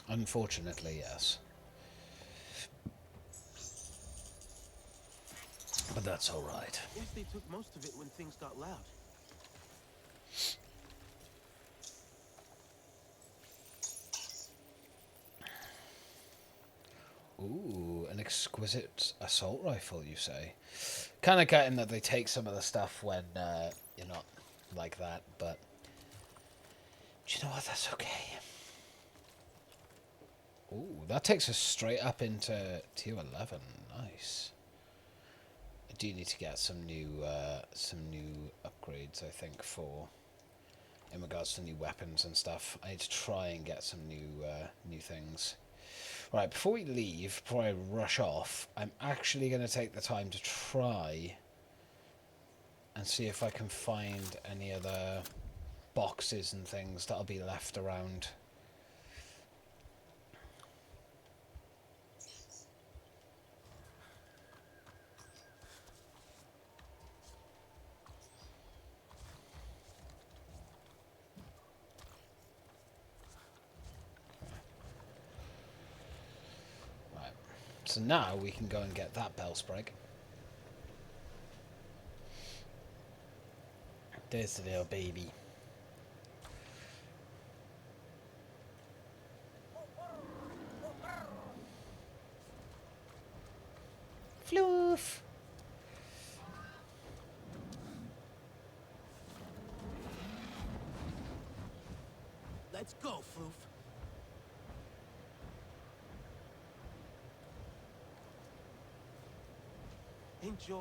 Unfortunately, yes. But that's all right. Guess they took most of it when things got loud. Ooh, an exquisite assault rifle, you say? Kind of getting that they take some of the stuff when you're not like that, but... Do you know what? That's okay. Ooh, that takes us straight up into tier 11. Nice. I do need to get some new upgrades, I think, for in regards to new weapons and stuff. I need to try and get some new things. Right, before we leave, before I rush off, I'm actually going to take the time to try and see if I can find any other boxes and things that'll be left around. So now we can go and get that Bellsprite. There's the little baby. Floof! Let's go, Floof. Enjoy.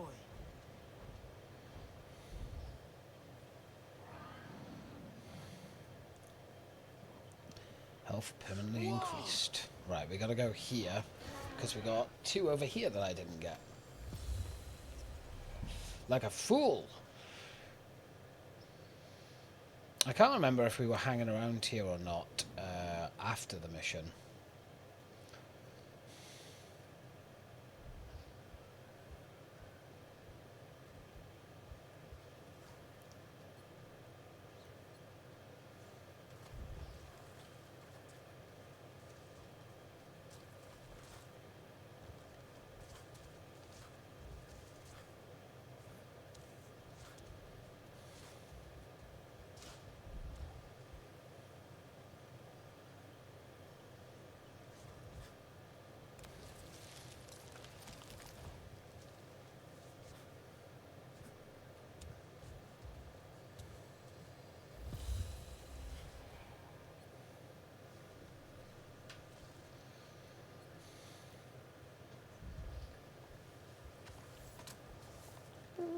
Health permanently increased. Right, we gotta go here, because we got 2 over here that I didn't get. Like a fool! I can't remember if we were hanging around here or not after the mission.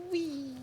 Whee!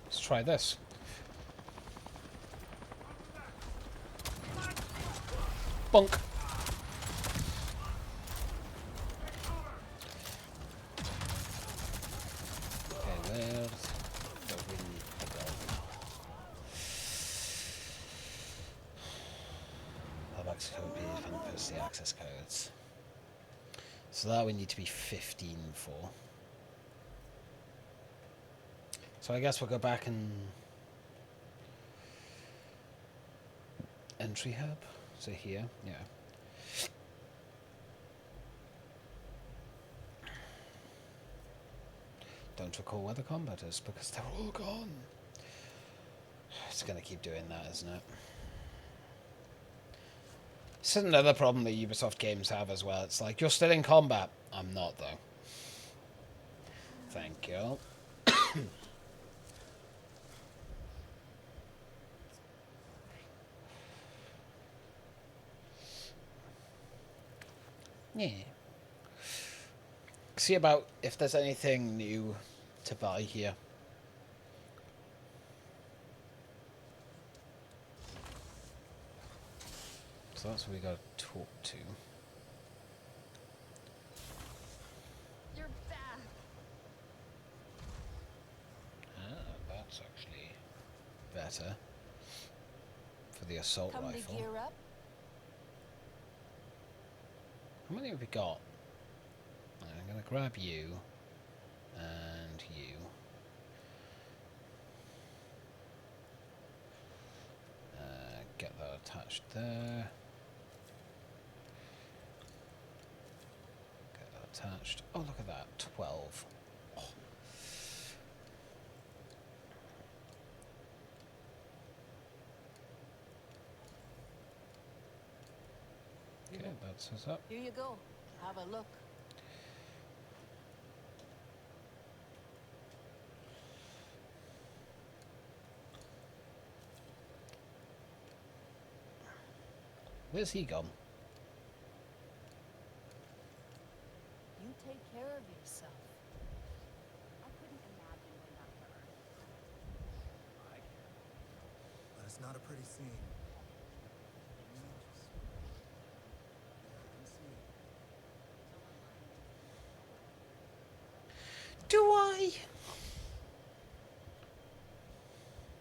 Let's try this. Bonk. Okay, where's the wind go? Hubbox code page and post the access codes. So that we need to be 15 for. So I guess we'll go back and entry hub. So here, yeah. Don't recall where the combat is because they're all gone. It's gonna keep doing that, isn't it? This is another problem that Ubisoft games have as well. It's like, you're still in combat. I'm not, though. Thank you. Yeah. See about if there's anything new to buy here. So that's what we gotta talk to. You're back. Ah, that's actually better for the assault Come to rifle. gear up. How many have we got? I'm gonna grab you and you. Get that attached there. Get that attached. Oh, look at that. 12. Oh. Okay, that's us up. Here you go. Have a look. Where's he gone? You take care of yourself. I couldn't imagine going back to Earth. But it's not a pretty scene. Do I?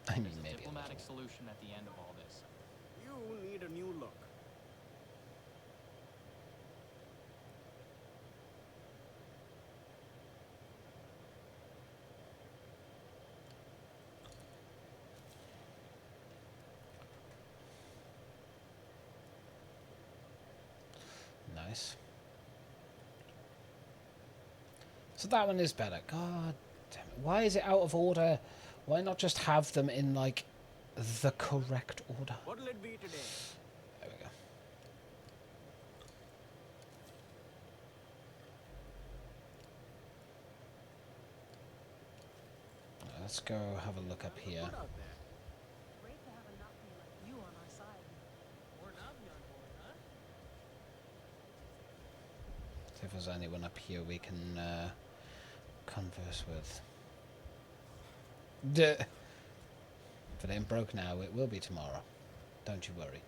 I mean, There's a maybe. diplomatic solution at the end of all this. You need a new look. nice. So that one is better. God damn it. Why is it out of order? Why not just have them in, like, the correct order? What'll it be today? There we go. Let's go have a look up here. Great to have a Navi like you on our side. More Navi on board, huh? See if there's anyone up here we can converse with. Duh. If it ain't broke now, it will be tomorrow. Don't you worry.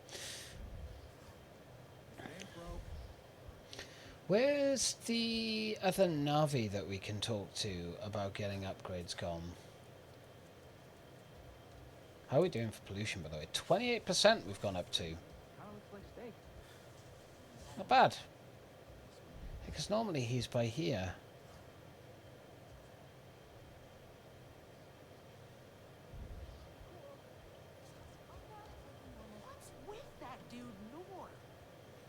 Where's the other Navi that we can talk to about getting upgrades gone? How are we doing for pollution, by the way? 28% we've gone up to. Not bad. Because normally he's by here. What's with that dude, Nor?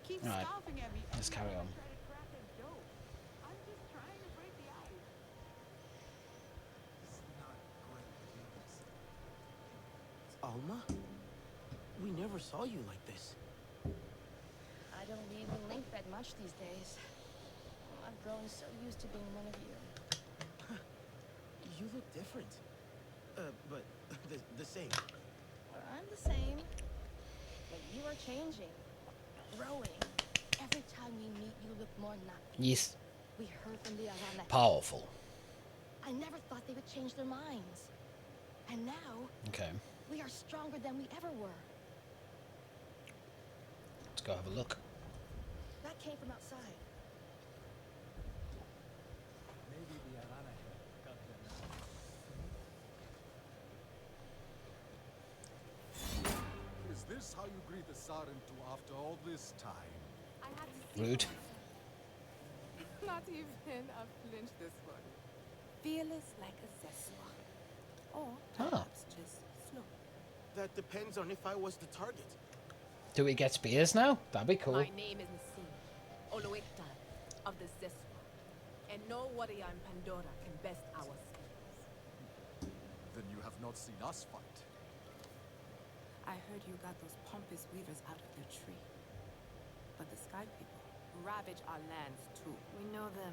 Keeps All right, scoffing at me. let's carry on. Try to crack a joke. I'm just trying to break the ice. Alma? We never saw you like this. I don't even link that much these days. I've grown so used to being one of you. You look different. But the same. I'm the same. But you are changing. Growing. Every time we meet, you look more Navi. Yes. We heard from the Arana. Powerful. I never thought they would change their minds. And now, Okay. we are stronger than we ever were. Let's go have a look. That came from outside. Maybe the Arana got them now. Is this how you greet the Sarentu after all this time? I had to see Rude. Not even a flinch this one. Fearless like a Zeswa. Or perhaps just slow. That depends on if I was the target. Do we get spears now? That'd be cool. My name is Nassim, Oloektan of the Zeswa. And no warrior in Pandora can best our skills. Then you have not seen us fight. I heard you got those pompous weavers out of their tree. But the Sky People ravage our lands too. We know them.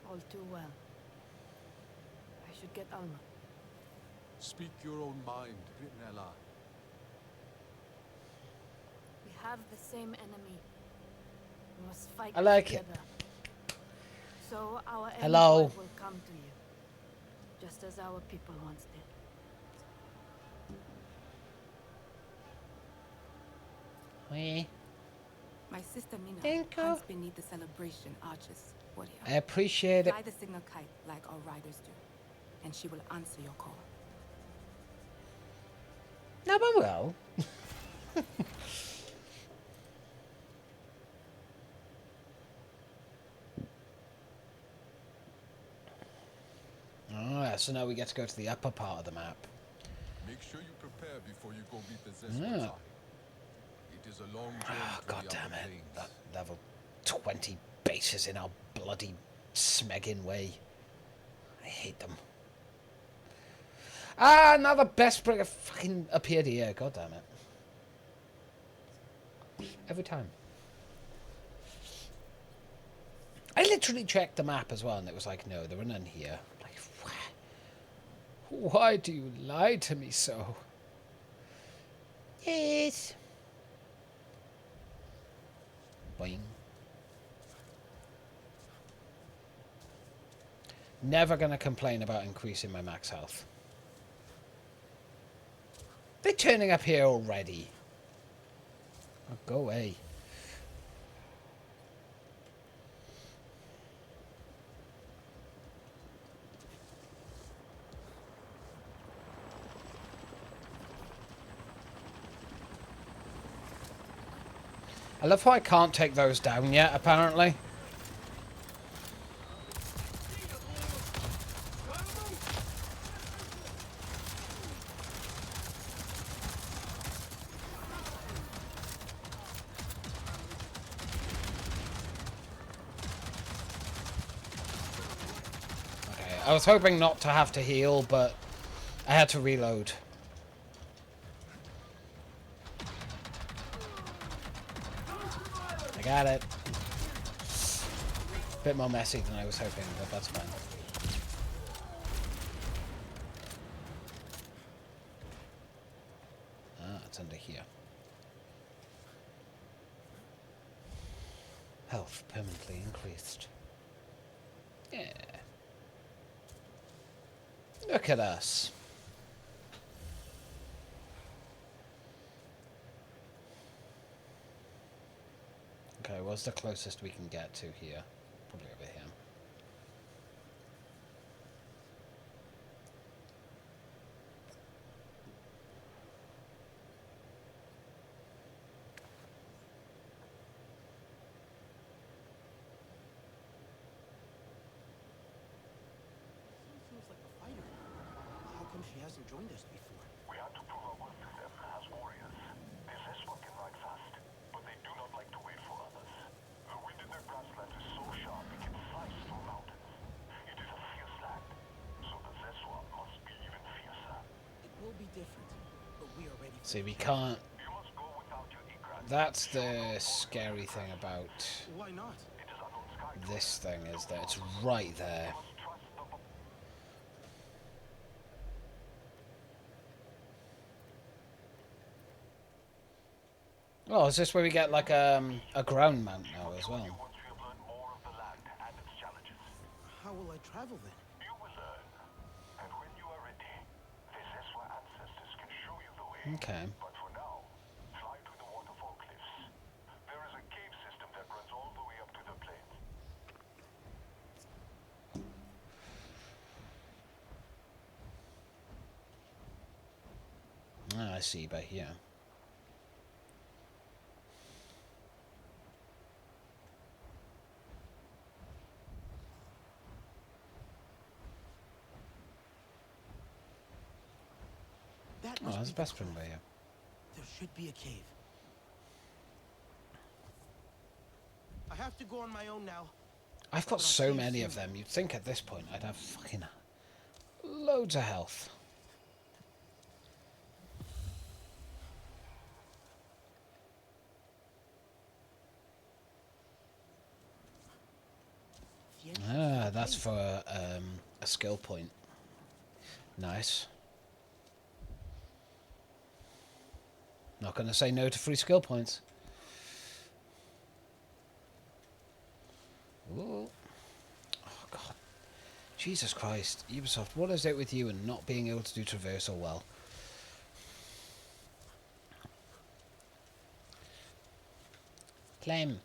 All too well. I should get Alma. Speak your own mind, Ritnella. We have the same enemy. We must fight I like it. together. So our Hello. envoy will come to you. Just as our people once did. Oui. My sister Mina Thank you. hunts beneath the celebration arches. Warrior. I appreciate it. Fly the signal kite like our riders do, and she will answer your call. No, but well. Alright, so now we get to go to the upper part of the map. Make sure you prepare before you go meet the Yeah. Zeswa. It is a long journey Oh, to God the damn upper it. plains. That level 20 bases in our bloody smegging way. I hate them. Ah, now the best brick fucking appeared here. God damn it. Every time. I literally checked the map as well, and it was like, no, there are none here. Like, why do you lie to me so? Yes. Boing. Never gonna complain about increasing my max health. They're turning up here already. Oh, go away. I love how I can't take those down yet, apparently. I was hoping not to have to heal, but I had to reload. I got it. Bit more messy than I was hoping, but that's fine. Ah, it's under here. Health permanently increased. Yeah. Look at us. Okay, what's the closest we can get to here? Probably over here. Seems like a fighter. How come she hasn't joined us before? We had to prove our worth to them as warriors. This Zeswa can ride fast, but they do not like to wait for others. The wind in their grassland is so sharp it can slice through mountains. It is a fierce land, so the Zeswa must be even fiercer. It will be different, but we are ready. See, we can't... That's the scary thing about Why not? this thing, is that it's right there. Oh, is this where we get like a ground mount now as well? How will I travel then? You will learn, and when you are ready, the Zeswa ancestors can show you the way. Okay. But for now, fly to the waterfall cliffs. There is a cave system that runs all the way up to the plains. Ah, I see, by here. That Oh, must that's be the best one by here. There should be a cave. I have to go on my own now. I've got so many of them. You'd think at this point I'd have fucking loads of health. Ah, that's for a skill point. Nice. Not going to say no to free skill points. Ooh. Oh, God. Jesus Christ. Ubisoft, what is it with you and not being able to do traversal well? Claim.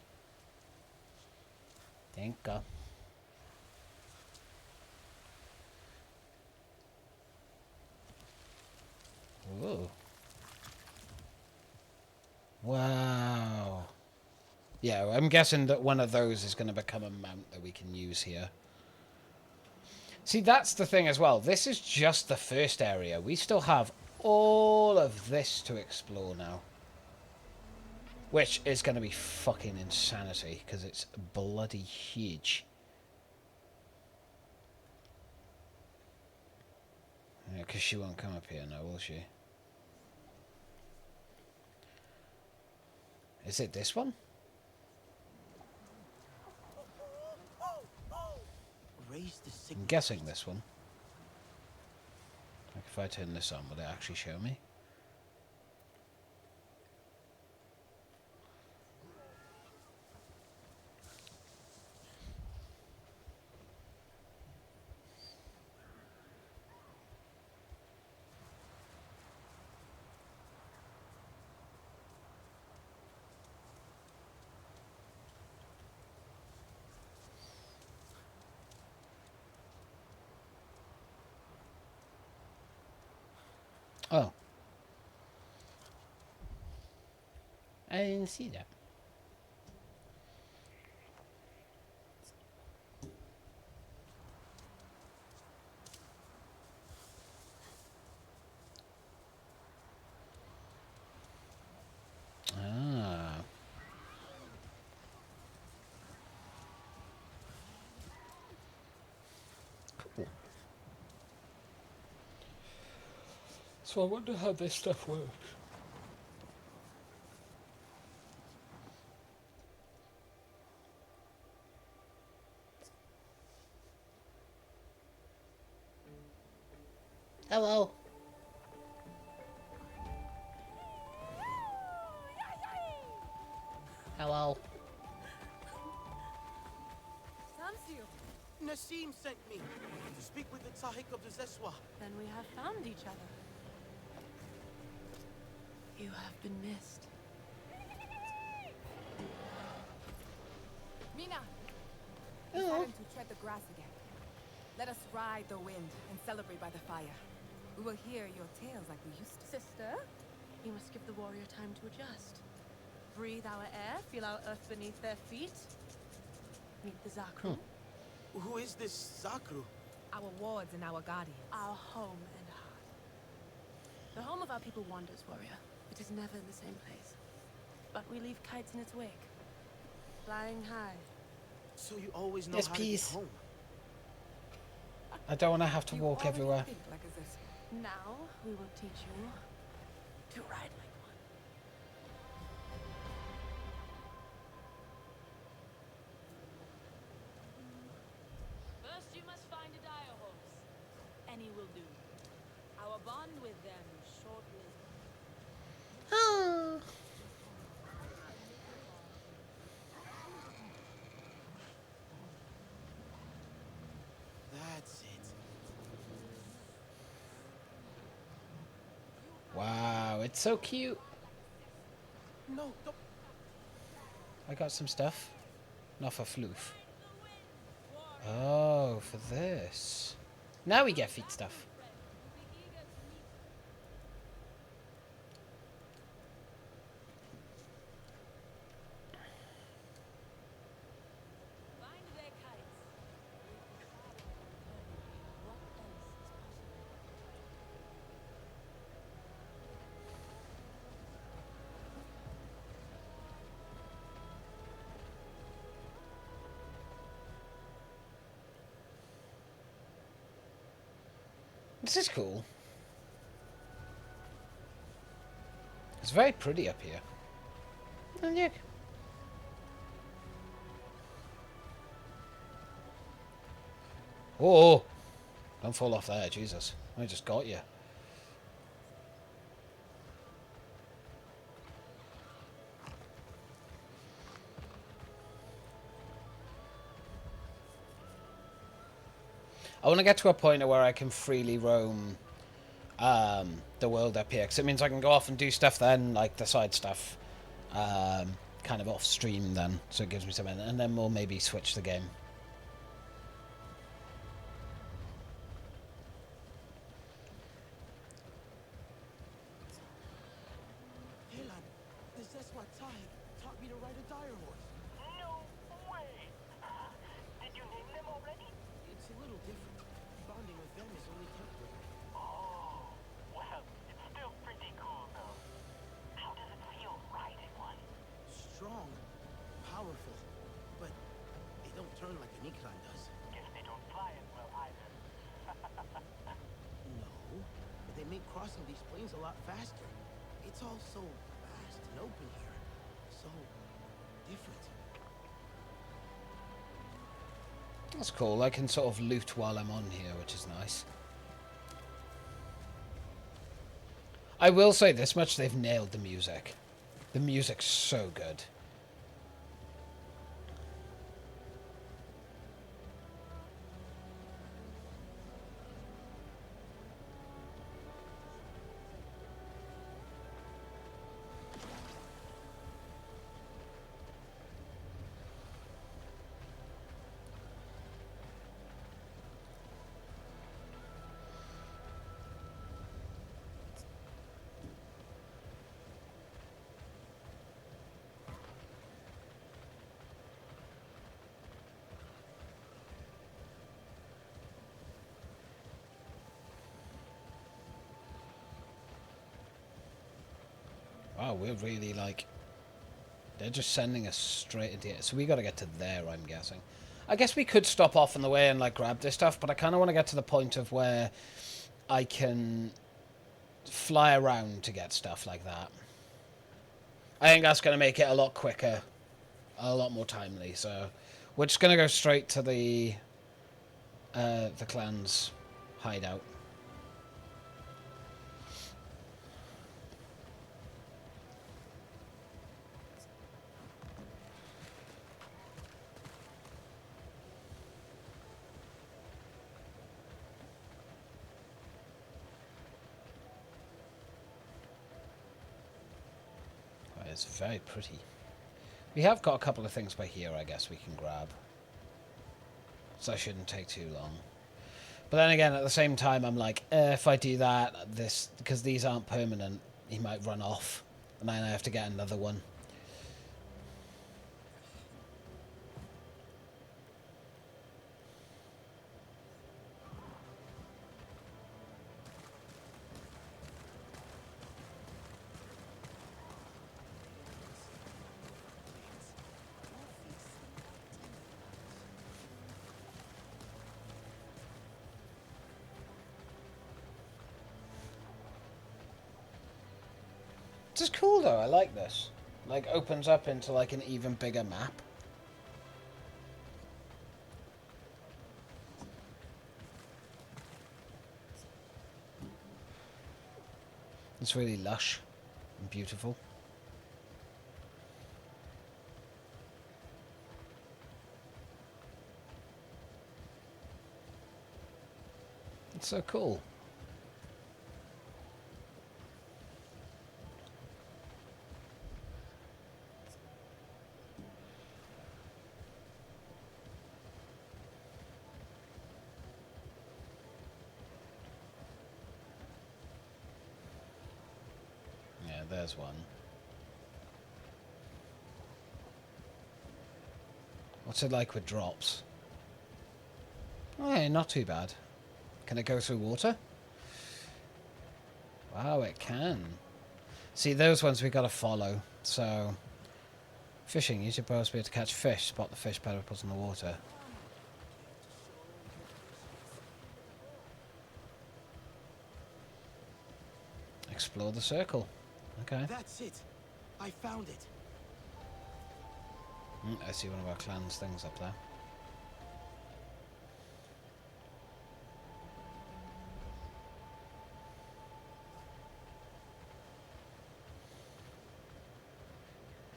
Thank God. Whoa. Wow. Yeah, I'm guessing that one of those is going to become a mount that we can use here. See, that's the thing as well. This is just the first area. We still have all of this to explore now. Which is going to be fucking insanity, because it's bloody huge. Yeah, because she won't come up here now, will she? Is it this one? I'm guessing this one. Like if I turn this on, will it actually show me? Oh. I didn't see that. Ah. Cool. So I wonder how this stuff works. Hello. Hello. Samsio! Nassim sent me to speak with the Tsahik of the Zeswa. Then we have found each other. You have been missed. Mina! It's time to tread the grass again. Let us ride the wind and celebrate by the fire. We will hear your tales like we used to. Sister, you must give the warrior time to adjust. Breathe our air, feel our earth beneath their feet. Meet the Zakru. Who is this Zakru? Our wards and our guardians. Our home and heart. The home of our people wanders, warrior. It is never in the same place. But we leave kites in its wake. Flying high. So you always know Yes, how please. to get home. I don't want to have to walk everywhere. Now we will teach you to ride like one. First, you must find a dire horse. Any will do. Our bond with them short-lived. That's it. Wow, it's so cute. No, don't. I got some stuff. Not for floof. Oh, for this. Now we get feet stuff. Find their kites. What else is possible? This is cool. It's very pretty up here. Oh, look. Oh! Don't fall off there, Jesus. I just got you. I want to get to a point where I can freely roam the world up here, because it means I can go off and do stuff then, like the side stuff, kind of off stream then, so it gives me something, and then we'll maybe switch the game. Helan, the Zeswa Tsahik taught me to ride a dire horse. No way! Did you name them already? It's a little different. Bonding with them is only temporary. Oh, well, it's still pretty cool though. How does it feel riding one? Strong, powerful, but they don't turn like an Ikran does. Guess they don't fly as well either. No, but they make crossing these plains a lot faster. It's all so vast and open here. So different. That's cool. I can sort of loot while I'm on here, which is nice. I will say this much, they've nailed the music. The music's so good. Wow, we're really like... They're just sending us straight into it. So we got to get to there, I'm guessing. I guess we could stop off on the way and like grab this stuff, but I kind of want to get to the point of where I can fly around to get stuff like that. I think that's going to make it a lot quicker, a lot more timely. So we're just going to go straight to the clan's hideout. It's very pretty. We have got a couple of things by here, I guess we can grab. So that shouldn't take too long. But then again, at the same time, I'm like, if I do that, because these aren't permanent, he might run off. And then I have to get another one. This is cool though, I like this. Like, opens up into like an even bigger map. It's really lush and beautiful. It's so cool. There's one. What's it like with drops? Oh, yeah, not too bad. Can it go through water? Wow, it can. See, those ones we gotta follow. So, fishing. Use your bow spear to catch fish. Spot the fish pediples in the water. Explore the circle. Okay. That's it. I found it. I see one of our clan's things up there.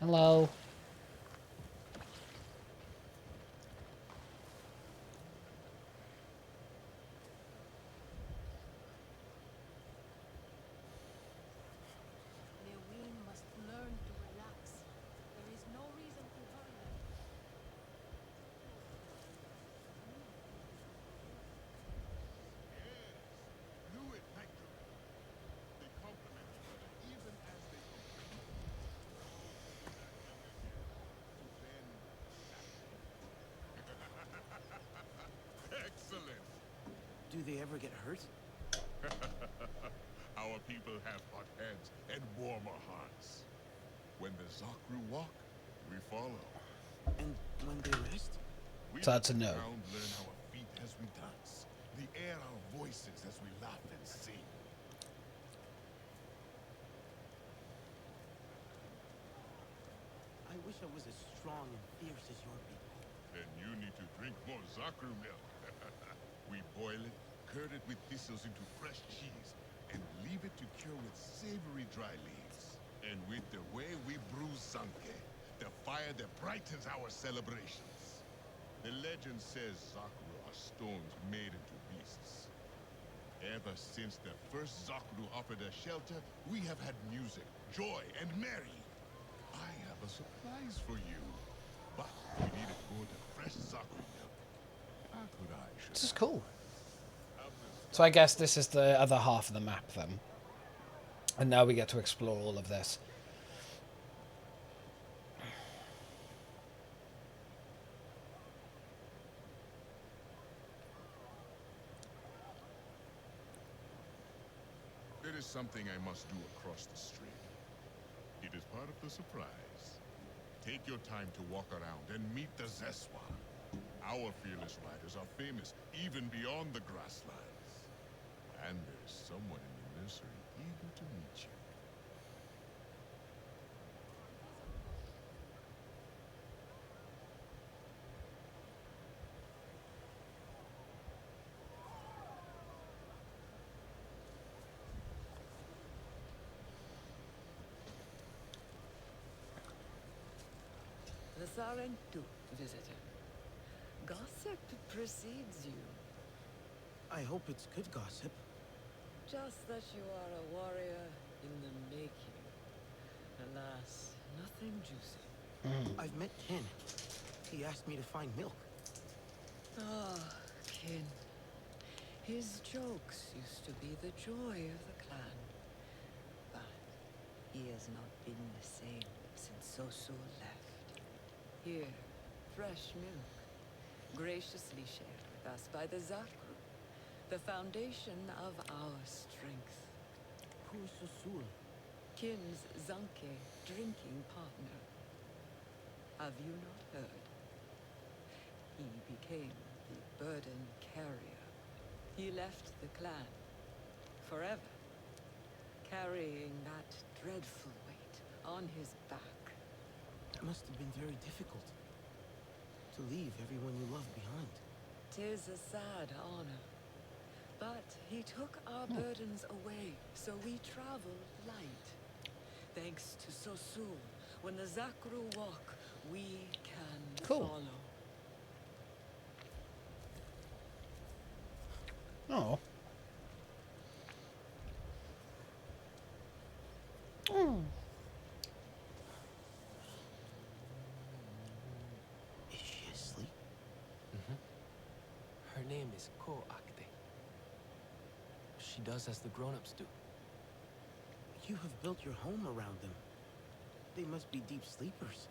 Hello. Excellent. Do they ever get hurt? Our people have hot heads and warmer hearts. When the Zakru walk, we follow. And when they rest? So that's a no. Ground learn our feet as we dance, the air our voices as we laugh and sing. I wish I was as strong and fierce as your people. Then you need to drink more Zakru milk. We boil it, curd it with thistles into fresh cheese, and leave it to cure with savory dry leaves. And with the way we brew Zanke, the fire that brightens our celebrations. The legend says Zakru are stones made into beasts. Ever since the first Zakru offered us shelter, we have had music, joy, and merry. I have a surprise for you. But we need a gourd of fresh Zakru milk. This is cool. So I guess this is the other half of the map then. And now we get to explore all of this. There is something I must do across the stream. It is part of the surprise. Take your time to walk around and meet the Zeswa. Our fearless riders are famous even beyond the grasslands. And there's someone in the nursery eager The Sarentu, visitor. Gossip precedes you. I hope it's good gossip. Just that you are a warrior in the making. Alas, nothing juicy. I've met Ken. He asked me to find milk. Ah, Kin. His jokes used to be the joy of the clan. But he has not been the same since Sosul left. Here, fresh milk, graciously shared with us by the Zakru, the foundation of our strength. Who's Sosul? Kin's Zanke drinking partner. Have you not heard? He became the burden carrier. He left the clan forever, carrying that dreadful weight on his back. That must have been very difficult. To leave everyone you love behind. 'Tis a sad honor. But he took our burdens away, so we traveled light. Thanks to Sosul, when the Zakru walk, we can follow. Oh. Is she asleep? Her name is Ko Akte. She does as the grown-ups do. You have built your home around them. They must be deep sleepers.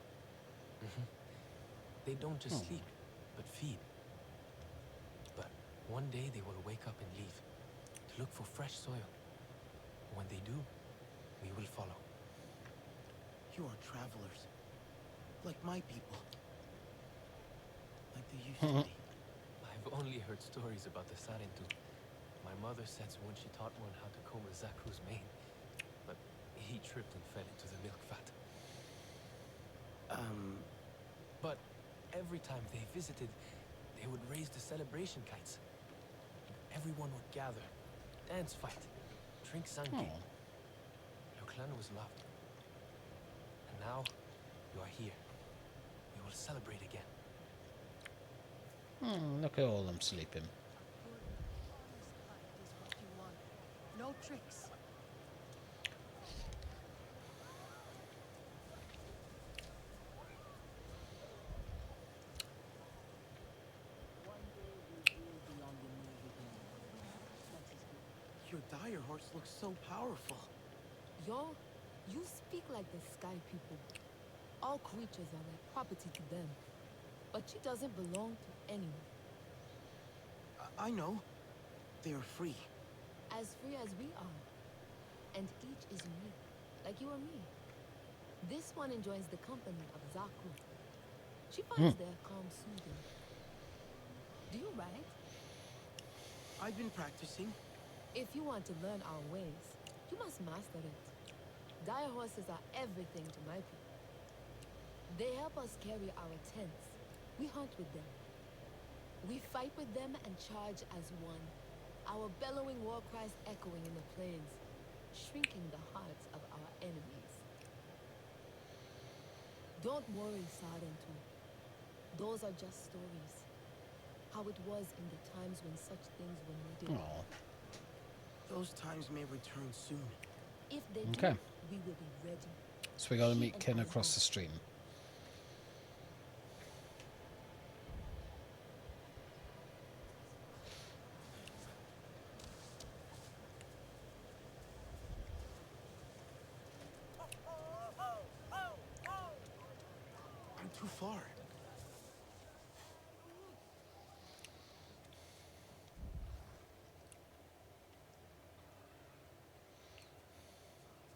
They don't just sleep, but feed. But one day they will wake up and leave, to look for fresh soil. When they do, we will follow. You are travelers. Like my people. Like they used to be. I've only heard stories about the Sarentu. My mother said so when she taught one how to comb a Zakru's mane. But he tripped and fell into the milk vat. But every time they visited, they would raise the celebration kites. Everyone would gather, dance, fight, drink sanke. Your clan was loved. And now, you are here. We will celebrate again. Look at all them sleeping. No tricks. your dire horse looks so powerful. Yo, you speak like the sky people. All creatures are like property to them. But she doesn't belong to anyone. I know. They are free. As free as we are. And each is unique, like you or me. This one enjoys the company of Zakru. She finds their calm soothing. Do you ride? I've been practicing. If you want to learn our ways, you must master it. Dire horses are everything to my people. They help us carry our tents. We hunt with them. We fight with them and charge as one. Our bellowing war cries echoing in the plains, shrinking the hearts of our enemies. Don't worry, Sarentu. Those are just stories. How it was in the times when such things were needed. Aww. Those times may return soon. If they Okay. do, we will be ready. So we gotta meet Ken across the stream. I'm too far.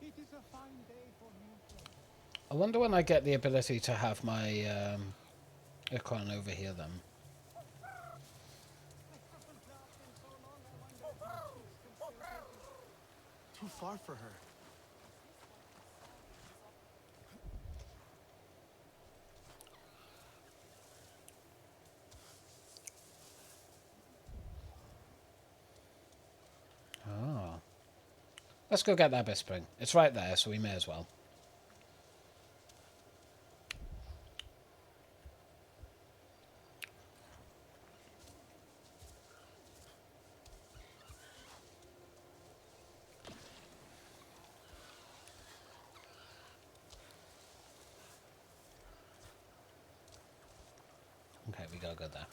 It is a fine day for new friends. I wonder when I get the ability to have my icon over here then. Too far for her. Ah. Let's go get that Abyss Spring. It's right there, so we may as well. Okay, we gotta go there.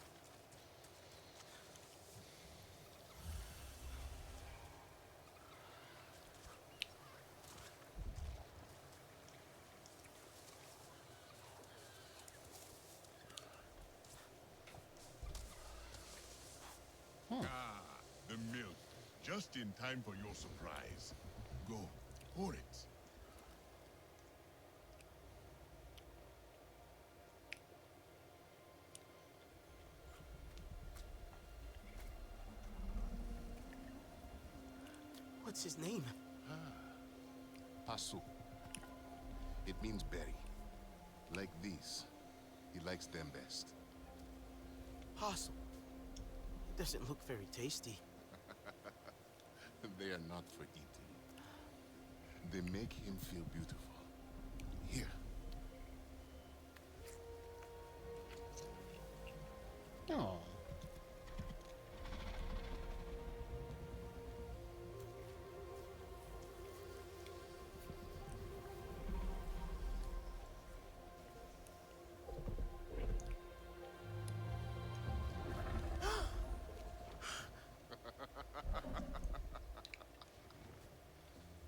Ah, the milk. Just in time for your surprise. Go, pour it. What's his name? Pasu. It means berry. Like these. He likes them best. Possum. It doesn't look very tasty. They are not for eating. They make him feel beautiful. Here. Oh.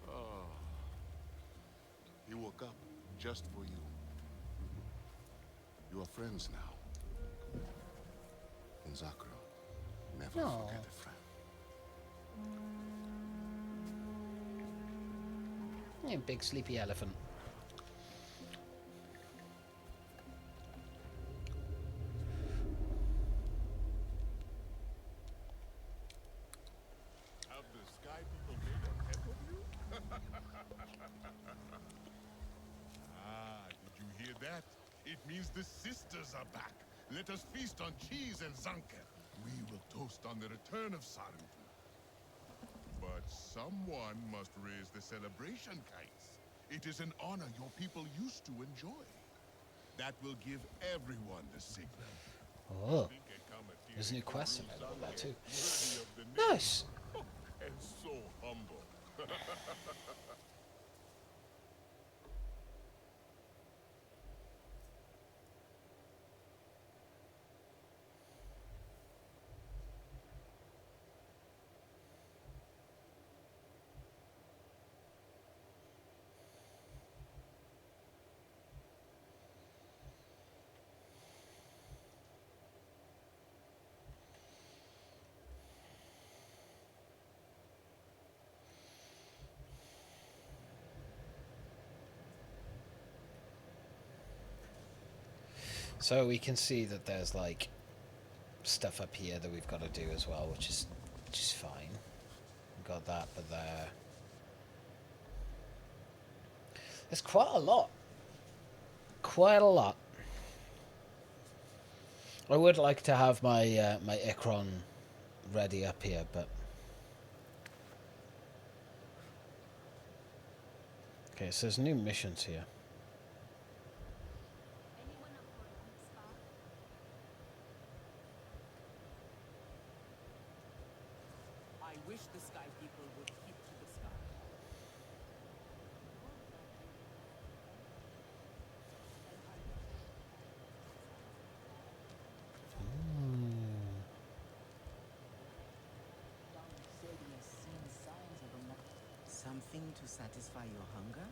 Oh. He woke up just for you. You are friends now. In Zakro, never No. forget a friend. Yeah, big sleepy elephant. Have the sky people made a pet of you? Ah, did you hear that? It means the sisters are back. Let us feast on cheese and zanker. We will toast on the return of Sarentu. But someone must raise the celebration kites. It is an honor your people used to enjoy. That will give everyone the signal. Oh. There's a new quest available there too. Nice. And so humble. So we can see that there's like stuff up here that we've got to do as well, which is fine. We've got that, but there's quite a lot. Quite a lot. I would like to have my my Ikron ready up here, but okay. So there's new missions here. I wish the Sky People would keep to the sky. Something to satisfy your hunger?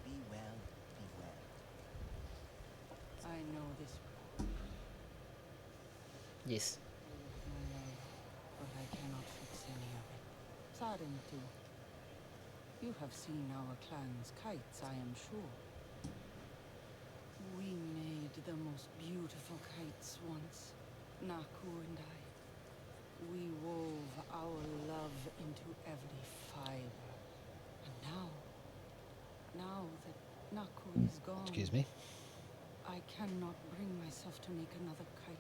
Be well, be well. I know this Yes. my love, but I cannot fix any of it. Sarentu, you have seen our clan's kites, I am sure. We made the most beautiful kites once, Naku and I. We wove our love into every fiber. And now that Naku is gone, Excuse me. I cannot bring myself to make another kite.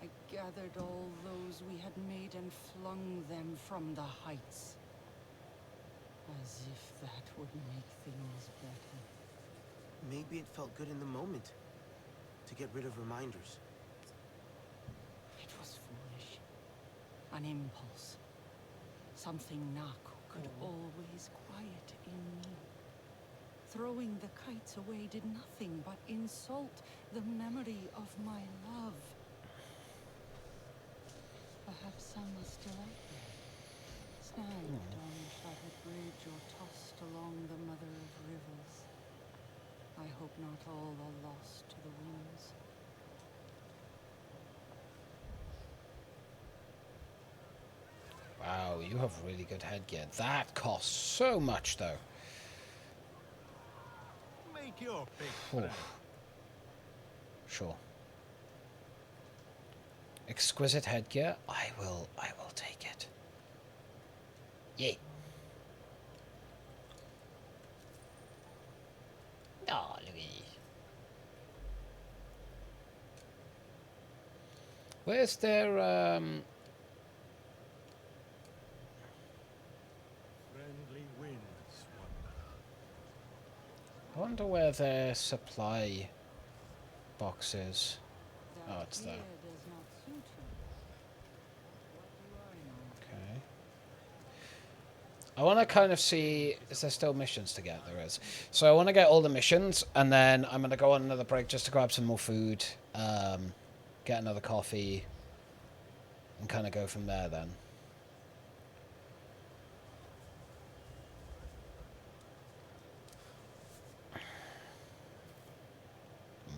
I gathered all those we had made and flung them from the heights. As if that would make things better. Maybe it felt good in the moment to get rid of reminders. It was foolish. An impulse. Something Naku could always quiet in me. throwing the kites away did nothing but insult the memory of my love. Perhaps some are still out there, snagged on the shattered bridge or tossed along the mother of rivers. I hope not all are lost to the winds. Wow, you have really good headgear. That costs so much, though. Make your big friend. Sure. Exquisite headgear. I will take it. Yay. Oh, look at you. Where's their Friendly winds, I wonder where their supply box is. Oh, it's there. Okay. I want to kind of see, is there still missions to get? There is. So I want to get all the missions, and then I'm going to go on another break just to grab some more food, get another coffee, and kind of go from there then.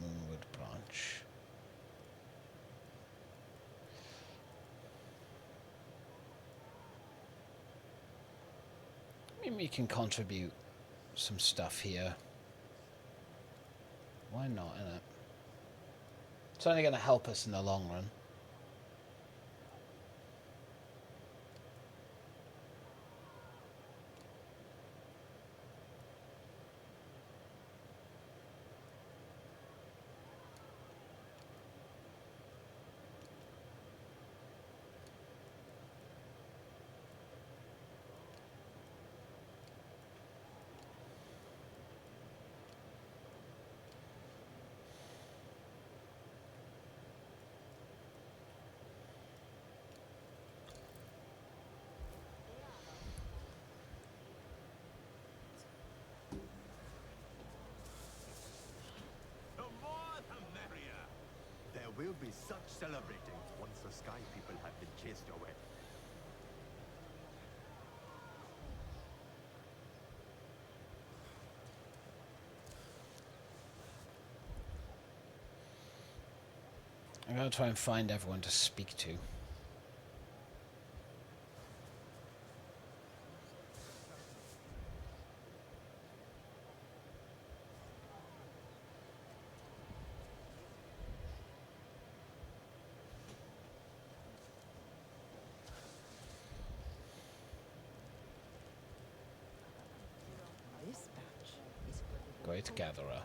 Moonwood branch. Maybe we can contribute some stuff here. Why not, innit? It's only going to help us in the long run. There will be such celebrating once the Sky People have been chased away. I'm going to try and find everyone to speak to. Great Gatherer.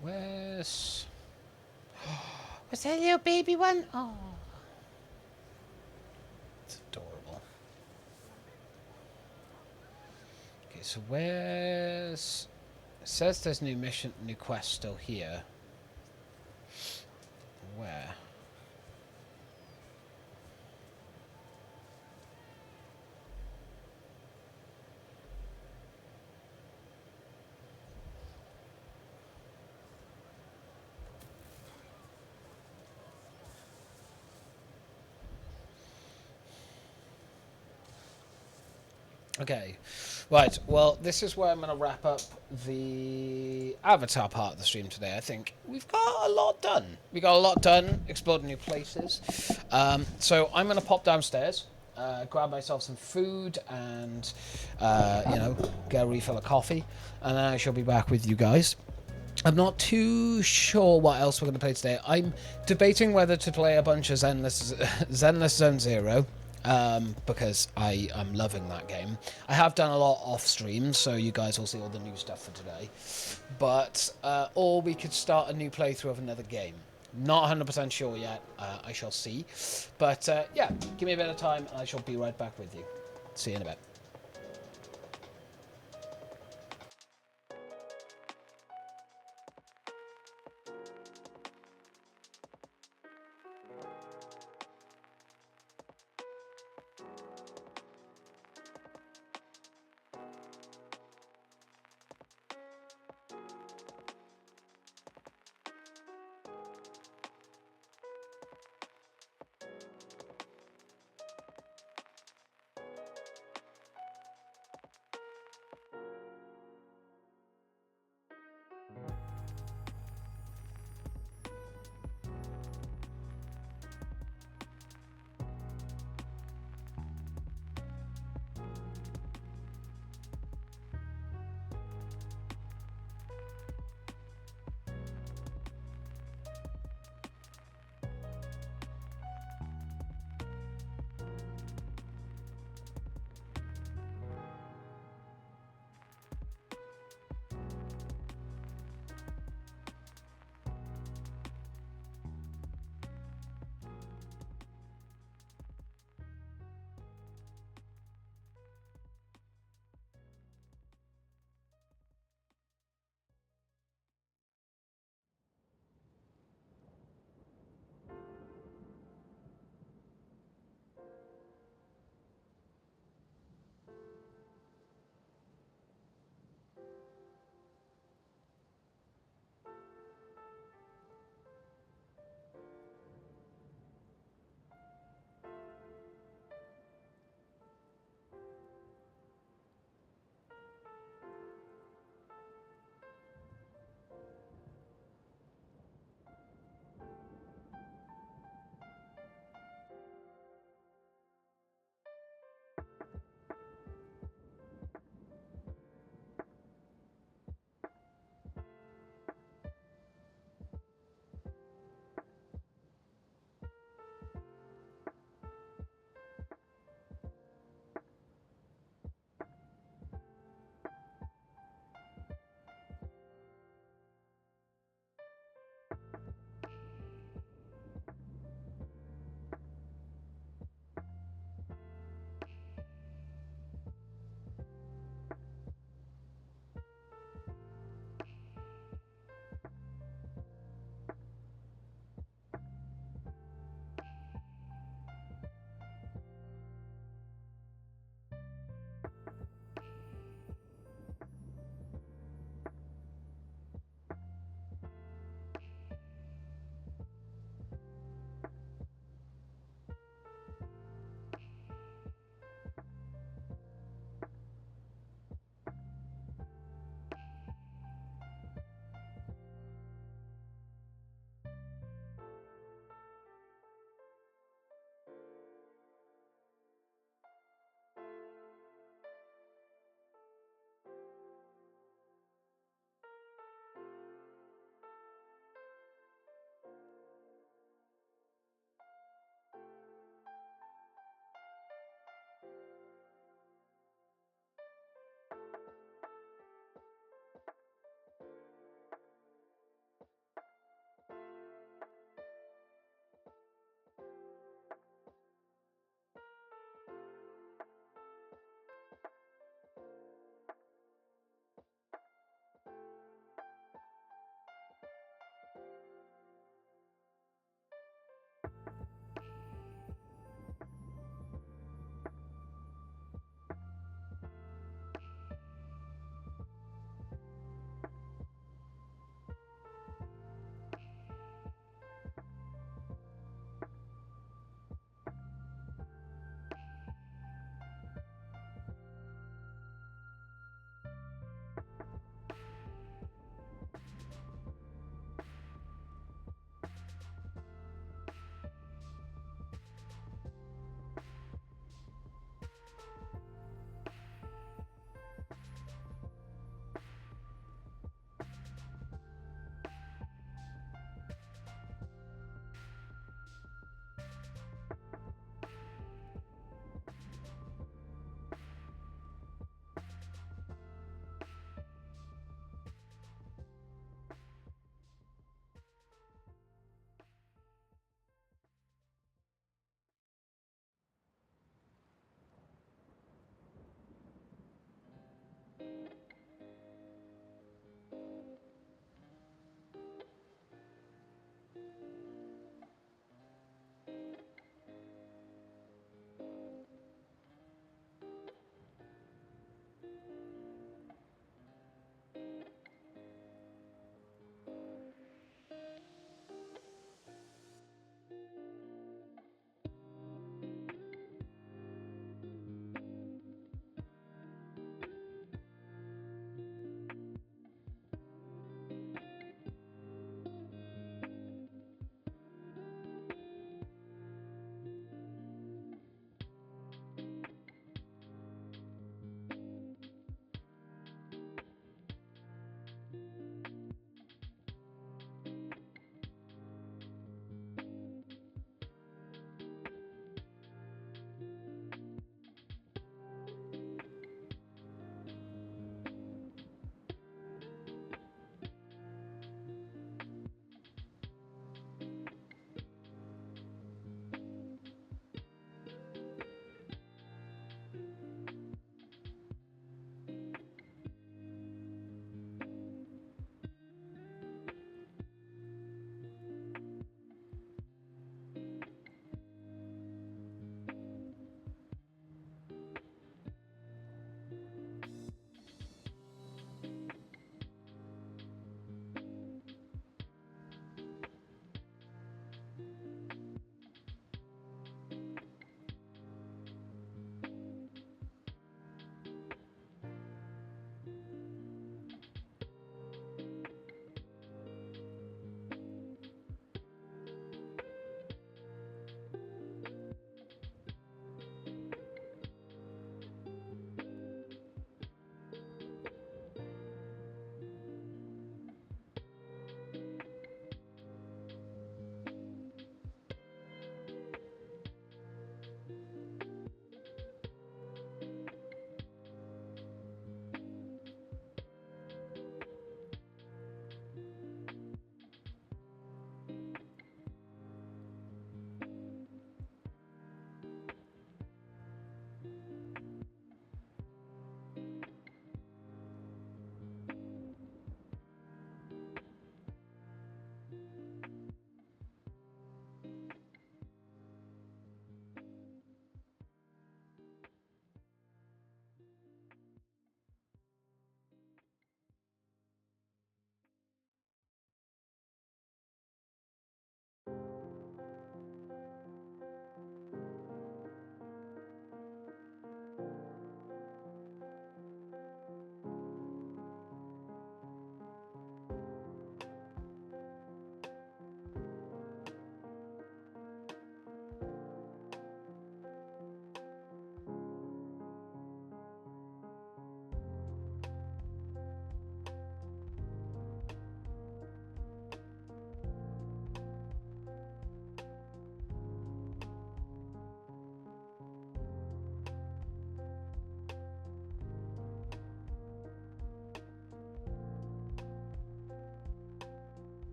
Where's that little baby one? Oh, it's adorable. Okay, so where's... It says there's new quest still here. Where? Okay, right, well, this is where I'm going to wrap up the Avatar part of the stream today. I think we've got a lot done. We got a lot done, explored new places. So I'm going to pop downstairs, grab myself some food and, you know, get a refill of coffee, and then I shall be back with you guys. I'm not too sure what else we're going to play today. I'm debating whether to play a bunch of Zenless Zone Zero. Because I am loving that game. I have done a lot off stream, so you guys will see all the new stuff for today. But, or we could start a new playthrough of another game. Not 100% sure yet, I shall see. But, yeah, give me a bit of time and I shall be right back with you. See you in a bit.